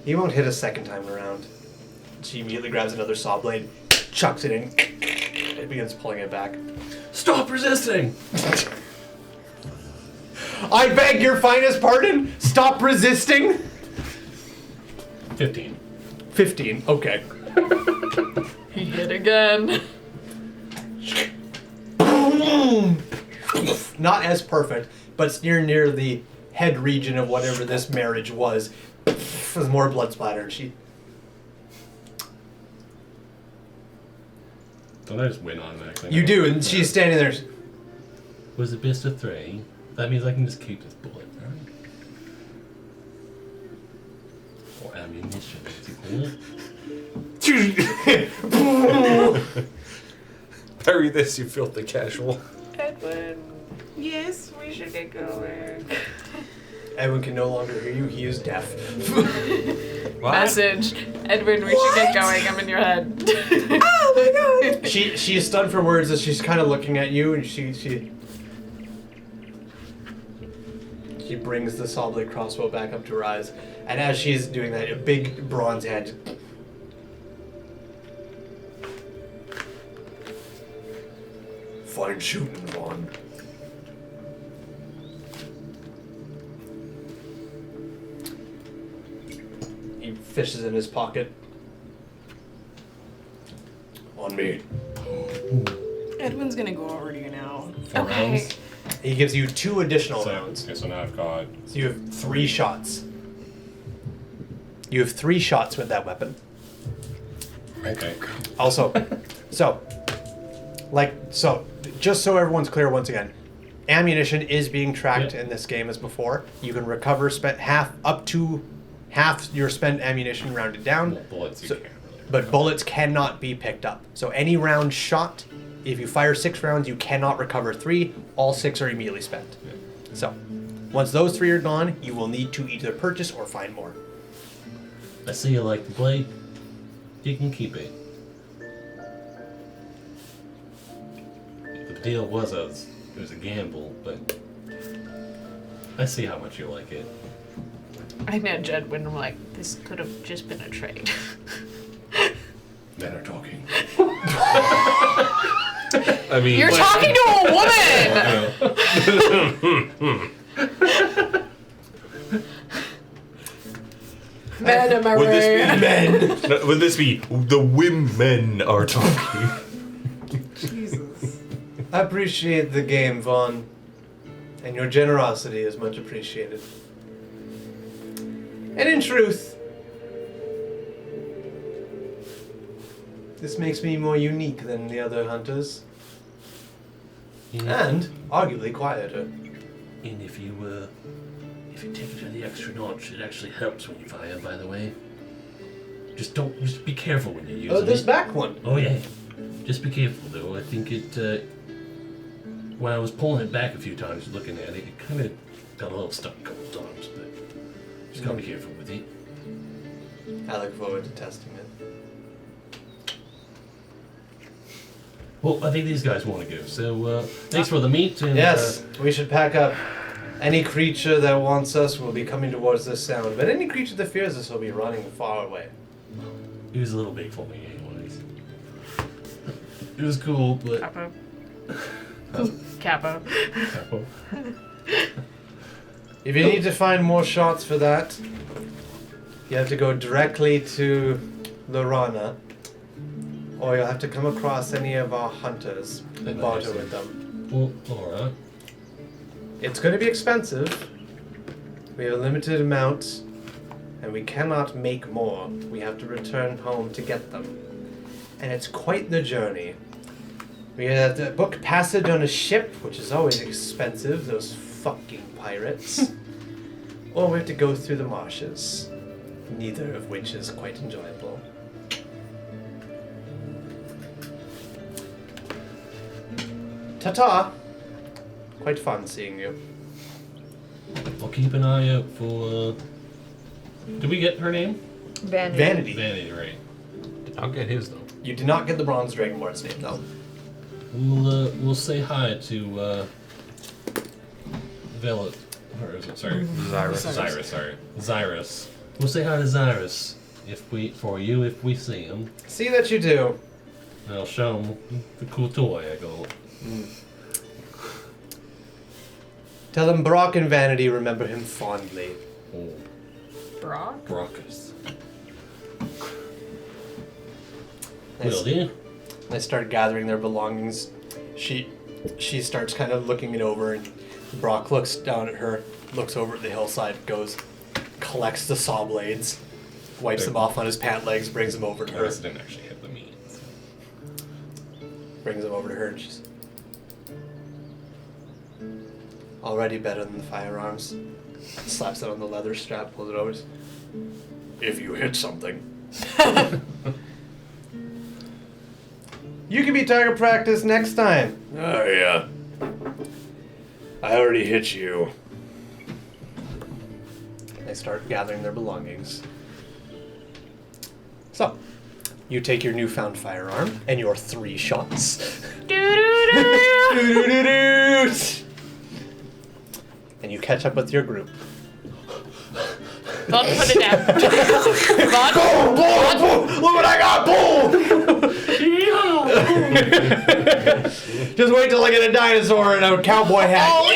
He won't hit a second time around. She immediately grabs another saw blade, chucks it in, and begins pulling it back. Stop resisting! I beg your finest pardon? Stop resisting? 15. 15, okay. He hit again. Not as perfect, but it's near the head region of whatever this marriage was. There's more blood splatter. She Don't I just win automatically? You do, and she's standing there. Was it best of 3? That means I can just keep this bullet, right? Or ammunition, Parry this, you filthy casual. Edwin, yes, we should get going. Edwin can no longer hear you. He is deaf. Message. Edwin, we should get going. I'm in your head. Oh my god! She is stunned for words as she's kind of looking at you, and she brings the saw blade crossbow back up to her eyes, and as she's doing that, a big bronze hand. Fine shooting, Vaughn. He fishes in his pocket. On me. Edwin's gonna go over to you now. 4 rounds. He gives you 2 additional So, rounds. okay, so now I've got... So you have 3 shots. You have 3 shots with that weapon. Okay. Also, just so everyone's clear once again, ammunition is being tracked in this game as before. You can recover up to half your spent ammunition rounded down. Well, bullets you can't really. But bullets cannot be picked up. So any round shot, if you fire 6 rounds, you cannot recover 3. All 6 are immediately spent. Yeah. So once those 3 are gone, you will need to either purchase or find more. I see you like the blade. You can keep it. The deal was it was a gamble, but I see how much you like it. I nudge Edwin. I'm like, this could have just been a trade. Men are talking. I mean, You're talking to a woman. Man, am I would right? this be would this be the women are talking? Jesus. I appreciate the game, Vaughn, and your generosity is much appreciated. And in truth, this makes me more unique than the other hunters, and arguably quieter. And if you take it to the extra notch, it actually helps when you fire, by the way. Just be careful when you use it. Oh, this back one. Oh yeah. Just be careful though. I think it when I was pulling it back a few times looking at it, it kinda got a little stuck a couple times, but just gotta be careful with it. I look forward to testing it. Well, I think these guys want to go, so thanks for the meat and Yes, we should pack up. Any creature that wants us will be coming towards this sound, but any creature that fears us will be running far away. it was a little big for me anyways. It was cool, but Capo. If you need to find more shots for that, you have to go directly to Lorana, or you'll have to come across any of our hunters and barter with them. Well, alright. It's going to be expensive. We have a limited amount, and we cannot make more. We have to return home to get them. And it's quite the journey. We have to book passage on a ship, which is always expensive, those fucking pirates. Or we have to go through the marshes, neither of which is quite enjoyable. Ta-ta! Quite fun seeing you. I'll keep an eye out for did we get her name? Vanity. Vanity, right. I'll get his though. You did not get the bronze dragonborn's name, though. We'll say hi to Velit, or is it, sorry, Zyrus. We'll say hi to Zyrus if we see him. See that you do. And I'll show him the cool toy I got. Tell him Brock and Vanity remember him fondly. Oh, Brock? Brockus. Nice. Will do. They start gathering their belongings. She starts kind of looking it over, and Brock looks down at her, looks over at the hillside, goes, collects the saw blades, wipes them off on his pant legs, brings them over to her. Didn't actually hit the meat. brings them over to her and she's already better than the firearms. Slaps it on the leather strap, pulls it over. If you hit something. You can be target practice next time. Oh, yeah. I already hit you. They start gathering their belongings. So, you take your newfound firearm and your 3 shots. And you catch up with your group. Vaughn, put it down. Vaughn, Boom! Boom! Boom! Look what I got! Boom! Just wait till I get a dinosaur and a cowboy hat. Oh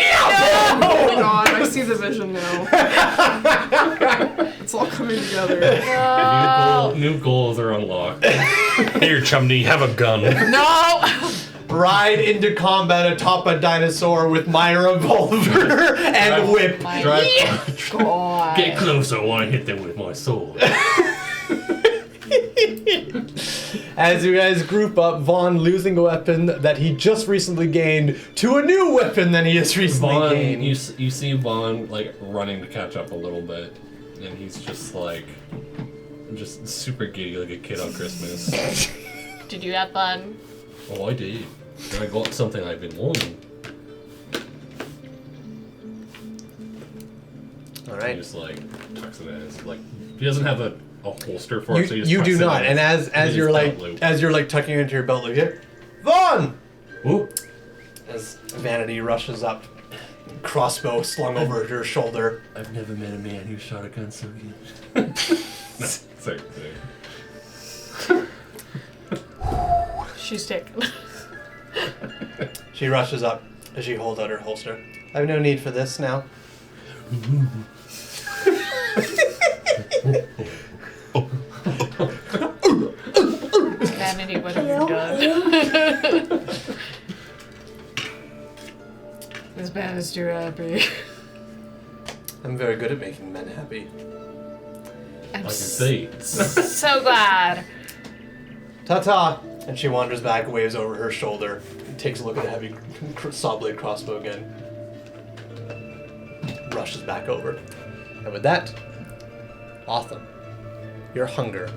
my god, I see the vision now. It's all coming together. New goals are unlocked. Here, Chumney, have a gun. No! Ride into combat atop a dinosaur with my revolver and whip. Drive. God. Get closer, I want to hit them with my sword. As you guys group up, Vaughn losing a weapon that he just recently gained to a new weapon that he has recently Vaughn, gained. you see Vaughn like running to catch up a little bit, and he's just like, just super giddy like a kid on Christmas. Did you have fun? Oh, I did. And I got something I've been wanting. All right. He just like tucks it in his like. He doesn't have a holster for it, so he just You tucks do it not, in and his- as in you're his like belt loop. as you're like tucking it into your belt loop here, Vaughn! Ooh. As Vanity rushes up, crossbow slung over her shoulder. I've never met a man who shot a gun so good. Sorry. She's taken. She rushes up as she holds out her holster. I have no need for this now. Vanity, what have you done? This man is too happy. I'm very good at making men happy. I'm I can see. so glad. Ta-ta! And she wanders back, waves over her shoulder, and takes a look at the heavy saw blade crossbow again. Rushes back over. And with that, Otham, your hunger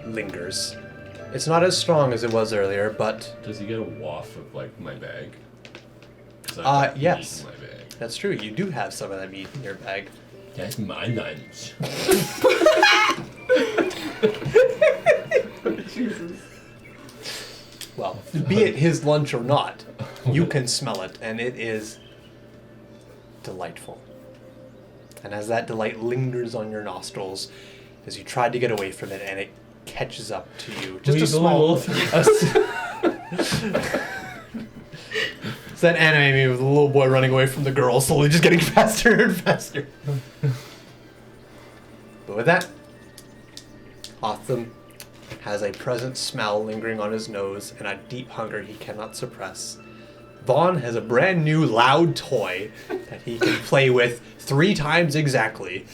lingers. It's not as strong as it was earlier, but... Does he get a waff of like my bag? 'Cause I've got meat yes. in my bag. That's true. You do have some of that meat in your bag. That's my lunch. Jesus. Well, be it his lunch or not, you can smell it, and it is delightful. And as that delight lingers on your nostrils, as you try to get away from it, and it catches up to you, just a small... It's that anime meme with the little boy running away from the girl, slowly just getting faster and faster. But with that, Otham has a present smell lingering on his nose and a deep hunger he cannot suppress. Vaughn has a brand new loud toy that he can play with 3 times exactly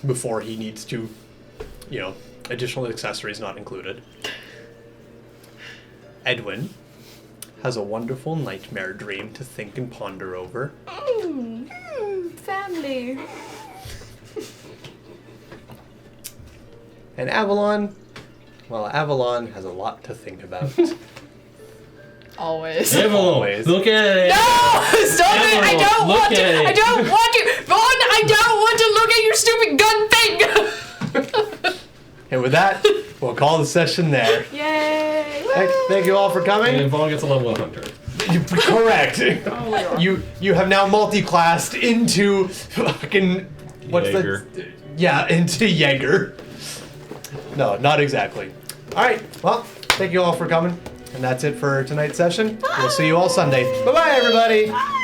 before he needs to, additional accessories not included. Edwin has a wonderful nightmare dream to think and ponder over. Family. And Avalon, well, Avalon has a lot to think about. Always. Always. Look at it. No! Stop it! I don't Look want to! at it. I don't want to! Vaughn, I don't want to look at your stupid gun thing! And with that, we'll call the session there. Yay! Thank you all for coming. And Vaughn gets a level 100. Correct. You have now multi-classed into fucking Jaeger. into Jaeger. No, not exactly. All right. Well, thank you all for coming, and that's it for tonight's session. We'll see you all Sunday. Bye bye, everybody. Bye.